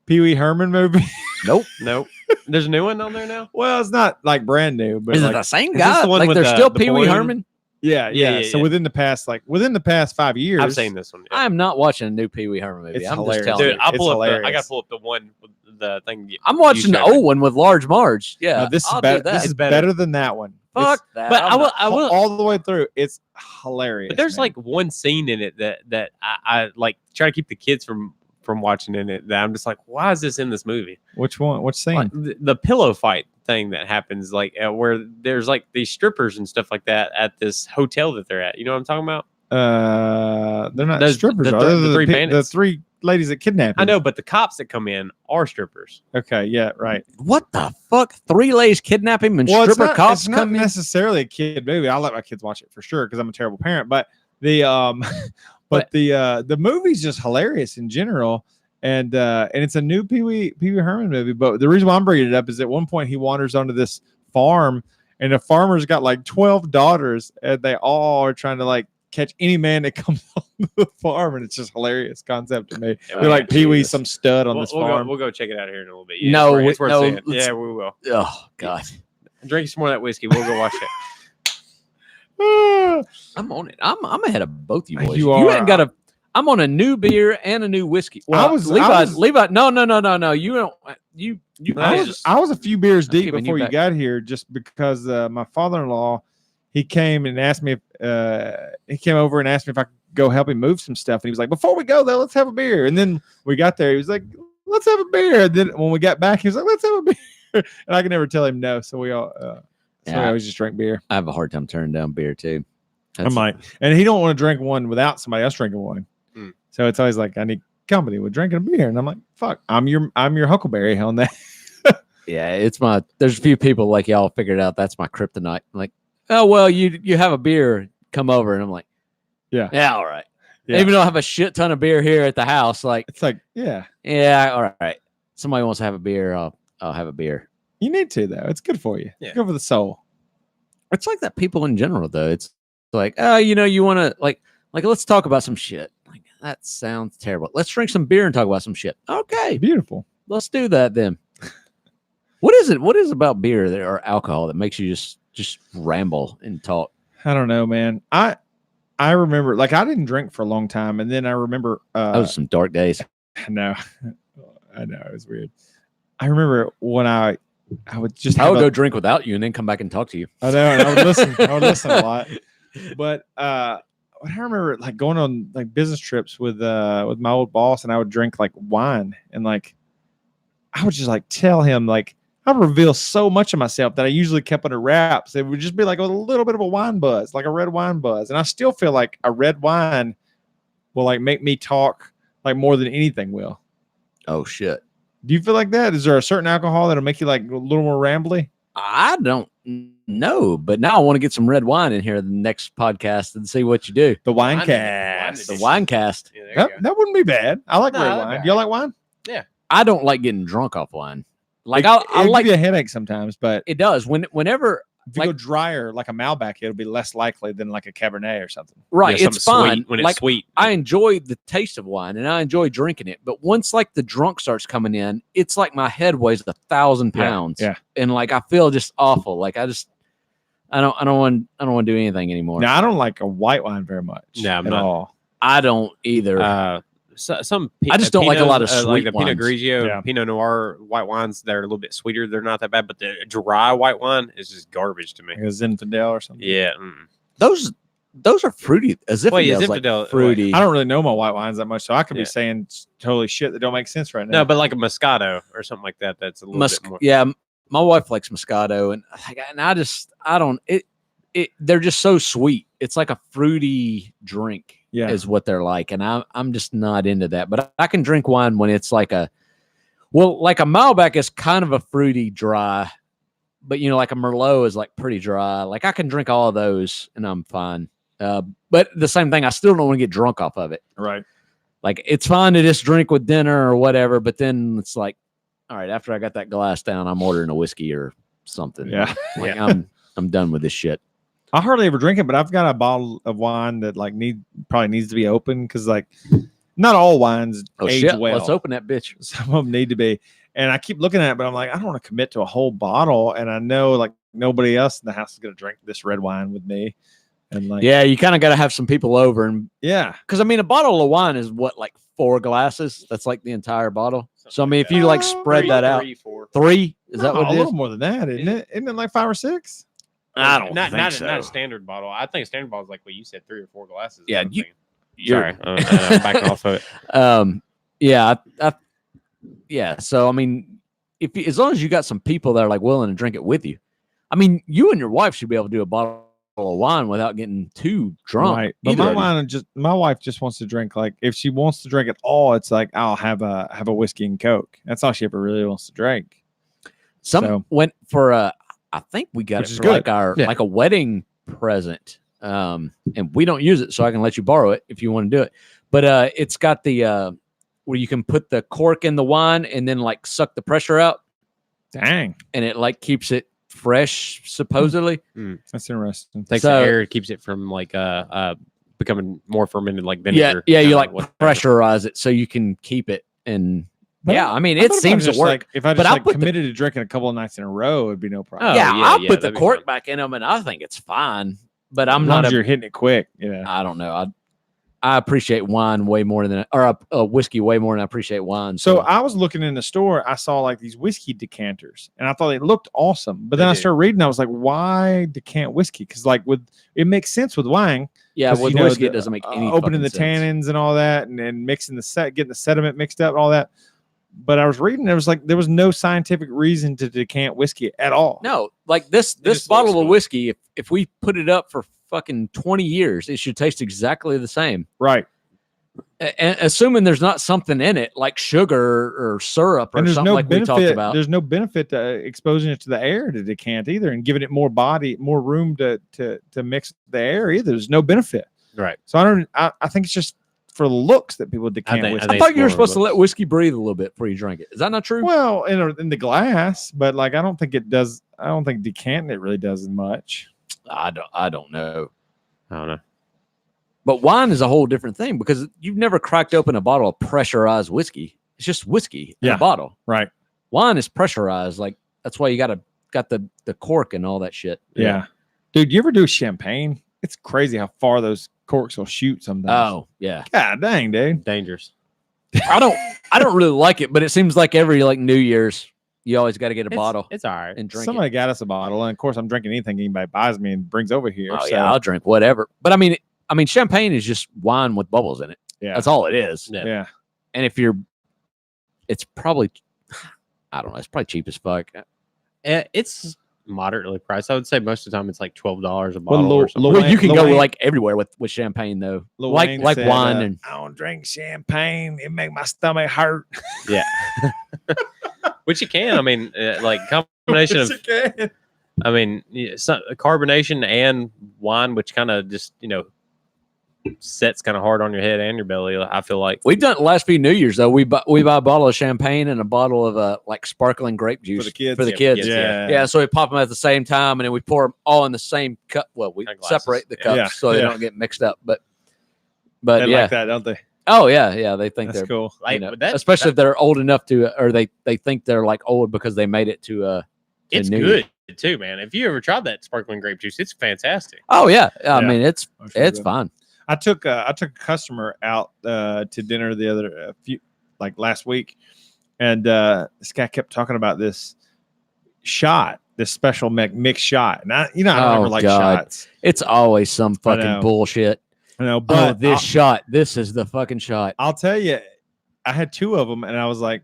Pee Wee Herman movie? Nope. Nope. There's a new one on there now. Well, it's not like brand new, but Is like, it the same is this guy? the one Like, with there's the- still the Pee Wee balloon? Herman. yeah. Yeah, So yeah. within the past 5 years, I've seen this one. I am not watching a new Pee Wee Herman movie. It's I'm hilarious. just telling Dude, you. I'll It's pull up. I hilarious. gotta pull up the one with the thing. I'm watching the showed me. old one with Large Marge. Yeah, This is I'll do better. that. This is better than that one. Fuck that. But I'm I will. not- I will. All the way through. It's hilarious. But there's man. like one scene in it that I like try to keep the kids from watching in it. That I'm just like, why is this in this movie? Which one? Which scene? Like, the pillow fight thing that happens, like where there's like these strippers and stuff like that at this hotel that they're at. You know what I'm talking about? They're not Those- strippers. the are th- they? the three the bandits. three ladies that kidnapped. I him. know, but the cops that come in are strippers. Okay. Yeah. Right. What the fuck? 3 ladies kidnap him and Well, stripper cops it's not come in? necessarily a kid movie. I'll let my kids watch it for sure because I'm a terrible parent. But the the movie's just hilarious in general, and it's a new Pee Wee Herman movie. But the reason why I'm bringing it up is at one point he wanders onto this farm, and the farmer's got like 12 daughters, and they all are trying to like catch any man that comes on the farm, and it's just hilarious concept to me. Yeah, They're like Pee Wee's Jesus. some stud on We'll, this we'll farm. go check it out here in a little bit. No, it's worth no, seeing. let's- Yeah, we will. Oh god, Drink some more of that whiskey. We'll go watch it. I'm on it. I'm ahead of both you boys. You You are. ain't got a. I'm on a new beer and a new whiskey. Well, I was- Levi. No. You don't. You. I was a few beers I'm deep keeping you before you back. got here, just because my father-in-law, he came and asked me if he came over and asked me if I could go help him move some stuff, and he was like, "Before we go though, let's have a beer." And then we got there, he was like, "Let's have a beer." And then when we got back, he was like, "Let's have a beer," and I could never tell him no, so we all so we Yeah. always just drank beer. I have a hard time turning down beer too. I might, and he don't want to drink one without somebody else drinking one. Hmm. So it's always like I need company with drinking a beer, and I'm like, "Fuck, I'm your Huckleberry on that." Yeah, it's my. There's a few people like y'all figured out that's my kryptonite. I'm like, oh well, you have a beer, come over, and I'm like, Yeah. all right. Yeah. Even though I have a shit ton of beer here at the house, like, It's like, yeah, yeah, all right. Somebody wants to have a beer, I'll have a beer. you need to though. It's good for you. Yeah. Good for the soul. It's like that people in general though. It's like, oh, you want to like let's talk about some shit. Like that sounds terrible. Let's drink some beer and talk about some shit. Okay, Beautiful. let's do that then. What is it? What is it about beer or alcohol that makes you just ramble and talk? I don't know, man. I remember, like, I didn't drink for a long time, and then I remember. That was some dark days. I know it was weird. I remember when I would just. I have would a- go drink without you and then come back and talk to you. I know, and I would listen. I would listen a lot, but I remember like going on like business trips with my old boss, and I would drink like wine, and like I would just like tell him like. I would reveal so much of myself that I usually kept under wraps. It would just be like a little bit of a wine buzz, like a red wine buzz. And I still feel like a red wine will like make me talk like more than anything will. Oh shit. Do you feel like that? Is there a certain alcohol that'll make you like a little more rambly? I don't know, but now I want to get some red wine in here the next podcast and see what you do. The wine Wine cast. The wine cast. Yeah, there That, you go. that wouldn't be bad. I like No, red not wine. bad. Do y'all like wine? I don't like getting drunk off wine. Like I I like give you a headache sometimes, but it does. Whenever If you go drier, like a Malbec, it'll be less likely than like a Cabernet or something. Right. Yeah, It's something fine. sweet when like, it's sweet. I enjoy the taste of wine and I enjoy drinking it. But once like the drunk starts coming in, it's like my head weighs 1,000 pounds. Yeah. And like I feel just awful. Like I don't want to do anything anymore. Now I don't like a white wine very much. No, I'm at not. all. I don't either. I just don't like a lot of like sweet the Pinot wines. Grigio, Pinot Noir white wines. They're a little bit sweeter. They're not that bad, but the dry white wine is just garbage to me. Like a Zinfandel or something. Yeah. Those are fruity. As if it's like Zinfandel, fruity. I don't really know my white wines that much, so I could be saying totally shit that don't make sense right now. No, but like a Moscato or something like that. That's a little bit more. Yeah, my wife likes Moscato, and I don't. They're just so sweet. It's like a fruity drink. Yeah. Is what they're like, and I'm just not into that. But I can drink wine when it's like like a Malbec is kind of a fruity dry, but like a Merlot is like pretty dry. Like I can drink all of those and I'm fine. But the same thing, I still don't want to get drunk off of it. Right. Like it's fine to just drink with dinner or whatever, but then it's like, all right, after I got that glass down, I'm ordering a whiskey or something. Yeah. Like I'm done with this shit. I hardly ever drink it, but I've got a bottle of wine that like probably needs to be open because like not all wines age well. Let's open that bitch. Some of them need to be. And I keep looking at it, but I'm like, I don't want to commit to a whole bottle. And I know like nobody else in the house is going to drink this red wine with me. And like, yeah, you kind of got to have some people over. And yeah, because I mean, a bottle of wine is what, like 4 glasses? That's like the entire bottle. So I mean, if you like spread that out, 3, is that what it a is? little more than that, isn't it? Isn't it like 5 or 6? I don't not think so. Not a standard bottle. I think a standard bottle is like what you said, 3 or 4 glasses. Yeah, sorry, I'm backing off of it. Yeah. So I mean, as long as you got some people that are like willing to drink it with you, I mean, you and your wife should be able to do a bottle of wine without getting too drunk. Right. But my wife just wants to drink, like if she wants to drink at all, it's like I'll have a whiskey and Coke. That's all she ever really wants to drink. Went for I think we got it for like like a wedding present. And we don't use it, so I can let you borrow it if you want to do it. But it's got the where you can put the cork in the wine and then like suck the pressure out. Dang. And it like keeps it fresh, supposedly. That's interesting. Takes the air, keeps it from like becoming more fermented like vinegar. Yeah, you like pressurize it so you can keep it. And I mean, it seems to work. Like, if I just committed to drinking a couple of nights in a row, it'd be no problem. I'll put the cork back in them, and I think it's fine. But I'm not. You're hitting it quick. Yeah, I don't know. I appreciate wine way more than a whiskey way more than I appreciate wine. So I was looking in the store. I saw like these whiskey decanters, and I thought they looked awesome. But then I started reading. I was like, why decant whiskey? Because like it makes sense with wine. Yeah, with whiskey it doesn't make any opening the sense. tannins and all that, and then mixing getting the sediment mixed up and all that. But I was reading, there was no scientific reason to decant whiskey at all. No, like this bottle of whiskey, if we put it up for fucking 20 years, it should taste exactly the same. Right. And assuming there's not something in it like sugar or syrup or something like we talked about. There's no benefit to exposing it to the air to decant either, and giving it more room to mix the air either. There's no benefit. Right. So I think it's just for the looks that people decant whiskey. I thought you were supposed to let whiskey breathe a little bit before you drink it. Is that not true? Well, in the glass, but like I don't think it does. I don't think decanting it really does as much. I don't know. I don't know. But wine is a whole different thing because you've never cracked open a bottle of pressurized whiskey. It's just whiskey in a bottle. Right. Wine is pressurized. Like that's why you got the cork and all that shit. Yeah. Dude, you ever do champagne? It's crazy how far those corks will shoot sometimes. Oh, yeah. God dang, dude. Dangerous. I don't really like it, but it seems like every like New Year's you always got to get a bottle. It's all right. And drink Somebody got us a bottle, and of course I'm drinking anything anybody buys me and brings over here. Oh, yeah, I'll drink whatever. But I mean champagne is just wine with bubbles in it. Yeah. That's all it is. Yeah. And it's probably, I don't know, it's probably cheap as fuck. It's moderately priced. I would say most of the time it's like $12 a bottle or something. Well, you can go like everywhere with champagne though. Like wine and I don't drink champagne. It make my stomach hurt. Yeah. Which you can. I mean, like combination of. I mean, carbonation and wine, which kind of just sets kind of hard on your head and your belly. I feel like We've done it the last few New Year's though. We buy a bottle of champagne and a bottle of like sparkling grape juice For the kids. For the Yeah, kids. yeah. Yeah, so we pop them at the same time, and then we pour them all in the same cup. Well, we Kind of glasses. separate the cups Yeah, so they yeah. don't get mixed up. But They yeah. like that, don't they? Oh yeah, they think That's they're cool. like you know, that, especially if they're old enough to, or they think they're like old because they made it to. it's New good too, man. If you ever tried that sparkling grape juice, it's fantastic. Oh yeah, I Yeah. mean it's Good. fine. I took a customer out to dinner the other last week, and this guy kept talking about this shot, this special mixed shot, and I don't ever like God. shots. It's always some I fucking know. bullshit. I know, but This is the fucking shot. I'll tell you, I had 2 of them, and I was like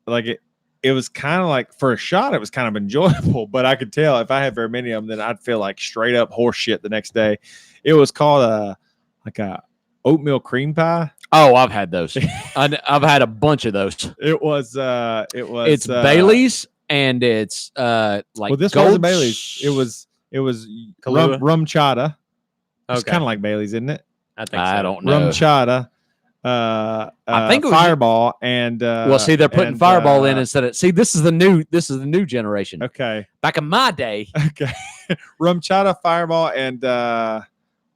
it was kind of like for a shot, it was kind of enjoyable, but I could tell if I had very many of them, then I'd feel like straight up horse shit the next day. It was called a oatmeal cream pie. Oh, I've had those. I've had a bunch of those. It was It's Bailey's and it's like well, this gold wasn't Bailey's. It was Kahlua? rum chata. It's Okay. kind of like Bailey's, isn't it? I think I so. don't know. Rum chata. I think it was- Fireball and well, see, they're putting and, Fireball in instead of. See, this is the new generation. Okay. Back in my day, Okay. Rum chata, Fireball, and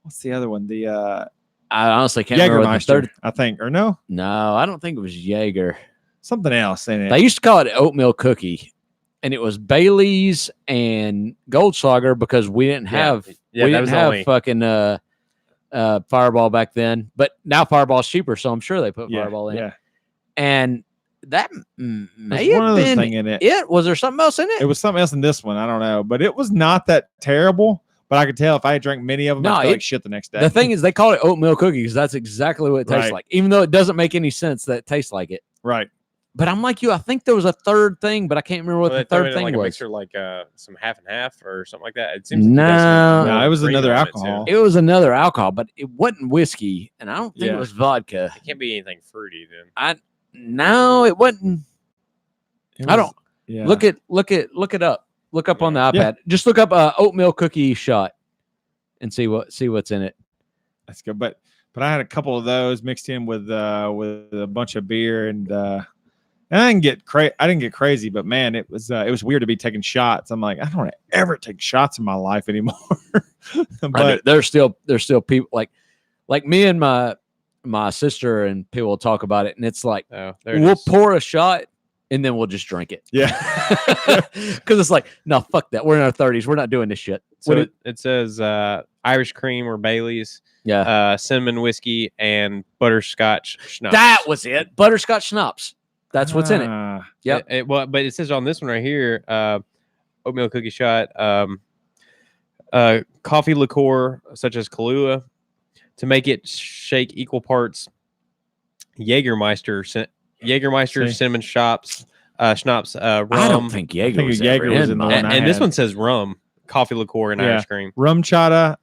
what's the other one? The I honestly can't remember what the third. Jägermeister, I think, or no, No, I don't think it was Jaeger. something else in it. They used to call it oatmeal cookie, and it was Bailey's and Goldschlager because we didn't have Yeah, we that didn't was have only fucking Fireball back then. But now Fireball's cheaper, so I'm sure they put yeah, Fireball in. yeah. And that There's may one have other been thing in it. it. Was there something else in it? It was something else in this one. I don't know, but it was not that terrible. But I could tell if I drank many of them, No, I'd feel like shit the next day. The thing is, they call it oatmeal cookies. That's exactly what it tastes Right. like, even though it doesn't make any sense that it tastes like it. right? But I'm like you. I think there was a third thing, but I can't remember what Well, the they throw third in thing like a was. mixture, like some half and half or something like that. It seems like No. No, it was cream another on it, too. alcohol. It was another alcohol, but it wasn't whiskey, and I don't think Yeah. it was vodka. It can't be anything fruity then. No, it wasn't. It I was- don't Yeah. look it up. Look up on the iPad. Yeah. Just look up oatmeal cookie shot and see what's in it. That's good. But I had a couple of those mixed in with a bunch of beer, and I didn't get crazy, but man, it was weird to be taking shots. I'm like, I don't want to ever take shots in my life anymore. But There's still people like me and my sister and people will talk about it, and it's like Oh, there it we'll is. pour a shot and then we'll just drink it. yeah, Because it's like, no, fuck that. We're in our 30s. We're not doing this shit. So it says Irish cream or Bailey's, Yeah. cinnamon whiskey, and butterscotch schnapps. That was it. Butterscotch schnapps. That's what's in it. Yep. Well, but it says on this one right here, oatmeal cookie shot, coffee liqueur such as Kahlua to make it shake equal parts. Jägermeister, See? cinnamon schnapps, rum. I don't think Jaeger think was Jaeger ever was in in the mine. one I and this had. one says rum, coffee liqueur, and Yeah. Irish cream. rum chata.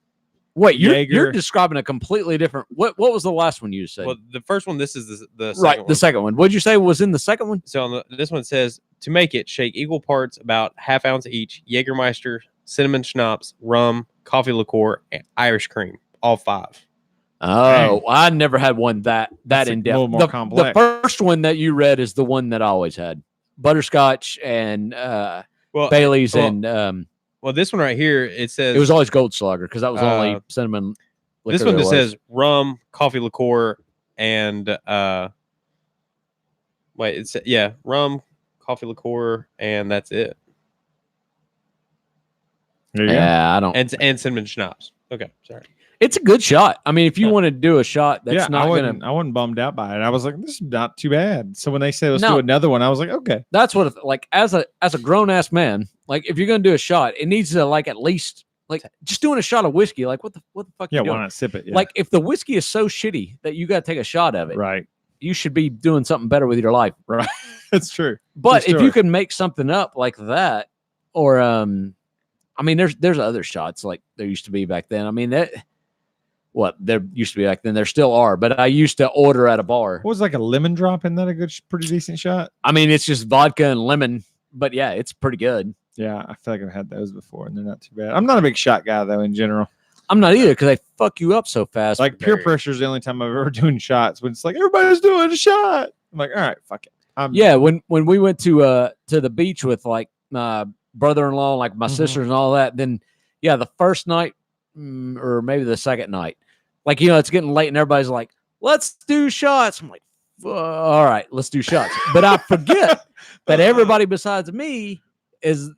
Wait, you're Jaeger. describing a completely different. What was the last one you said? Well, the first one, this is the second right, one. the second one. What'd you say was in the second one? So on this one says to make it shake equal parts, about half ounce each, Jägermeister, cinnamon schnapps, rum, coffee liqueur, and Irish cream, all 5. Oh, I never had one that That's a in depth. little more The complex. first one that you read is the one that I always had: butterscotch and Well, Bailey's, well, and well, this one right here, it says it was always Goldschlager because that was only Uh, cinnamon. this liquor one there just was. says rum, coffee liqueur, and wait, it's rum, coffee liqueur, and that's it, There you go. Yeah, I don't. and cinnamon schnapps. Okay, sorry. It's a good shot. I mean, if you Yeah. want to do a shot, that's Yeah, not gonna. I wasn't bummed out by it. I was like, this is not too bad. So when they said let's No. do another one, I was like, okay. That's what like as a grown ass man, like if you're gonna do a shot, it needs to like at least like just doing a shot of whiskey. Like what the fuck? Yeah, you why doing? not sip it? Yeah. Like if the whiskey is so shitty that you got to take a shot of it, right. you should be doing something better with your life. Right. That's true. But For if sure. you can make something up like that, or I mean, there's other shots like there used to be back then. I mean there used to be back then. There still are, but I used to order at a bar. What was like a lemon drop? Isn't that a good, pretty decent shot? I mean, it's just vodka and lemon, but yeah, it's pretty good. Yeah, I feel like I've had those before, and they're not too bad. I'm not a big shot guy though, in general. I'm not either because they fuck you up so fast. Like peer pressure is the only time I've ever doing shots when it's like everybody's doing a shot. I'm like, all right, fuck it. Yeah, when we went to the beach with like my brother-in-law, like my sisters and all that, then yeah, the first night or maybe the second night, like it's getting late and everybody's like, let's do shots. I'm like, all right, let's do shots. But I forget that everybody besides me is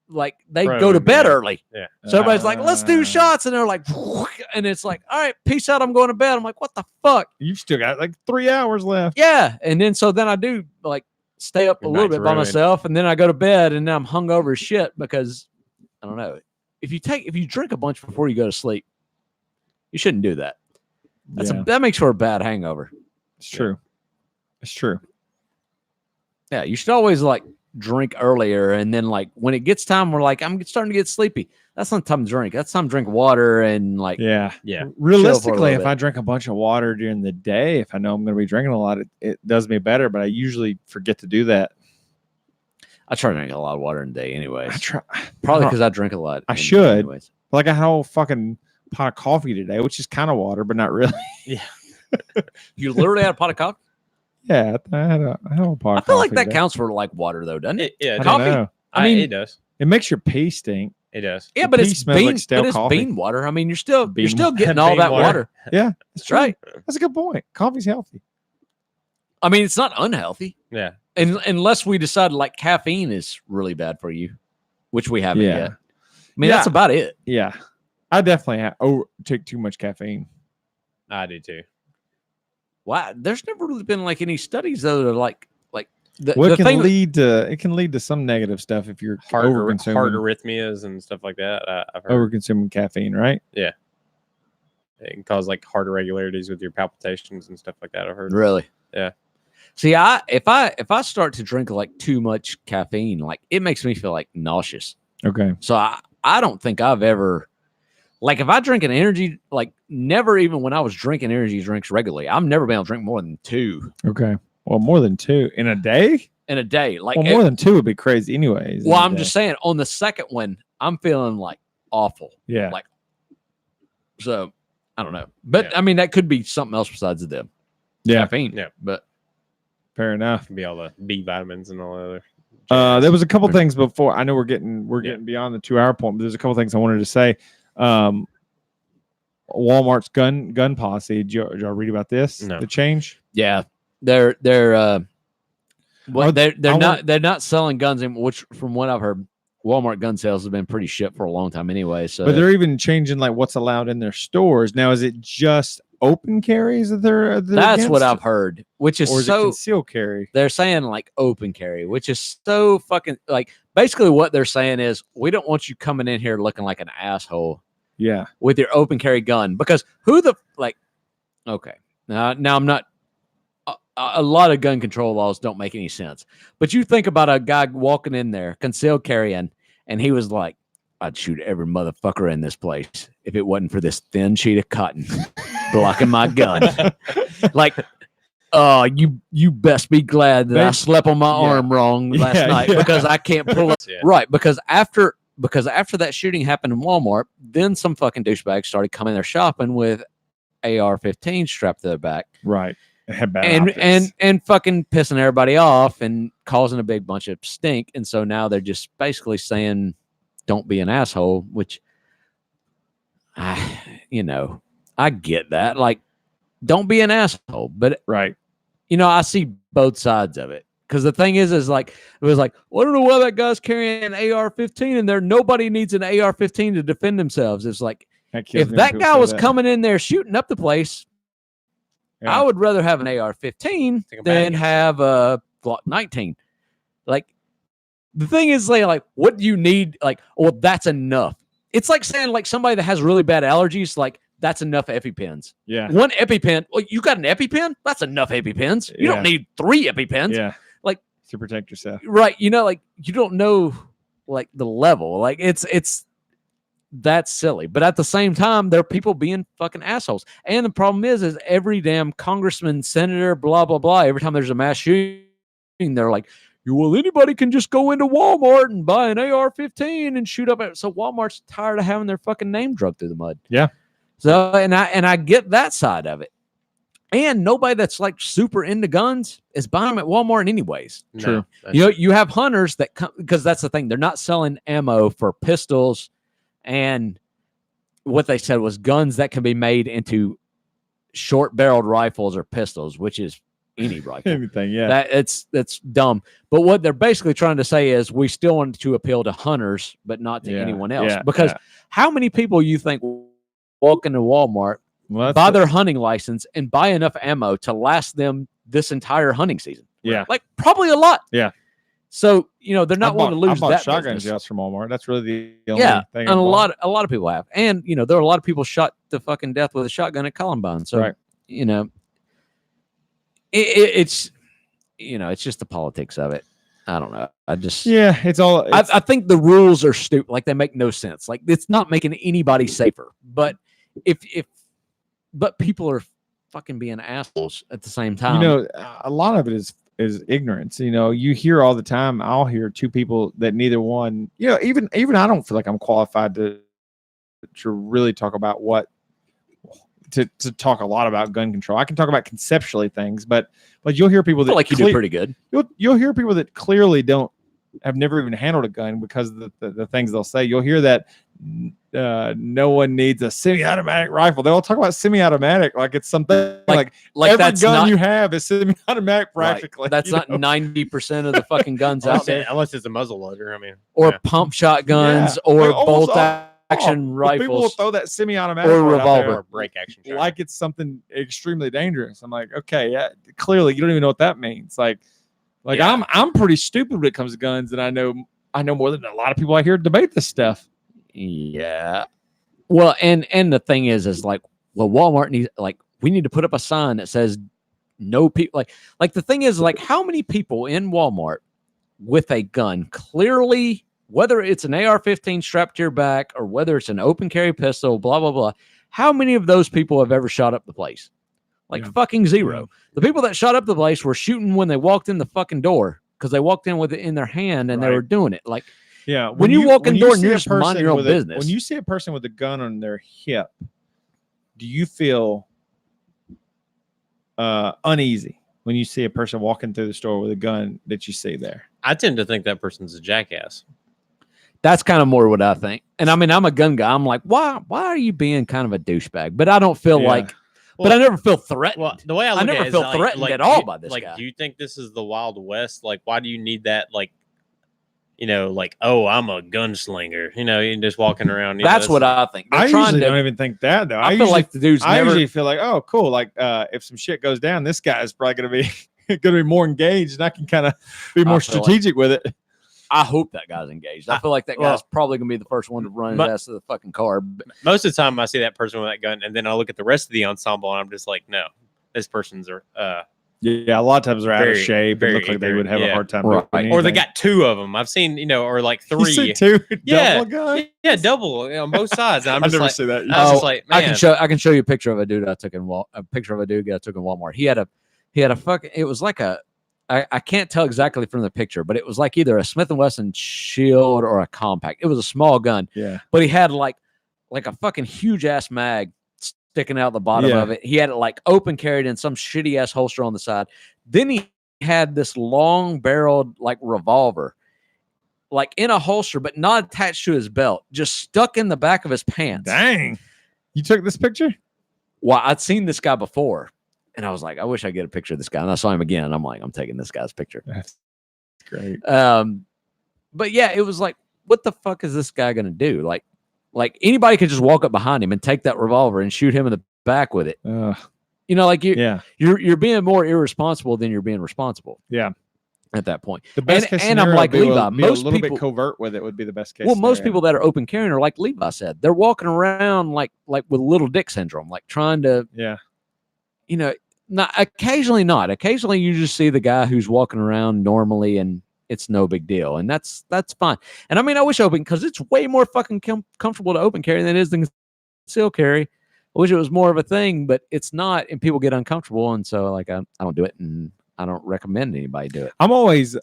like they go to bed early. Yeah. So everybody's like, let's do shots. And they're like, and it's like, all right, peace out. I'm going to bed. I'm like, what the fuck? You've still got like 3 hours left. Yeah. And then I do like stay up a little bit by myself. And then I go to bed and then I'm hungover as shit because I don't know. If you drink a bunch before you go to sleep, you shouldn't do that. That makes for a bad hangover. It's true. It's true. Yeah. You should always like drink earlier, and then like when it gets time, we're like, I'm starting to get sleepy. That's not time to drink. That's time to drink water and like yeah. Realistically, if I drink a bunch of water during the day, if I know I'm going to be drinking a lot, it does me better. But I usually forget to do that. I try to drink a lot of water in a day, anyways. I try probably because I drink a lot. I should. Anyways. Like I had a whole fucking pot of coffee today, which is kind of water, but not really. Yeah. You literally had a pot of coffee. Yeah, I had a pot. I feel like that counts for like water, though, doesn't it? Yeah, coffee. I mean, it does. It makes your pee stink. It does. Yeah, but it's bean. But it's bean water. I mean, you're still getting all that water. Yeah, that's right. That's a good point. Coffee's healthy. I mean, it's not unhealthy. Yeah, unless we decide like caffeine is really bad for you, which we haven't yet. I mean, that's about it. Yeah, I definitely take too much caffeine. I do too. Wow, there's never really been like any studies though to like it can lead to some negative stuff if you're heart arrhythmias and stuff like that. I've heard. Over consuming caffeine, right? Yeah, it can cause like heart irregularities with your palpitations and stuff like that. I've heard. Really? Yeah. See, if I start to drink like too much caffeine, like it makes me feel like nauseous. Okay. So I don't think I've ever. Like if I drink an energy, like never even when I was drinking energy drinks regularly, I've never been able to drink more than 2. Okay. Well, more than 2 in a day? In a day. Like more than 2 would be crazy anyways. Well, I'm just saying on the second one, I'm feeling like awful. Yeah. Like, so I don't know. But I mean, that could be something else besides the caffeine. Yeah. But fair enough. It could be all the B vitamins and all the other. There was a couple things before. I know we're getting beyond the 2 hour point, but there's a couple things I wanted to say. Walmart's gun policy. Did y'all read about this? No. The change? Yeah, they're not selling guns anymore, which from what I've heard, Walmart gun sales have been pretty shit for a long time anyway. So, but they're even changing like what's allowed in their stores now. Is it just open carries that they're that's against? What I've heard, which is or is so it concealed carry. They're saying like open carry, which is so fucking like basically what they're saying is we don't want you coming in here looking like an asshole. Yeah, with your open carry gun, because okay, now I'm not. A lot of gun control laws don't make any sense, but you think about a guy walking in there concealed carrying, and he was like, "I'd shoot every motherfucker in this place if it wasn't for this thin sheet of cotton blocking my gun." Like, you best be glad that I slept on my arm wrong last night because I can't pull it right because after that shooting happened in Walmart, then some fucking douchebags started coming there shopping with AR-15 strapped to their back. Right. And fucking pissing everybody off and causing a big bunch of stink. And so now they're just basically saying, don't be an asshole, which I get that. Like, don't be an asshole. But right. I see both sides of it. Because the thing is like, it was like, well, I don't know why that guy's carrying an AR-15 in there. Nobody needs an AR-15 to defend themselves. It's like, if that guy was coming in there shooting up the place, I would rather have an AR-15 than have a Glock 19. Like, the thing is, like, what do you need? Like, well, that's enough. It's like saying, like, somebody that has really bad allergies, like, that's enough EpiPens. Yeah. One EpiPen. Well, you got an EpiPen? That's enough EpiPens. You don't need 3 EpiPens. Yeah. Like, to protect yourself. Right. Like, you don't know, like, the level. Like, it's that's silly. But at the same time, there are people being fucking assholes. And the problem is every damn congressman, senator, blah, blah, blah, every time there's a mass shooting, they're like, well, anybody can just go into Walmart and buy an AR-15 and shoot up at. So Walmart's tired of having their fucking name drugged through the mud. Yeah. So and I get that side of it. And nobody that's like super into guns is buying them at Walmart anyways. True. You have hunters that come, because that's the thing. They're not selling ammo for pistols and what they said was guns that can be made into short-barreled rifles or pistols, which is any rifle. Anything, yeah. That's dumb. But what they're basically trying to say is we still want to appeal to hunters, but not to anyone else. Because how many people you think walk into Walmart, buy their hunting license, and buy enough ammo to last them this entire hunting season? Yeah. Like probably a lot. Yeah. So, they're not wanting to lose that shotguns business. just from Walmart. That's really the only thing. And a lot of people have. And, there are a lot of people shot to fucking death with a shotgun at Columbine. So, it's just the politics of it. I don't know. It's all. I think the rules are stupid. Like, they make no sense. Like, it's not making anybody safer. But but people are fucking being assholes at the same time. A lot of it is ignorance. You hear all the time. I'll hear two people that neither one. Even I don't feel like I'm qualified to really talk about to talk a lot about gun control. I can talk about conceptually things, but you'll hear people that I feel like you do pretty good. You'll hear people that clearly have never even handled a gun because of the things they'll say. You'll hear that no one needs a semi-automatic rifle. They'll talk about semi-automatic like it's something like every that's gun you have is semi-automatic practically. Right. That's not 90% of the fucking guns out there. Unless it's a muzzle loader. Or pump shotguns or bolt action rifles. People will throw that semi-automatic or revolver or break action shotgun. like it's something extremely dangerous. I'm like, okay, yeah, clearly you don't even know what that means. I'm pretty stupid when it comes to guns, and I know more than a lot of people I hear debate this stuff. Yeah. Well, and the thing is like, well, Walmart needs, like, we need to put up a sign that says no people. Like the thing is, like, how many people in Walmart with a gun, clearly, whether it's an AR-15 strapped to your back or whether it's an open carry pistol, blah blah blah, how many of those people have ever shot up the place? Fucking zero. Yeah. The people that shot up the place were shooting when they walked in the fucking door because they walked in with it in their hand and they were doing it. Like, yeah, when you walk in the door and you're just minding your own business. When you see a person with a gun on their hip, do you feel uneasy when you see a person walking through the store with a gun that you see there? I tend to think that person's a jackass. That's kind of more what I think. And I mean, I'm a gun guy. I'm like, why are you being kind of a douchebag? But I don't feel like. But I never feel threatened. Well, the way I never feel threatened at all by this guy. Do you think this is the Wild West? Like, why do you need that? Like, oh, I'm a gunslinger. You're just walking around. That's what I think. I usually don't even think that though. I feel like the dude's I usually feel like, oh, cool. Like, if some shit goes down, this guy is probably going to be more engaged, and I can kind of be more strategic with it. I hope that guy's engaged. I feel like that guy's probably going to be the first one to run his ass to the fucking car. Most of the time, I see that person with that gun, and then I look at the rest of the ensemble, and I'm just like, no, this person's yeah, a lot of times they're out of shape. It look like they would have a hard time. Right. Or they got two of them. I've seen, or like three. You see two? Yeah, double yeah, double on both sides. And I'm I just never like, see that. I was just like, man. I can show you a picture of a dude I took in Walmart. He had a fucking. It was like a. I can't tell exactly from the picture, but it was like either a Smith & Wesson Shield or a compact. It was a small gun. Yeah. But he had like a fucking huge ass mag sticking out the bottom of it. He had it like open carried in some shitty ass holster on the side. Then he had this long barreled like revolver, like in a holster, but not attached to his belt, just stuck in the back of his pants. Dang. You took this picture? Well, I'd seen this guy before. And I was like, I wish I could get a picture of this guy. And I saw him again. And I'm like, I'm taking this guy's picture. That's great. But yeah, it was like, what the fuck is this guy going to do? Like anybody could just walk up behind him and take that revolver and shoot him in the back with it. You're being more irresponsible than you're being responsible. Yeah. At that point. The best case and I'm like Levi. Most people bit covert with it would be the best case. Well, most people that are open carrying are like Levi said. They're walking around like with little dick syndrome, like trying to not. Occasionally you just see the guy who's walking around normally and it's no big deal. And that's fine. And I mean, I wish open, because it's way more fucking comfortable to open carry than it is to conceal carry. I wish it was more of a thing, but it's not, and people get uncomfortable. And so like, I don't do it. And recommend anybody do it. I'm always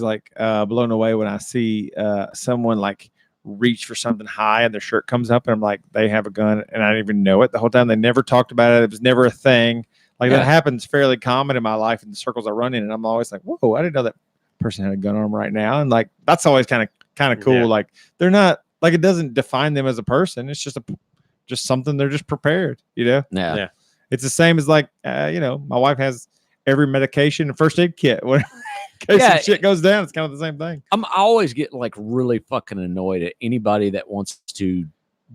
like blown away when I see someone like reach for something high and their shirt comes up and I'm like, they have a gun and I didn't even know it the whole time. They never talked about it. It was never a thing. Like that happens fairly common in my life in the circles I run in, and I'm always like, whoa, I didn't know that person had a gun on them right now. And like that's always kind of cool. Like they're not like, it doesn't define them as a person. It's just something they're just prepared, you know? Yeah. It's the same as like you know, my wife has every medication and first aid kit. When in case some shit goes down, it's kind of the same thing. I always get like really fucking annoyed at anybody that wants to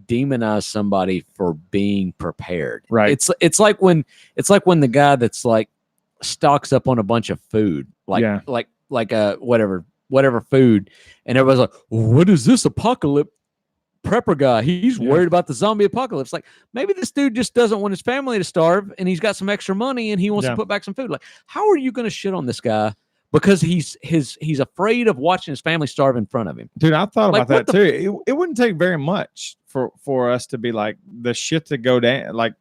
demonize somebody for being prepared. Right. It's like when the guy that's like stocks up on a bunch of food, like whatever food, and everybody's like, what is this apocalypse prepper guy? He's worried about the zombie apocalypse. Like maybe this dude just doesn't want his family to starve and he's got some extra money and he wants to put back some food. Like, how are you going to shit on this guy because he's afraid of watching his family starve in front of him? Dude, I thought about that too. It wouldn't take very much for us to be like the shit to go down, like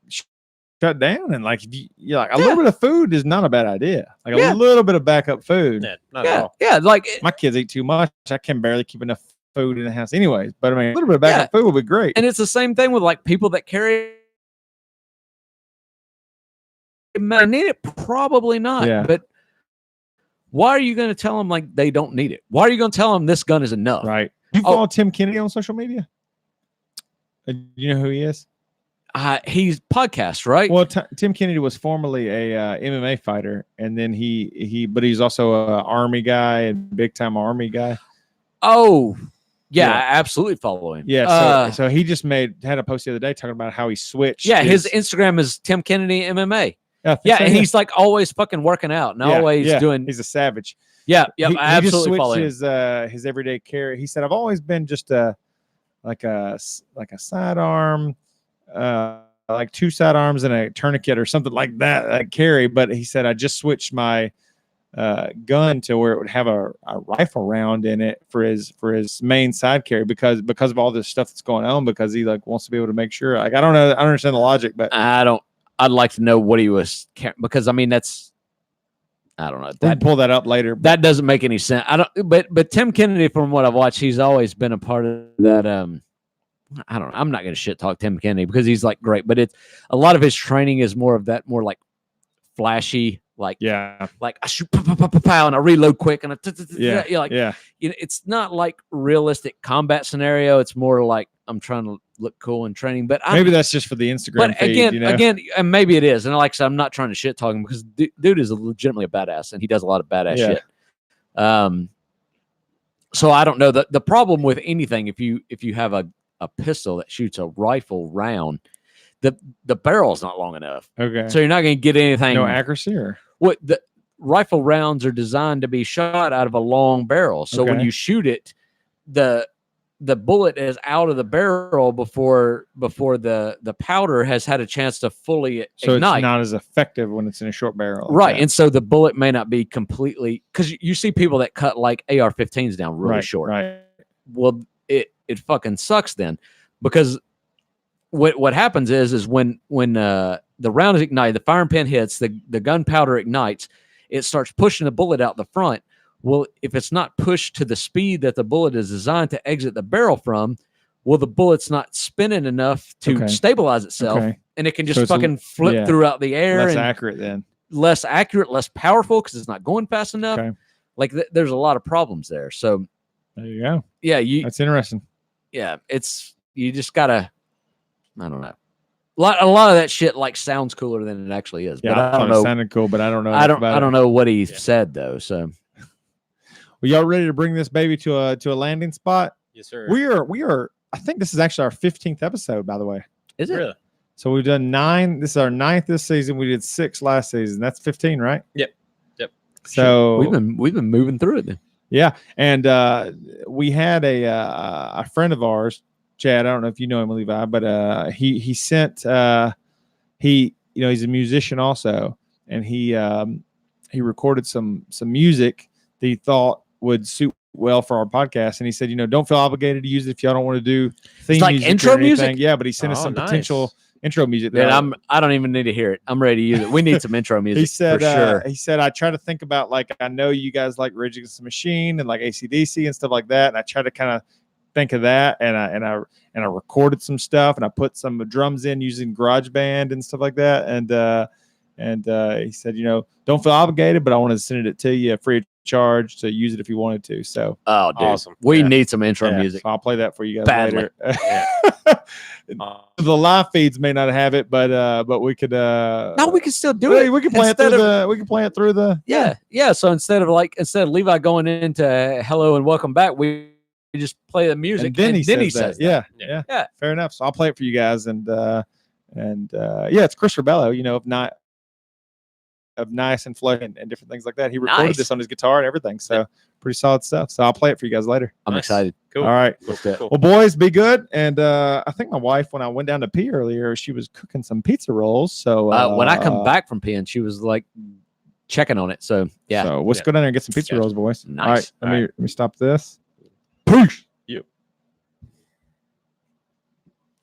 shut down, and like you're like a little bit of food is not a bad idea. Like a little bit of backup food. Not at all. Yeah, like my kids eat too much. I can barely keep enough food in the house anyways. But I mean, a little bit of backup food would be great. And it's the same thing with like people that carry. I need it, probably not. Yeah. But why are you going to tell them like they don't need it? Why are you going to tell them this gun is enough? Right. You follow Tim Kennedy on social media? You know who he is? He's podcast, right? Well, Tim Kennedy was formerly a MMA fighter, and then but he's also an Army guy and big time Army guy. Oh, yeah, I absolutely follow him. Yeah, so he just had a post the other day talking about how he switched. Yeah, his Instagram is Tim Kennedy MMA. Yeah, and he's like always fucking working out and always doing. He's a savage. Yeah, I absolutely just switched follow him. His everyday carry. He said, "I've always been just a sidearm, like two sidearms and a tourniquet or something like that carry." But he said, "I just switched my gun to where it would have a rifle round in it for his main side carry because of all this stuff that's going on. Because he like wants to be able to make sure. Like I don't know, I don't understand the logic, but I'd like to know what he was because I mean I don't know. We'll pull that up later. That doesn't make any sense. But Tim Kennedy, from what I've watched, he's always been a part of that. I don't know. I'm not going to shit talk Tim Kennedy because he's like great, but it's a lot of his training is more like flashy, like I shoot pow and I reload quick and it's not like realistic combat scenario. It's more like I'm trying to look cool in training, but maybe that's just for the Instagram. But feed, again, and maybe it is. And like I said, I'm not trying to shit talk him because dude is legitimately a badass and he does a lot of badass shit. So I don't know the problem with anything. If you have a pistol that shoots a rifle round, the barrel's not long enough. Okay. So you're not going to get anything. No accuracy or what? The rifle rounds are designed to be shot out of a long barrel. So when you shoot it, the bullet is out of the barrel before the powder has had a chance to fully ignite. So it's not as effective when it's in a short barrel. Right. And so the bullet may not be completely, because you see people that cut like AR-15s down really short. Right. Well, it fucking sucks then, because what happens is when the round is ignited, the firing pin hits, the gunpowder ignites, it starts pushing the bullet out the front. Well, if it's not pushed to the speed that the bullet is designed to exit the barrel from, well, the bullet's not spinning enough to stabilize itself, and it can just fucking flip throughout the air. Less accurate then. Less accurate, less powerful because it's not going fast enough. Okay. Like there's a lot of problems there. So there you go. Yeah, that's interesting. Yeah, you just gotta. I don't know. A lot of that shit like sounds cooler than it actually is. Yeah, but I don't know. know. It sounded cool, but I don't know. I don't know what he said though. So. Well, y'all ready to bring this baby to a landing spot? Yes, sir. We are. I think this is actually our 15th episode, by the way. Is it? Really? So we've done 9. This is our 9th this season. We did 6 last season. That's 15, right? Yep. So we've been moving through it then. Yeah, and we had a friend of ours, Chad. I don't know if you know him, Levi, but he sent he's a musician also, and he recorded some music that he thought would suit well for our podcast, and he said, don't feel obligated to use it if y'all don't want to do theme like music intro or anything. music. Yeah, but he sent us some potential intro music. Then I don't even need to hear it. I'm ready to use it. We need some intro music. He said, for sure. He said, I try to think about like, I know you guys like Rage Against the Machine and like AC/DC and stuff like that. And I try to kind of think of that. And I recorded some stuff and I put some drums in using GarageBand and stuff like that. And he said, don't feel obligated, but I wanted to send it to you free of charge to use it if you wanted to. So, oh, dude, awesome. We Yeah. need some intro music. So I'll play that for you guys Badly. later. The live feeds may not have it, but we could. No, we can still do it. We can play it Instead through of- we can play it through the. Yeah. So instead of Levi going into hello and welcome back, we just play the music. And then he says says that. that. Yeah. Fair enough. So I'll play it for you guys, and it's Chris Rebello, of Nice and Flow and different things like that. He recorded Nice. this on his guitar and everything. So pretty solid stuff. So I'll play it for you guys later. I'm Nice. excited. Cool. All right. Cool. Well, boys, be good. And I think my wife, when I went down to pee earlier, she was cooking some pizza rolls. So When I come back from peeing, she was like checking on it. So yeah. So let's go down there and get some pizza rolls, boys. Nice. All right. All Let me stop this. Peace.